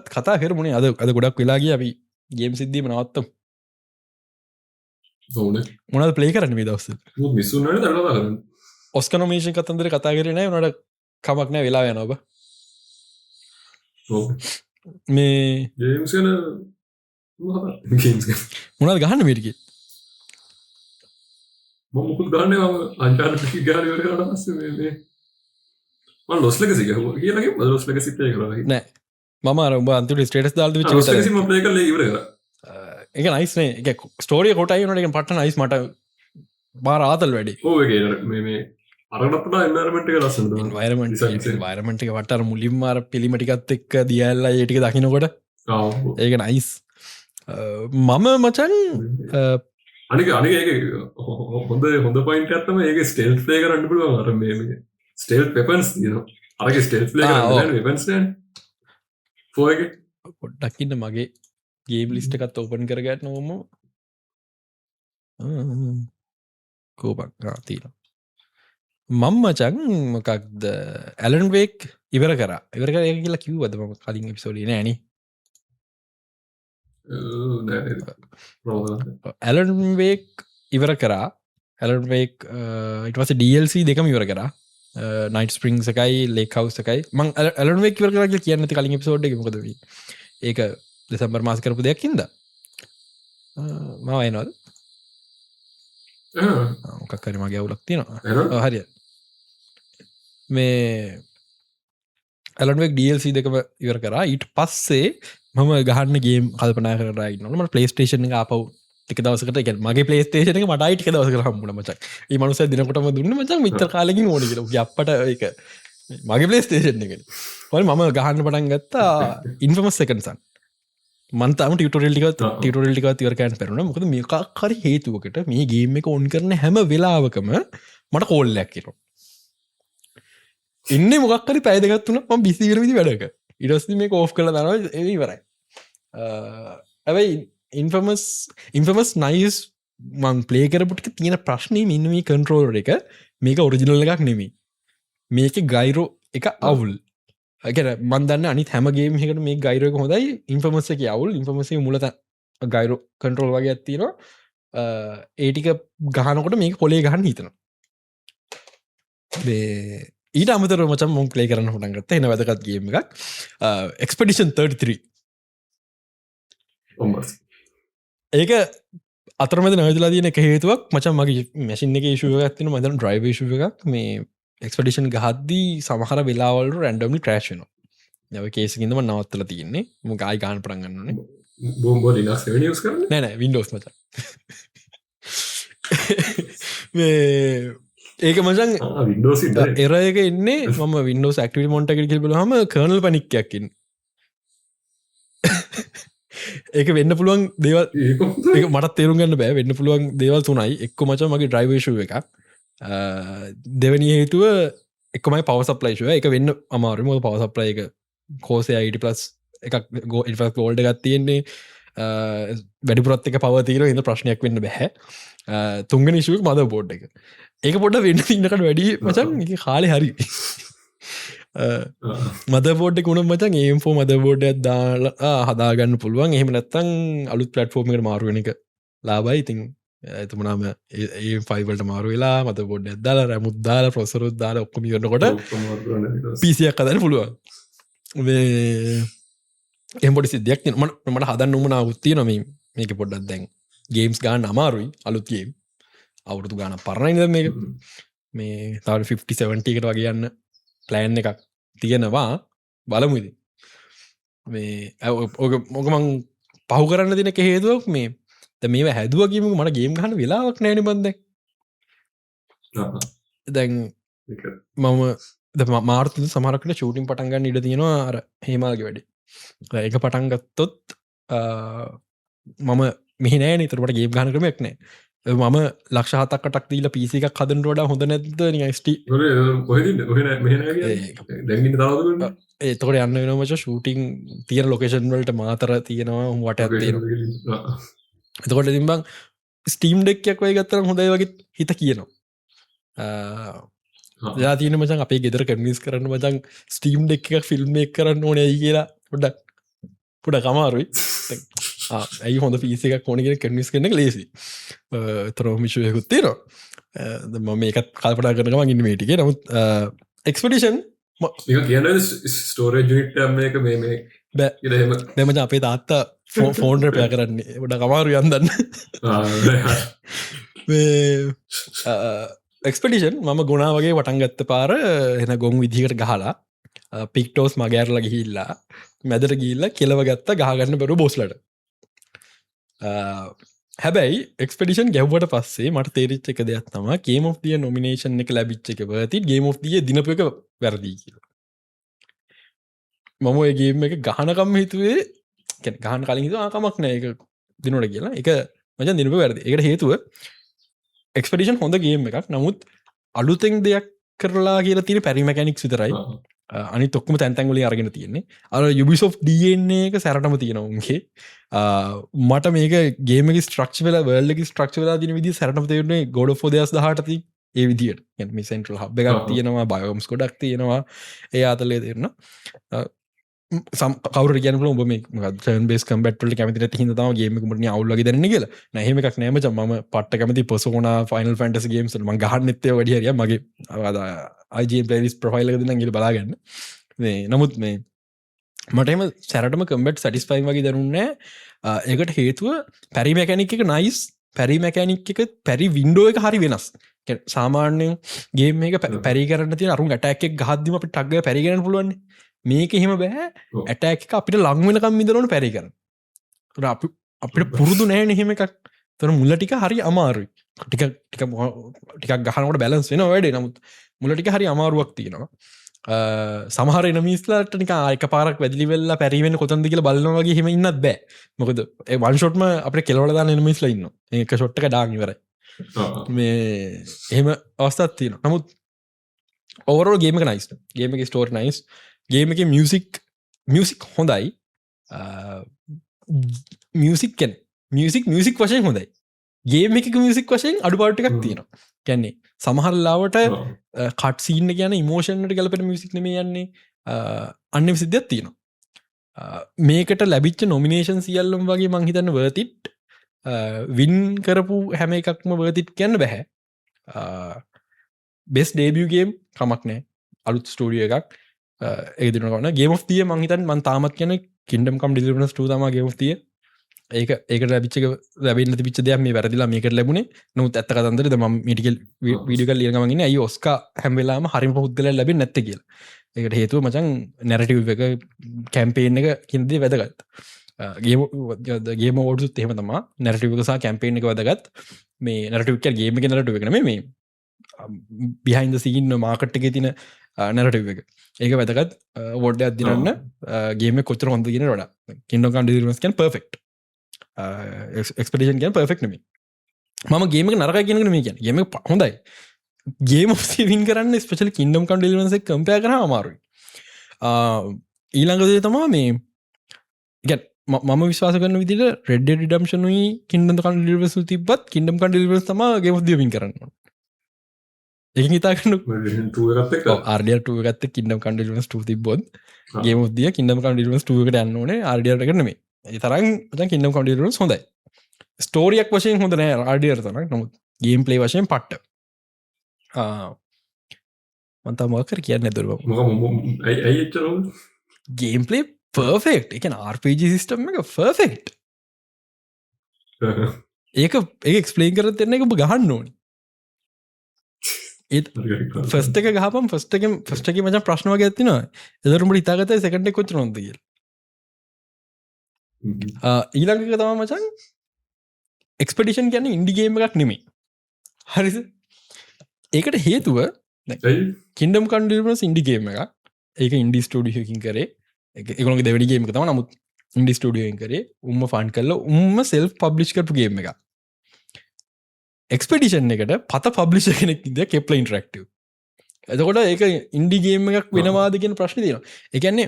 කතා කරමුණේ අද ගොඩක් වෙලාගේ අපි ගේම් සිද්ධීම නවත්තම් මොනද ප්ලේ කරන්න මේ දවස මිසුන්නට දරලා කරන්න ඔස්කනොමේෂන් කතන්දර කතා කරන නට කමක් නෑ වෙලා යනොබ මේ මොනද ගහන්න මේටික මුකුත් ගන්න අන්ටාර ගාන ලොස්ලක සික කියලගේ ලොස්ලක සිතය කර නෑ මම අරඹ අන්තුට ස්ටේටස් දාල්ද ලේ ඉවර එක නයිස්නේ එක ස්ටෝරිය කොටයි නට පට්ට නයිස් මට බාර ආතල් වැඩි ඕගේ මේ අරනපට එන්වරමට ලස්සන වරමටික වටර මුලින්මාර පිළිමටිකත් එක්ක දියල්ල ඒටික දකිනකොට ඒක නයිස් මම මචන් අනික අනික හොඳ හොඳ පයින්ට ඇත්තම ඒක ස්ටේල් ලේ කරන්න පුළුව අර මේ ස්ටේල් පෙපන්ස් න අරක ස්ටේල් ලේ පන්ස් පොඩ්ඩක්කින්න මගේ ගේම් ලිස්ට එකත් ඕපන් කරගන්න නොම කෝපක් තිීන මං මචන් මොකක්ද ඇලන් වේක් ඉවර කර ඉවර කර කියලා කිව්වද ම කලින් පිසෝඩි නෑන ඇලන් වේක් ඉවර කරා ඇලන් වේක් ඉටවස DLC දෙකම ඉවර කරා නයිට ස්පරිං එකයි ලේකවස් එකයි මං ඇලන් වේක් ඉවර කර කියන්න කලින් පිසෝඩ් එක මොකද ඒක දෙසම්බර් මාස කරපු දෙයක්කින්ද මවයිනවද මොකක්කර මගේ අවුලක් තියෙනවා හරිය මේ ඇලන්වෙක් DLC දෙකම ඉවර කරා ඊට පස්සේ මම ගහන්න ගේම් කල්පනා කරයි නොම පලේස්ටේෂන් ආපව් ටික දවසකට එක මගේ පලේස්ටේෂන එක මටයි ටික දවස කරහම්මුණ මචක් ඒ මනුස දිනකොටම දුන්න මචක් මිතර කාලකින් ඕන කියල අපට එක මගේ පලේස්ටේෂන් එක හොල් මම ගහන්න පටන් ගත්තා ඉන්ෆමස් සකන්සන් මන්තම ටියටරල්ටිකත් ටියටරල්ටිකත් තිවරකයන් පෙරුණ මොකද මේකාරි හේතුවකට මේ ගේම් එක ඔන් කරන හැම වෙලාවකම මට කෝල්ලයක් කිරෝ ඉන්න මොක්කරි පැයදගත්තුන ම බිසිකරවිදි වැඩක ඉඩස්ති මේ කෝෆ් කළ දනව ඒවරයි ඇවයි ඉන්ෆමස් නයිස් මං පලේ කරපුටි තියෙන ප්‍රශ්නය ඉන්නවී කන්ට්‍රෝල් එක මේක ඔරිජිනල් එකක් නෙමේ මේක ගයිරෝ එක අවුල් අකර මන්දන්න අනි හැමගේ හකට මේ ගයිරක හොඳයි ඉන්ෆමස්ස එක අවුල් ඉන්ෆමසේ මුලත ගයිරෝ කන්ට්‍රෝල් වගේ ඇත්තිනවා ඒටික ගහනකොට මේ පොලේ ගහන්න හිතන ඊට අමතර මචම් මොන් ලේ කරන්න හොටන්ගත්ත එන වැදකත් ගේම එකක් එක්ස්පඩිෂන් 33 ඒක අතරමද නවදලා තියන එක හේතුවක් මචන් මගේ මැසින් එක ශුව ඇතින මදන ඩ්‍රයිව ශුව එකක් මේ එක්ස්පඩිෂන් ගහද්දී සමහර වෙලාවලට රැන්ඩම්ලි ක්‍රේෂ්න යව කේසිකින්දම නවත්තල තියන්නේ මොකයි ගාන පටන්ගන්නන බෝම්බ ලිනක්ස් නිස් කර නෑන වින්ඩෝස් මච ඒක මචන් එරයක එන්නේ මම වින්ඩෝස් ක්ටි මොන්ට කිල් බලහම කර්නල් පනික්යක්කින් ඒක වෙන්න පුළුවන් දේවල් ඒ මට තේරුගන්න බෑ වෙන්න පුළුවන් දේවල් තුනයි එක්ක මච මගේ ඩ්‍රයිවේශුව එක දෙවනි හේතුව එකමයි පවසප්ලයිශුව එක වෙන්න අමාරුම පවසප්ලයි එක කෝසය අයිට ප්ලස් එකක් ගෝල්ඩ ගත් තියෙන්නේ වැඩිපුරත් එක පවතීර ඉඳ ප්‍රශ්නයක් වෙන්න බැහැ තුන්ග නිශුවක් මද බෝඩ් එක ඒක පොඩ වෙන්න ඉන්නකට වැඩි මචන් එක කාලෙ හරි මද බෝඩ් කුණ මචන් ඒම්ෆෝ මද බෝඩ් දාලා හදාගන්න පුළුවන් එහෙම නැත්තං අලුත් පලට්ෆෝර්මකට මාරුවෙන එක ලාබයි ඉතින් ඇතුමනාම ඒ ෆයිවල්ට මාරු වෙලා මත බොඩ් ඇදදාල රැමුද්දාල ප්‍රොසරුත් දාල ඔක්කම යන්නකොට පිසියක් අදන්න පුළුවන් එම්පොඩි සිද්ධයක් මට හදන්න උමන උත්තිය නොම මේක පොඩ්ඩත් දැන් ගේම්ස් ගාන අමාරුයි අලුත්ගේම් අවුරුදු ගාන පරණයිද මේක මේ තව 50-70කට වගේ යන්න ප්ලෑන් එකක් තියෙනවා බලමුද මේ ඕකමං පහු කරන්න දෙනක හේතුවක් මේ මේ හැදුවගේම මට ගේම් ගහන වෙලාවක් නෑන බන්ද දැන් මම මාර්ත සමරකට ෂූටින් පටන්ගන්න ඉඩ තියෙනවා අර හෙමාගේ වැඩි එක පටන්ගත්තොත් මම මෙහිනෑ නිතරට ගේම් ගාන කරමයක් නෑ මම ලක්ෂ 7ක් දීලා PC එකක් හදන්න වඩා හොඳ නැද්ද නිකන් ස්ටී කොහෙද ඔහෙ මෙහෙන දැගින්න තාවද ඒතකොට යන්න වෙනමච ෂූටිං තියෙන ලොකේෂන් වලට මාතර තියෙනවා වට ඇත්තියෙනවා එතකොට තිබං ස්ටීම් ඩෙක්යක් වයි ගත්තර හොඳයි වගේ හිත කියනවා තියන මචන් අපේ ගෙදර කනිස් කරන්න මචන් ස්ටීම් ඩෙක් එකක් ෆිල්ම් එක කරන්න ඕනෑ කියලා පොඩක් පුඩ කමාරුයි ඇයි හොඳ පිස එකක් ඕනගෙන කනිස් කරන ලේසි තරෝමිශයකුත්තේනවා මම ඒකත් කල්පනා කරනවා ඉන්න මේටික නමුත් එක්ස්පිටිෂන් කියන ස්ටෝරේජ් ජනිට එක මේ දෙමච අපේ තාත්තා ෆෝන්ට පය කරන්නේ ොඩ කමාරු යන්දන්න එක්ස්පිටිෂන් මම ගුණා වගේ වටන්ගත්ත පාර එන ගොන් විදිහකට ගහලා පික්ටෝස් මගෑරල ගිහිල්ලා මැදර ගිල්ල කෙලව ගත්ත ගහගන්න බැරු බොස්ලට හැබැයි එක්ස්පිටිෂන් ගැව්වට පස්සේ මට තේරිච්ච එක දෙයක් තම ගේම of දිය නොමිනේෂන් එක ලැබිච්ච එක වති ගේම of දිය දිනප එක වැරදිී කියල මම ඒගේම එක ගහනකම් හිතුවේ ගහන කලින් හිතු ආකමක් නෑ එක දිනොට කියලා එක මචන් දිනප වැරදි එකට හේතුව එක්ස්පිටිෂන් හොඳ ගේම් එකක් නමුත් අලුතෙන් දෙයක් කරලා කියලා තින පැරිමැකැනික් විතරයි අනි තොක්ම තැන්තැන්ගලි අරගෙන තියෙන්නේ අර යුබිසෝ් DNA එක සැරටම තියෙනවන්ගේ මට මේක ගේම ස්ට්‍රක්ෂ වෙල වල්ලක ස්ට්‍රක්ෂ වෙලා දින විදි සැරටම තේරනේ ගොඩ ෆෝදස් හටති ඒ විදිට මේ සෙන්ට්‍රල් හබ් එකක් තියෙනවා බයෝම්ස් කොඩක් තියෙනවා ඒ අතලේ දෙරන්න කවර ගැන ඔබ මේ බේස් කම්බටල කැමති හිද තම ගේමකමට අවුල්ලගේ දන්න කියලා නැහෙම එකක් නෑම ම පට කැමති පොසෝන ෆයිනල් ෆන්ටස් ගේම්ස් ම ගහන්න එත්තේ වඩියරිය මගේ අජ පලිස් ප්‍රෆයිල්ල දන්න ගල බලාගන්න නමුත් මේ මටම සැරටම කම්බට් සටිස්පයින් වගේ දරුන්නෑ ඒකට හේතුව පැරි මැකැනික් එක නයිස් පැරි මැකැනික් එක පැරි වින්ඩෝ එක හරි වෙනස් සාමාන්‍යයෙන් ගේ මේ පැරි කරන ති අරු ටැක් ගහදම අප ටක්ග පැරිගරන පුළුවන් මේක එහෙම බෑ ඇටැක් අපිට ලංවෙනකම් මිදරනු පැරි කරන අපිට පුරුදු නෑ එහෙම එකක් තර මුල්ල ටික හරි අමාරුයි ටිකක් ගහනට බැලන්ස් වෙන වැඩේ නමුත් මුල ටික හරි අමාරුවක් තියෙනවා සමහර නමිස්ලාට නික ආයක පාරක් වැදිලි වෙල්ලා පැරිවෙන කොතන්ද කියලා බලන්නවගේ හෙම ඉන්නත් බෑ මොකද වන්ෂොට්ම අප කෙලවලදා නමිස්ලා ඉන්න ඒක ෂොට්ක ඩාංගිවර මේ එහෙම අවස්ථත් තියෙන නමුත් ඕවරෝ ගේම නයිස් ගේම ස්ටෝර් නයිස් ගේම එක මියසික් හොඳයි මියසික්කෙන් මියසික් වශයෙන් හොඳයි ගේම එක මියසික් වශයෙන් අඩුපාට එකක් තියෙනවා කැන්නේ සමහරලාවට කට් සීන්න කියන ඉමෝෂන්ට ගලපට මියසික් නෙම යන්නේ අන්න සිද්ධත් තියෙනවා මේකට ලැබිච්ච නොමිනේෂන් සියල්ලම් වගේ මංහිතන්න වර්තිට් වින් කරපු හැම එකක්ම වර්තිට් කියන්න බැහැ බෙස් ඩේබියගේම් කමක් නෑ අලුත් ස්ටෝඩිය එකක් ඒදිනගන ගේම තිය මංහිතන් මන් තාමත් කියන කින්ඩම් කම් ඩිලිවන ටූ තම ගේමතිය ඒක ලැබිච්ච ලැබෙන පිච දෙයක් මේ වැරදිලා මේකට ලැබුණේ නොත් ඇත්ත කතන්දර ම මිටිකල් විඩිකල් ලියගමගෙන අයි ඔස්ක හැම්වෙලාම හරිම පුද්ගල ලැබෙන නැත්ත කියල ඒකට හේතුව මචන් නැරටව එක කැම්පේෙන් එක කින්දී වැදගත් ගේම ෝඩුත් එහෙම තමා නැරටිවකසා කැම්පේෙන් එක වැදගත් මේ නැරටිවක ගේම එක නරටුව එකන මේ බිහින්ද සිගන්න මාකට් එක තින නැරටව එක ඒක වැදගත් වොඩ්ඩ අදදිරන්න ගේම කොච්චර හොඳ ගෙන ොඩ කින්නකන් ඩිමස්කන් පර්ෆෙක්් එක්ස්පිටේෂන් කියන පර්ෆෙක්් නම මම ගේම නරක කියන මේ කියන ගේම හොඳයි ගේම වින් කරන්න ස්පේෂල් කින්ඩම් කන්ඩිල්වන්ස කම්පය කර අමාරු ඊළඟදේ තමා මේ ගැත් මම විශවාස කරන විදිට රෙඩ් ඩම්ශනුයි කින්ඩ කන්ඩිල්වසු තිබත් කින්ඩම් කන්ඩිල්වස් තම ගේම දවින් කරන්න එක හිතාකන්න ආඩියට ගත්ත කින්ඩම් කන්ඩිල්වස් ට තිබොත් ගේමුදිය කින්ඩම් කන්ඩිල්වස් ටකට යන්නනේ ආඩියට කරනමේ තරන් කින්නම් කොඩිරුස් හොඳයි ස්ටෝරියක් වශයෙන් හොඳ නෑ ආඩියර් තනක් නමුත් ගේම් පලේ වශයෙන් පට්ට මන්තා මොකර කියන්න දුරව ගේම් පලේ පර්ෆෙක්් එක RPG සිිස්ටම් එක ෆර්ෆෙක්් ඒක එක්ස්පලේන් කර දෙන්න එක ගහන්න ඕනි ෆස්ට එක ගහපම් ෆස්ට එක මච ප්‍රශ්නවගේ ඇතිනවා එදරමට ඉතාගතයි සකට කොච නොද කියල ඊළඟක තම මචන් එක්ස්පිටිෂන් ගැන ඉන්ඩිගේම එකක් නෙමේ හරිස ඒකට හේතුව කින්ඩම් කන්ඩිමස් ඉන්ඩිගේම එක ඒක ඉන්ඩි ස්ටඩියකින් කරේ එකගො දෙවැනිගේම තම නමුත් ඉන්ඩි ස්ටඩියෙන් කරේ උම ෆන් කරල උම සෙල් පබ්ලිෂ් කරපු ගේම එක එක්ස්පෙඩිෂන් එකට පත පබ්ලිෂ කෙනෙක් ද කෙප්ල ඉන්ටරක්ටව එතකොට ඒක ඉන්ඩිගේම එකක් වෙනවාද කියෙන ප්‍රශ්න තියෙන එකන්නේ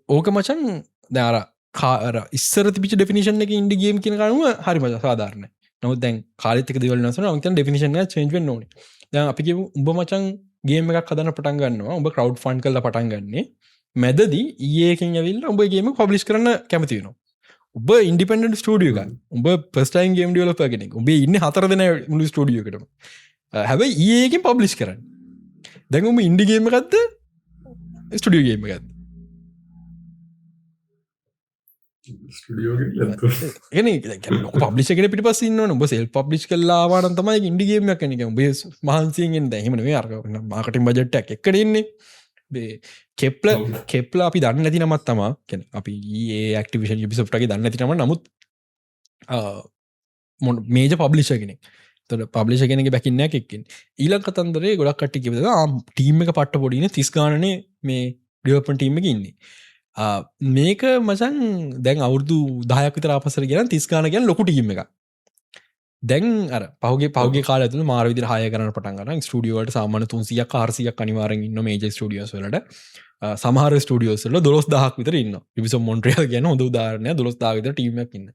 ඕක මචන් දාර කාර ඉස්සර තිපිච ඩෙෆිනිෂන් එක ඉන්ඩිගේම් කියන කනුව හරි මච සාධාරන නමුත් දැන් කාලෙක දෙවල් නසන අමතන් ඩෙෆිනිෂන් චේන්ජ් නොන දැන් අපි උඹ මචන් ගේම එකක් හදන පටන් ගන්නවා උඹ ක්‍රව් ෆන් කල්ල පටන් ගන්නේ මැදදී ඒකින් ඇවිල් උඹ ගේම පබ්ලිස් කරන්න කැමතිවෙනවා උබ ඉන්ඩිපෙන්ඩන්ට ස්ටඩිය එක උඹ පස්ටයින් ගේම් ඩියලප කෙනෙක් උබේ ඉන්න හතරදන මුළු ස්ටඩියකටම හැබයි ඒකින් පබ්ලිස් කරන්න දැඟුම ඉන්ඩිගේම ගත්ත ස්ටඩියගේම ගත්ත ලොක පබ්ලිෂක පිට පස්සන්න ඔබ සෙල් පබ්ලිස් කල්ලාවාන තමයි ඉන්ඩිගේම කනක බේ මහන්සයෙන් දැහමන අර්ග මාකට බජට්ටක් එකටන්නේ කෙප්ල අපි දන්න නැති නමත් තමා අපි ඒ ක්ටිවිෂන් පිසප්ටගේ දන්න ඇතිනම නමුත් මේජ පබ්ලිෂ කෙනෙක් තොට පබ්ලිෂ කෙනෙක බැකින්න එක්කින් ඊලක් කතන්දරේ ගොඩක් කට්ටි කිව ටීම එක පට්ට පොඩින තිස්ගානනේ මේ ඩියපන් ටීම එක ඉන්නේ මේක මසන් දැන් අවුරදු දායක් විතර අපසර ගෙන තිස්ගාන ගැන ලොකු ටීම එක දැන් අර පහගේ කාල ඇතුළ මාර විදිර හය කරන පටන් ගන්න ස්ටඩියෝට සාමාන 300 400ක් අනිවාරෙන් ඉන්න මේජ ස්ටඩියෝස් වලට සමහර ස්ටඩියෝස්ල 12000ක් විතර ඉන්න පිස මොන්ට්‍රියල් ගැන හොඳ උදාරණය 12000 විතර ටීමක් ඉන්න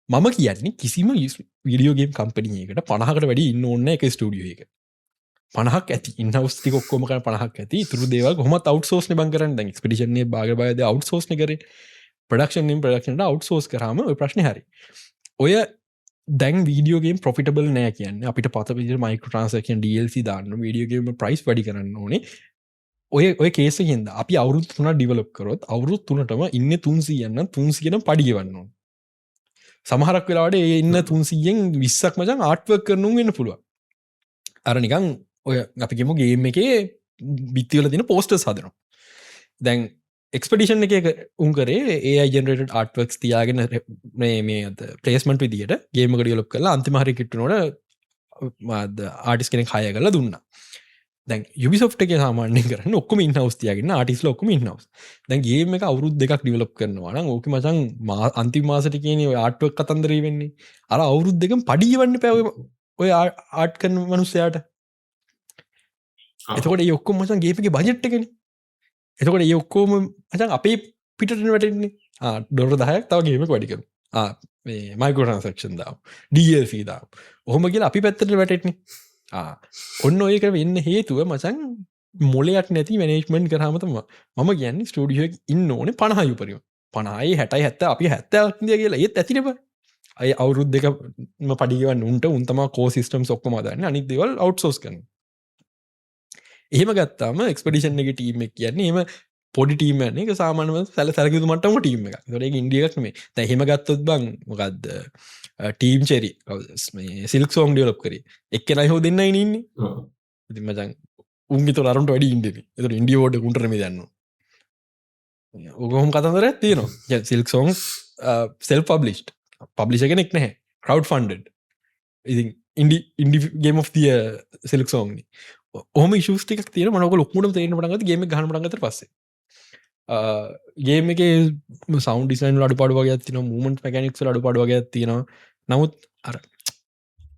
මම කියන්නේ කිසිම විඩියෝගේම් කම්පනීයකට 50කට වැඩි ඉන්න ඕන්න එක ස්ටඩියෝ එක 50ක් ඇති ඉන්හවස්ති කොක්කොම කන 50ක් ඇති තුරු දේවල් හොමත් අවට්සෝස් බං කරන්න දැන් එක්ස්පිඩිෂන් භාග බයද අවට්සෝස් කර ප්‍රඩක්ෂන් ප්‍රඩක්ෂන්ට අවට්සෝස් කරාම ඔය ප්‍රශ්න හරි ඔය දැන් වීඩියෝගේ පොෆිටබල් නෑ කියන්න අපිට පත විදි මයික ට්‍රන්සකන් ඩල්C දාන්න වීඩියෝගේම ප්‍රයිස් වැඩි කරන්න ඕනේ ඔය කේස හිද අපි අවුරුත් තුන ඩිවලප් කරොත් අවුරුත් තුනටම ඉන්න 300 300 පඩිගවන්න සමහරක් වෙලාට ඉන්න 300ෙන් 20ක් මචන් ආට්වක් කරනු වෙන්න පුළුව අරනිකං ඔය අපිගෙම ගේම එකේ බිත්තිවල තින පෝස්ටර් සදනවා දැන් එක්ස්පඩිෂන් එක උන්කරේ ඒ ජනරට ආටවක්ස් තියාගෙන මේ පලේස්මට විදිට ගේමක ඩියලොක් කලා අන්තිමහරි කිට්ටනොට ආටිස් කෙනෙක් හය කල දුන්න දැන් යුබිසොට් එක සාමාන්‍ය කරන්න ඔක්කම ඉන්හවස් තියගෙන ආටිස් ලොක්කම ඉන්හවස් දැන් ගේම එක අවුරුද් දෙකක් ඩිවලප් කරනවා ඕක මචන් අන්ති මාසට කියන ආටුවක් කතන්දරී වෙන්නේ අර අවුරුද් දෙකම් පඩිවන්න පැව ඔය ආට් කරන මනුස්සයාට එතකොට ඔක්කොම මචන් ගේපක බජට්ටකෙන එතකොට ඒ ඔක්කෝම මචන් අපේ පිටට වැටෙන්නේ ඩොර 10ක් තව ගේමක වැඩිකරු මයිකෝට්‍රන්සක්ෂන් දාව DLC දාව ඔහොම කියලා අපි පැත්තට වැටෙන්නේ ඔන්න ඔයක වෙන්න හේතුව මචන් මොලයක් නැති මැනේජ්මන්ට් කරහමතම මම කියන්න ස්ටඩියෝ ඉන්න ඕන 50 උපරිම 50 60 70 අපි 70 කියලා ඒත් ඇතිනබ අය අවුරුද් දෙකම පඩිගවන්න උන්ට උන්තම කෝ සිස්ටම් ඔක්කොම දන්න අනිත් දෙවල් අවට්සෝස් කරන එහෙම ගත්තාම එක්ස්පඩිෂන් එක ටීම එක කියන්නේ එම පොඩි ටීම එක සාමානව සැල සැලකිතු මටම ටීම එක තොට ඉන්ඩියක් මේ තැහෙම ගත්තොත් බං මොකක්ද ටීම් චෙරි සිල්ක් සෝම් ඩියලප් කරේ එක්කෙන හෝ දෙන්න ඉන්නේ මචන් උන්ගේ තොරට වැඩි ඉන්ඩ එතු ඉන්ඩියෝඩ කුන්ටරම දන්න ඔගොහොම කතන්දර ඇත්තියනවා සිල්ක් සෝම් සෙල් පබ්ලිස්් පබ්ලිෂ කෙනෙක් නැහැ කව් ෆන්ඩ ඉති ඉන්ඩි ගේම of තිය සිල්ක් සෝම්නි ඔහම ශෂ්ටික් තියන මනක ලොක්මුට තේරන පටගත ගේම ගහන පටගත පස්සේ ගේම එක සෞන් ඩිසයින් අඩු පඩුවගේ තින මූමන්ට පැකනික්ස් අඩු පඩුවගේ තියෙන නමුත් අර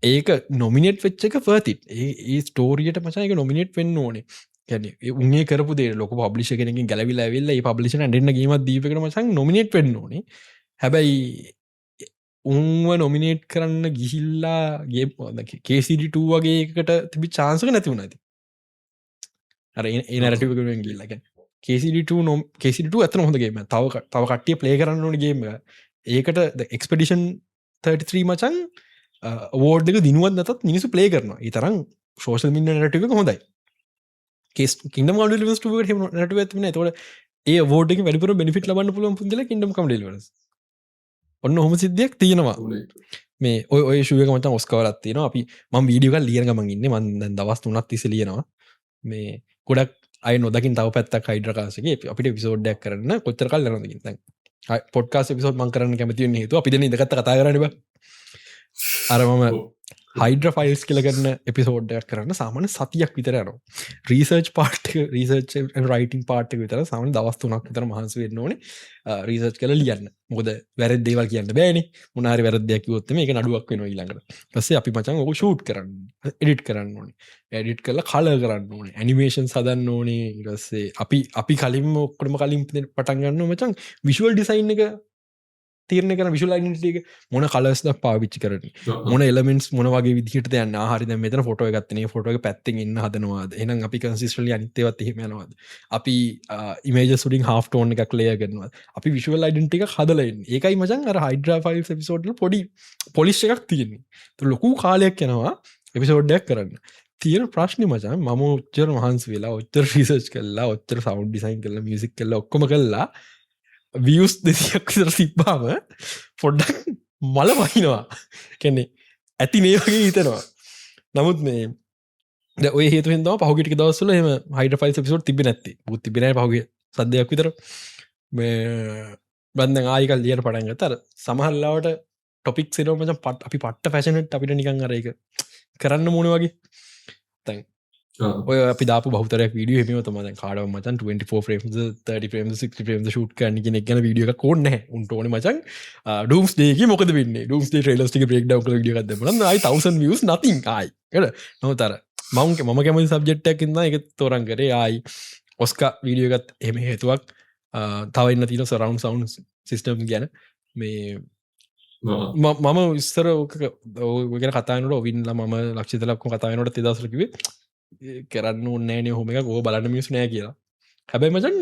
ඒක නොමිනේට් වෙච්ච එක ෆර්තිත් ඒ ස්ටෝරියට මචයක නොමිනේට් වෙන්න ඕනේ ගැන උගේ කරපු දේ ලොක පබ්ලිෂ කෙනෙකින් ගැලවිලා වෙල්ල පබ්ලිෂන ඩන්න ගීම දීපකට මසන් නොමිනේට් වෙන්න ඕනේ හැබැයි උන්ව නොමිනේට් කරන්න ගිහිල්ලා ගේ කේසිඩ2 වගේ එකට තිබි චාන්සක නැතිවුණ ඇති අර ඒනරටව ගිල්ලක කේසිඩ2 නොම් කේසිඩ ඇතන හොඳගේම තව කටිය ප්ලේ කරන්න ඕනගේම ඒකට එක්ස්පඩිෂන් 33 මචන් වෝඩ්ක දිනුවත් නතත් මිනිසු ප්ලේ කරනවා ඒ තරම් ශෝෂල් මින්න නටක හොඳයි කේස් කින්ඩම් ඩ නට ඇතින තොට ඒ වෝඩ වැඩිපුර බෙනිිට ලබන්න පුළුවන් පුදල කින්ඩම් කම්ඩලවරස් ඔන්න හොම සිද්ධියක් තියෙනවා මේ ඔය ශුවක මචන් ඔස්කවලත් තියෙනවා අපි ම වීඩියක ලියනගමන් ඉන්න මන්ද දවස් තුනත් තිස ලියනවා මේ ගොඩක් අය නොදකින් තව පැත්තක් හයිඩ්‍රකාසගේ අපිට පිසෝඩ්ඩයක් කරන්න කොච්චර කල් ලනදකින් පොඩ්කාස් පිසෝඩ් මං කරන්න කැමති හේතු අපි දන දකත් කතා කරනබ අරමම හයිඩ්‍ර ෆයිල්ස් කියලගන්න එපිසෝඩ්ඩයක් කරන්න සාමාන සතියක් විතර යනවා research part research written part විතර සාමන දවස්තුනක් විතර මහන්ස වෙන්න ඕනේ රීසර්ච් කල ලියන්න මොද වැරද දේවල් කියන්න බෑනි මුණනාරි වැරදයක් ොත්තම එක නඩුවක් වෙන ඊළඟට පස්සේ අපි මචන් ඔක ෂූට් කරන්න එඩිට් කරන්න ඕනේ එඩිට් කල කල කරන්න ඕනේ ඇනිමේෂන් සදන්න ඕනේ රස්සේ අපි කලින් ඔක්කටම කලින් පටන්ගන්න මචන් විශුවල් ඩිසයින් එක තීරණ කර විශුවල් යිඩන්ටිටි එක මොන කලස්ද පාවිච්චි කරන මොන එලමෙන්ස් මොන වගේ විදිහට යන්න හරි මෙතන ෆොටෝ ගත්තනේ ෆොටෝ පැත්තෙන් ඉන්න හදනවාද එනම් අපි කන්සිස්ටලි අනිතවත් එහෙමනවාද අපි ඉමේජ සුඩින් හා් ටෝන් එකක් ලේ කරනවා අපි විශුවල් යිඩන්ටි එක හදලන්න ඒකයි මචන් අර හයිඩ්‍රා ෆයිල් පිසෝඩ්ල පොඩි පොලිස් එකක් තියෙන්නේ ලොකු කාලයක් යනවා එපිසෝඩ්ඩයක් කරන්න තියෙන ප්‍රශ්නි මචන් මම ඔච්චර වහන්ස වෙලා ඔච්චර රිසර්ච් කල්ලා ඔච්චර සවන්් ඩිසයින් කරලා මියසික් කල්ල ඔක්කොම කල්ලා වියස් 200ක් සිබ්බාම පොඩ්ඩක් මල වහිනවා කැනෙ ඇති මේ වගේ හිතනවා නමුත් මේ ඔය හේතු හින්දා පහුගිටික දවස්වල එහෙම හයිඩ්‍රා ෆයිල්ස් එපිසෝඩ් තිබෙන්නේ නැත්තේ බුත් තිබෙන්නේ නැහැ පහුගිය සද්දයක් විතර මේ බන්දන් ආයිකල් ලියන්න පටන් ගත්තා අර සමහර ලාවට ටොපික්ස් එනවා මචං අපි පට්ට ෆැෂනෙට් අපිට නිකන් අර ඒක කරන්න මොන වගේ දැන් ඔය අපි දාපු බහුතරයක් වීඩියෝ එහෙම තමයි දැන් කාඩව මචං 24 frames 30 frames 60 frames shoot කරන්න කියන එක ගැන වීඩියෝ එකක් ඕනේ නැහැ උන්ට ඕනේ මචං doomsday එකේ මොකද වෙන්නේ doomsday trailers ටික break down කරලා වීඩියෝ එකක් දැම්මම නම් ආයි 1000 views nothing ආයි නේද නමුත් අර මම කැමති සබ්ජෙක්ට් එකක් ඉඳන් ඒක තෝරන් කරේ ආයි ඔස්කා වීඩියෝ එකත් එහෙම හේතුවක් තව ඉන්න තියෙන surround sound system ගැන මේ මම ඉස්සර ඔක ගැන කතා කරනකොට ඔවින්ලා මම ලක්ෂිතලක්ම කතා කරනකොට ඒ දවස්වල කිව්වේ කරන්න ඕනේ නෑනේ ඔහොම එකක් ඕක බලන්න මිනිස්සු නෑ කියලා. හැබැයි මචං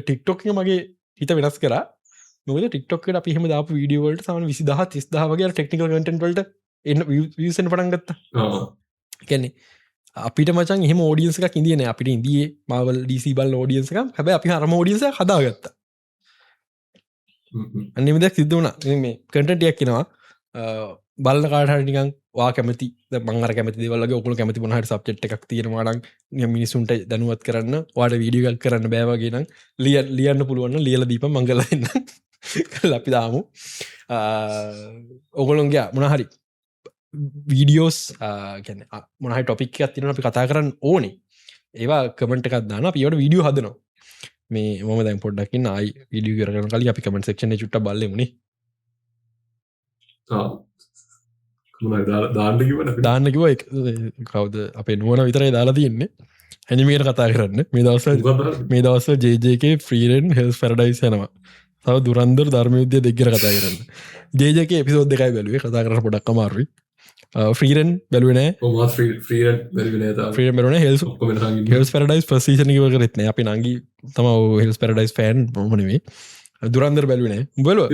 TikTok එක මගේ හිත වෙනස් කරා. මොකද TikTok එකට අපි එහෙම දාපු වීඩියෝ වලට සාමාන්‍ය 20000 30000 වගේ අර ටෙක්නිකල් කන්ටෙන්ට් වලට එන්න views එන්න පටන් ගත්තා. කියන්නේ අපිට මචං එහෙම ඔඩියන්ස් එකක් ඉඳියේ නෑ. අපිට ඉඳියේ Marvel DC බලන ඔඩියන්ස් එකක්. හැබැයි අපි අරම ඔඩියන්ස් එකක් හදාගත්තා. අනිත් දෙයක් සිද්ධ වුණා. ඉතින් මේ කන්ටෙන්ට් එකක් එනවා. බලන කාට හරි නිකන් වා කැමති මං අර කැමති දේවල් වගේ ඔයගොල්ලෝ කැමති මොන හරි සබ්ජෙක්ට් එකක් තියෙනවා නම් මිනිසුන්ට දැනුවත් කරන්න ඔයාලට වීඩියෝ එකක් කරන්න බෑ වගේ නම් ලියන්න පුළුවන් නම් ලියලා දීපන් මං කරලා දෙන්නම් කියලා අපි දාමු ඔයගොල්ලෝගේ මොන හරි වීඩියෝස් කියන්නේ මොන හරි ටොපික් එකක් තියෙනවා අපි කතා කරන්න ඕනේ ඒවා කමෙන්ට් එකක් දාන්න අපි ඒවට වීඩියෝ හදනවා මේ මම දැන් පොඩ්ඩක් ඉන්න ආයි වීඩියෝ කරගෙන කලින් අපි කමෙන්ට් සෙක්ෂන් එකේ චුට්ටක් බලමු නේ දාන්න කිව කවද අපේ නුවන විතරයි දාලා තියන්නේ හැනිමේට කතා කරන්න මේ දවස ජේජක ෆ්‍රීරෙන් හෙල්ස් පැරඩයිස් යනවා තව දුරන්දර ධර්මයුද්ධය දෙක්කර කතා කරන්න ජේජක එපිසෝද් දෙකයි බැලුවේ කතා කර පොඩක් අමාරුයි ෆ්‍රීරෙන් බැලුවනෑ බැලුන හෙල්ස් පැරඩයිස් ප්‍රසීෂණ කිව කරෙත්න අපි නංගි තම හෙල්ස් පැරඩයිස් ෆෑන් මොමනවේ දුරන්දර බැලුවනේ බලුව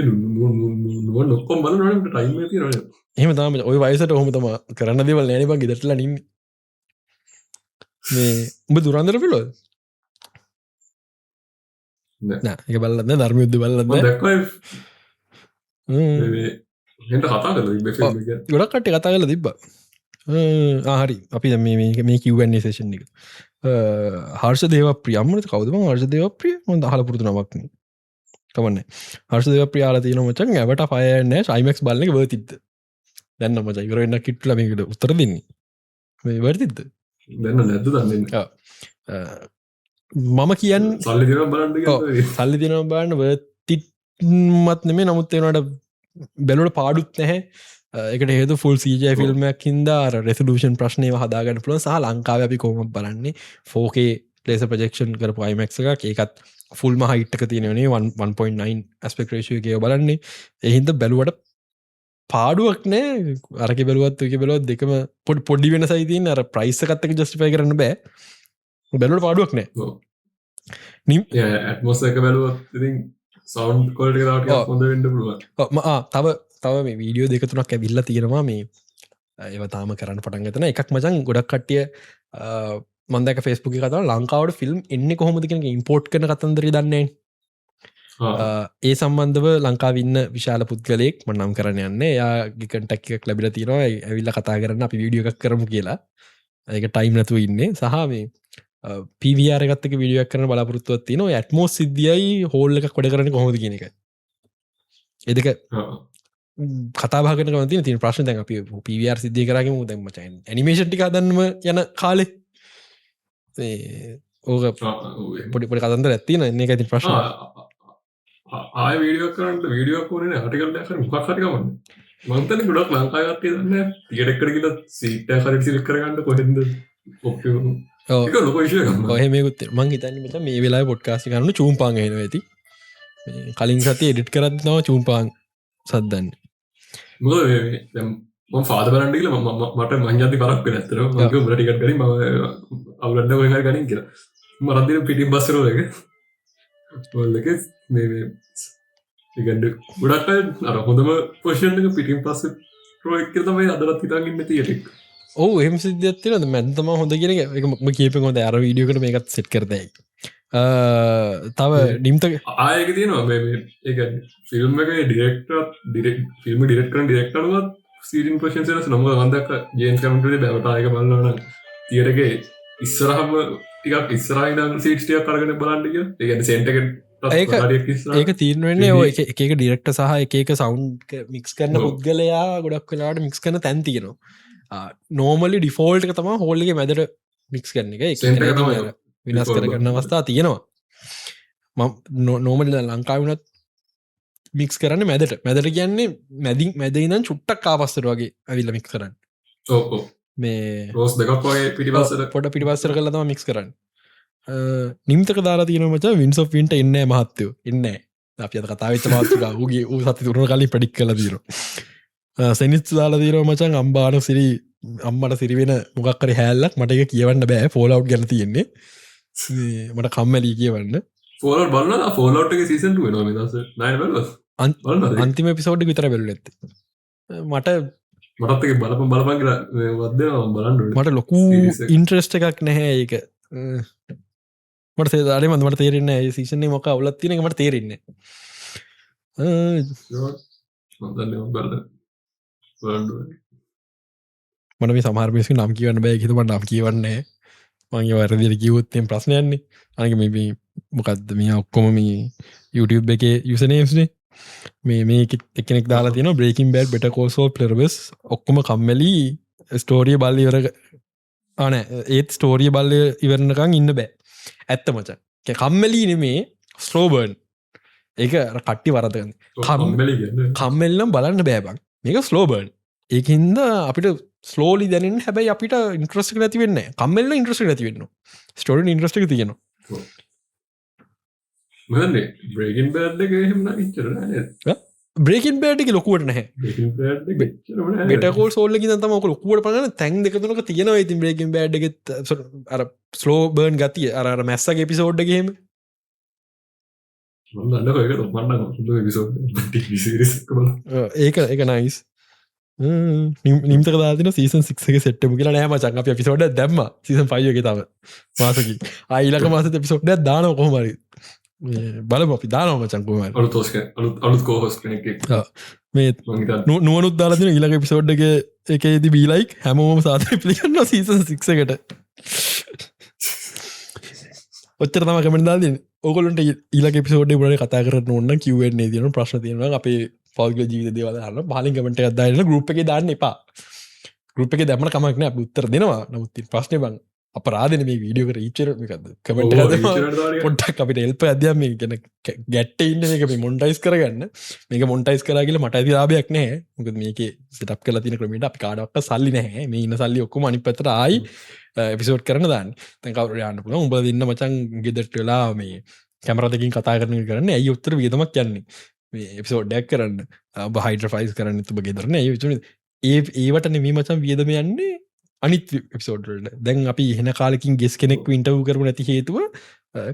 එහෙම තම ඔය වයසට ඔහොම තම කරන්න දෙවල් නෑන බං ගෙදටලා නින් මේ උඹ දුරන්දර පිලොද එක බලන්න ධර්මයුද්ධ බලන්න ගොඩක්කට කතා කල තිබ්බ ආහරි අපි මේ කිවන්නේ සේෂන් එක හර්ෂ දේව ප්‍රියම්මට කවදම හර්ෂ දේව ප්‍රිය මො හල පුරතු නමක්න කමන්න හර්ෂ දේව ප්‍රියාල තියන මචන් ඇවට පයනෑ යිමක් බලක වතිත්ත දැන්න මච ඉවරන්න කිට්ල මේකට උත්තර දෙන්නේ මේ වර්තිත්ද දැන්න නැද දන්න මම කියන්න සල්ලි දින බලන්න වතිමත් නෙමේ නමුත්වෙනට බැලුට පාඩුත් නැහැ එකට හේතු ෆුල් සජ ෆිල්ම්මයක් හින්දා රෙසලූෂන් ප්‍රශ්නය හදාගන්න පුළුවන් සහ ලංකාව අපි කොම බලන්නේ ෆෝකේ ලේස ප්‍රජෙක්ෂන් කරපු අයිමක් එකක් ඒකත් ෆුල්ම හයිට්ක තියෙනවනේ 1.9 ඇස්පෙක්රේෂය කියව බලන්නේ එහින්ද බැලුවට පාඩුවක් නෑ අරක බැලුවත් එක බැලුවත් දෙකම පොඩි වෙන සයිතින් අර ප්‍රයිස්සකත්තක ජස්ටිපය කරන්න බෑ බැලුවට පාඩුවක් නෑ ඇත්මොස් එක බැලුවත් සවන්් කොල්ට හොඳ වෙන්ඩ පුළුවන් තව මේ වීඩියෝ දෙකතුනක් ඇවිල්ල තියෙනවා මේ ඒව තාම කරන්න පටන් ගතන එකක් මචන් ගොඩක් කට්ටිය මන්දක ෆෙස්බුක කතාව ලංකාවට ෆිල්ම් එන්න කොහොමද කෙන ඉම්පෝට් කන කතන්දර දන්නේ ඒ සම්බන්ධව ලංකාවන්න විශාල පුද්ගලයෙක් මනම් කරන්න යන්න යාගේ කටක්ක් ලැබිල තියෙනවා ඇවිල්ල කතා කරන්න අපි වීඩියෝ එකක් කරමු කියලා ඒක ටයිම් නැතුව ඉන්නේ සහ මේ පිවියාරගත්තක විඩියක් කරන බලාපොරත්තුවත් තියන ඇත්මෝ සිද්ධියයි හෝල් එකක් කොඩ කරන කොහොද කියන එක එදක කතාභාගන ති ති ප්‍රශ්න දැන් අපි පිවර් සිද්ධිය කරගම දැම චයින් ඇනිමේෂන් ටි දන්නම යන කාලේ ඕක පොඩිපට කතන්ද ඇත්තින එන්නේ ඇති ප්‍රශ්න ආය වීඩියෝ කරන්න වීඩියෝ කෝන හටිකල් මොක් හටිකමන්න මන්තන ගොඩක් ලංකාගත්තය දන්න තියටෙක්කට කියල සීට හරි සිල් කරගන්න කොහෙද ඔහ මේකුත් මං හිතන්න මත මේ වෙලා පොඩ්කාසි කරන්න චූම්පාන් හෙන ඇති කලින් සති එඩිට් කරත් නව චූම්පාන් සද්දන්න ෆාද බලන්ඩිල මට මංජති පරක් නැතර මගේ මටිකට කරින් අවුලන්න ඔය ගනින් කියලා මරදින පිටිම් බස්සරෝ එක ඔල්ලක ගඩ ගොඩක් අර හොඳම පෝෂණක පිටිම් පස්ස ප්‍රෝයක්ක තමයි අදරත් හිතාගන්න තියටෙක් ඕ එම සිද්ධත්තින මැන්තම හොඳ කියෙන එකම කියප හොඳ අර වීඩියෝකට මේකත් සෙට් කරදයි තව නිම්ත ආයක තියනවා ඒ ෆිල්ම් එක ඩිරෙක්ට ෆිල්ම් ඩිරෙක්ටරන් ඩිරෙක්ටරුවත් සීරින් ප්‍රශන්සන නොම වන්දක් ජේන් කමටේ බැවටායක බලන්න තියරගේ ඉස්සරහම ටිකක් ඉස්සරයින සීට්ටිය කරගෙන බලන්ටිය ඒගැන සෙන්ටක ඒක තීරණන්නේ ඔය එක ඩිරෙක්ට සහ එක සවන්් මික්ස් කරන පුද්ගලයා ගොඩක් වෙලාට මික්ස් කරන තැන්තියෙනවා නෝමලි ඩිෆෝල්ට් තම හෝල්ලගේ මැදට මික්ස් කරන එක විනාස් කරගන්න අවස්ථා තියෙනවා නෝමල ලංකාවනත් මික්ස් කරන්න මැදට මැදට කියන්නේ මැදින් මැදයිනම් චුට්ටක් කාපස්සර වගේ ඇවිල්ල මික් කරන්න මේ රෝස් දෙකක් වගේ පිටිපස්සට පොඩ පිටිපස්සර කලතම මික්ස් කරන්න නිම්තක දාලා තියෙනමච වින්ස් of වින්ට එන්න මහත්තයෝ එන්න අප අත කතාවිත මාතුකා ගේ ඌ සති තුරන කලින් පඩික් කල දීර සැනිත් දාලා දීර මචන් අම්බාන සිරි අම්මට සිරිවෙන මොකක්කර හැල්ලක් මට එක කියවන්න බෑ ෆෝලව් ගැන තියෙන්නේ මට කම්මැලී කියවන්න ෆෝල බලන්න ෆෝලෝට්ගේ සීසන්ට වෙන දස නය අන්තිම පිසෝඩ් විතර බැලු ඇත්ත මට මටත් බලප බලපන් කර වද බලන්න මට ලොකු ඉන්ට්‍රස්ට එකක් නැහැ ඒක මට සේදාරේ මඳමට තේරෙන්න සීෂන්නේ මොක අවුලත් තින මට තේරෙන්නේ මට මේ සමාර්මයසි නම් කියවන්න බෑ හිතුම නම් කියවන්නේ මගේ වරදිර කිවොත්තෙන් ප්‍රශ්නයන්නේ අනක මේ මොකක්ද මේ ඔක්කොම මේ YouTube එක යුසනේස්නේ මේ එකනෙක් දාලා තින බ්‍රේකින් බෑඩ් බෙට කෝසෝ පලරබස් ඔක්කොම කම්මලි ස්ටෝරිය බල්ලි වර ආන ඒත් ස්ටෝරිය බල්ල ඉවරණකං ඉන්න බෑ ඇත්ත මචන් කම්මලී නෙමේ ස්ලෝබර්න් ඒක කට්ටි වරදගන්න කම්මෙල්ලම් බලන්න බෑබක් මේක ස්ලෝබර්න් ඒකහින්ද අපිට ස්ලෝලි දැන හැබයි අපිට ඉන්ට්‍රස්ක ඇතිවෙන්න කම්මල්ල ඉන්ට්‍රස්ක ඇතිවෙන්න ස්ටෝරන් ඉන්ට්‍රස්ක තියෙනවා බ්‍රේගින් බෑඩ් බ්‍රේකින් බෑඩ්ක ලොකුවට නැහැ බෙටකෝ සෝල්ලකි තම ලොකුවට පන තැන් දෙකතුනක තියෙනවා ඉතින් බ්‍රේකින් බෑඩ් අර ස්ලෝ බර්න් ගතිය අර මැස්සගේ පිසෝඩ්ඩගේම ඒක එක නයිස් නිම්ත දාන සීසන් සික්ක සෙට්ටම කියලා නෑම චං අප පිසෝඩ් දැම්ම සීසන් පයගේ තව මාසකි අයිලක මාස පිසෝඩ් දාන කොහමරි බලම අපි දානම චංකුම අලුත් කෝහස් මේ නුවනුත් දාලතින ඉලක පිසෝඩ්ඩක එකේති බීලයික් හැමෝම සාත පිළිගන්න සීසන් සික්සකට ඔච්චර තම කමෙන් දාදන්න ඔගොලට ඉලක පිසෝඩ් බට කතා කරන්න ඔන්න කිවන්නේ තියන ප්‍රශ්න තියෙන අපේ පෞද්ග ජීවිත දේවල්න්න පාලින් කමට දාන්න ගරුප් එක දාන්න එපා ගරුප් එක දැමන කමක්න උත්තර දෙනවා නමුත් ප්‍රශ්නය බං අපරාධන මේ වීඩියෝ කර ීචර කමට පොට්ටක් අපිට එල්ප අධ්‍යම ගැන ගැට්ට ඉන්න එක මේ මොන්ටයිස් කරගන්න මේක මොන්ටයිස් කරගල මට ඇති ලාභයක් නෑ මොක මේක සිටක් කල තින ක්‍රමට අපි කාඩක්ක සල්ලි නැහැ මේ ඉන්න සල්ලි ඔක්කොම අනි පතර ආයි එපිසෝඩ් කරන දාන්න තැකවර යන්න පුළ උඹ දෙන්න මචන් ගෙදට වෙලා මේ කැමරතකින් කතා කරන කරන්න ඇයි උත්තර වියදමක් යන්නේ එපිසෝඩ්ඩක් කරන්න හයිඩ ෆයිස් කරන්න තුබ ගෙදරන ඒවට නෙමී මචන් වියදම යන්නේ අනිත් එපිසෝඩ්ට දැන් අපි එහන කාලකින් ගෙස් කෙනෙක් වින්ටව කරු නැති හේතුව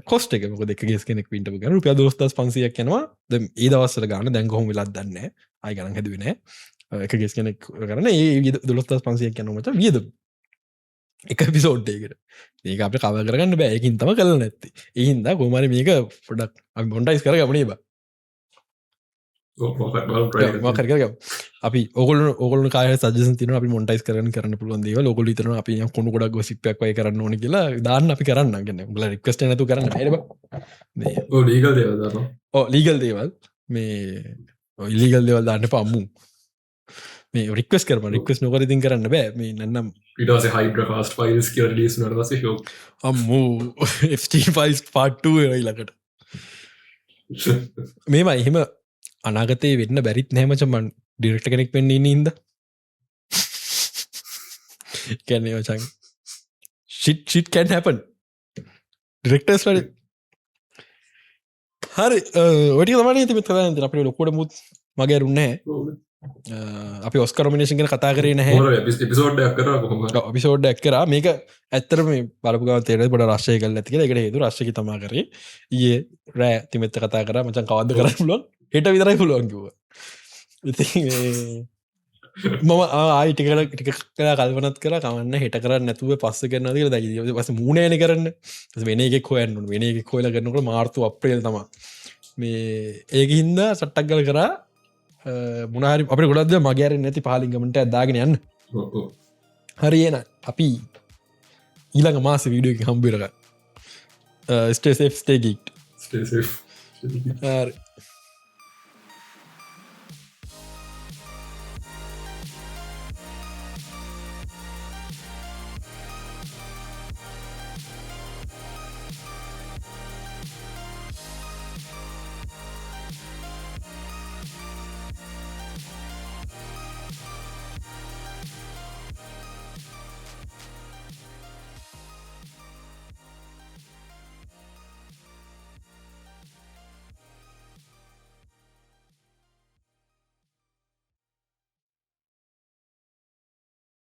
කොස්ට එක මොක දෙක ගෙස් කෙනෙක් වින්ටව කර රුපිය දෝස්තස් 500ක් යනවා ද ඒ දවස්සර ගාන දැන් හොම වෙලත් දන්න අයි ගන හැදුවන එක ගෙස් කෙනෙක් කරන ඒ දොස්තස් 500ක් යනමට වියද එක පිසෝඩ්ඩයකට ඒක අප කව කරගන්න බෑයකින් තම කල නැත්ති එහින්ද කොමර මේක ොඩක් මොන්ටයිස් කර ගමනේ බා අපි ඔගල ඔගල කාය සජ තින අපි මොන්ටයිස් කරන කරන්න පුළුවන් දේව ලොගල තන අපි කොුණු ගොඩක් ගොසිප්යක් වයි කරන්න ඕන කියලා දාන්න අපි කරන්න ගෙන ගල රික්වස්ට නතු කරන්න ලීගල් දේවල් මේ ඉල්ලිගල් දෙවල් දාන්න පම්මු මේ රික්වස් කරම රික්වස් නොකරඉතින් කරන්න බෑ මේ නන්නම් පිටස හයිඩ කාස්ට ෆයිල්ස් කිය ලිස් නටවස ෝ අම්මූ ෆයිස් පාට්ටුව ඊලකට මේම එහෙම අනාගතය වෙන්න බැරිත් නෑමචමන් ඩිරෙක්ට කෙනෙක් වෙන්නේ ඉද කැන්නේ වචන් shit can happen ඩිරෙක්ටර්ස් වල හරි ඔටිය තමයි තිබෙත් කතා අපේ ලොකුවට මුත් මගේ රුන්නේ අපි ඔස්කර මිනේෂන් ගැන කතා කරේ නැහැ පිසෝඩ්ඩයක් කර කොහොම අපිසෝඩ්ඩක් කර මේක ඇත්තර මේ බලපුගව තේර බොඩ රශ්ය කල ඇතික එකට හේතු රශ්ක තමා කරේ ඒ රෑ තිමෙත්ත කතා කර මචන් කවද කරන්න පුළුවන් හෙට විතරයි පුළුවන්කිව ඉති මම ආයිටිකල ටික කලා කල්පනත් කර කවන්න හෙට කරන්න නැතුව පස්ස කරන්න දක ද පස මූණයන කරන්න වෙන එක හොයන්න වෙන එක කොයල කරනකට මාර්තු අප්‍රේල් තම මේ ඒක හින්ද සට්ටක් ගල කරා මුණහරි අප ගොඩද මගේර නැති පාලිගමට ඇදාගෙන යන්න හරියන අපි ඊළඟ මාස වීඩියෝ හම්බිරක ස්ටේසේෆ් ස්ටේගීට්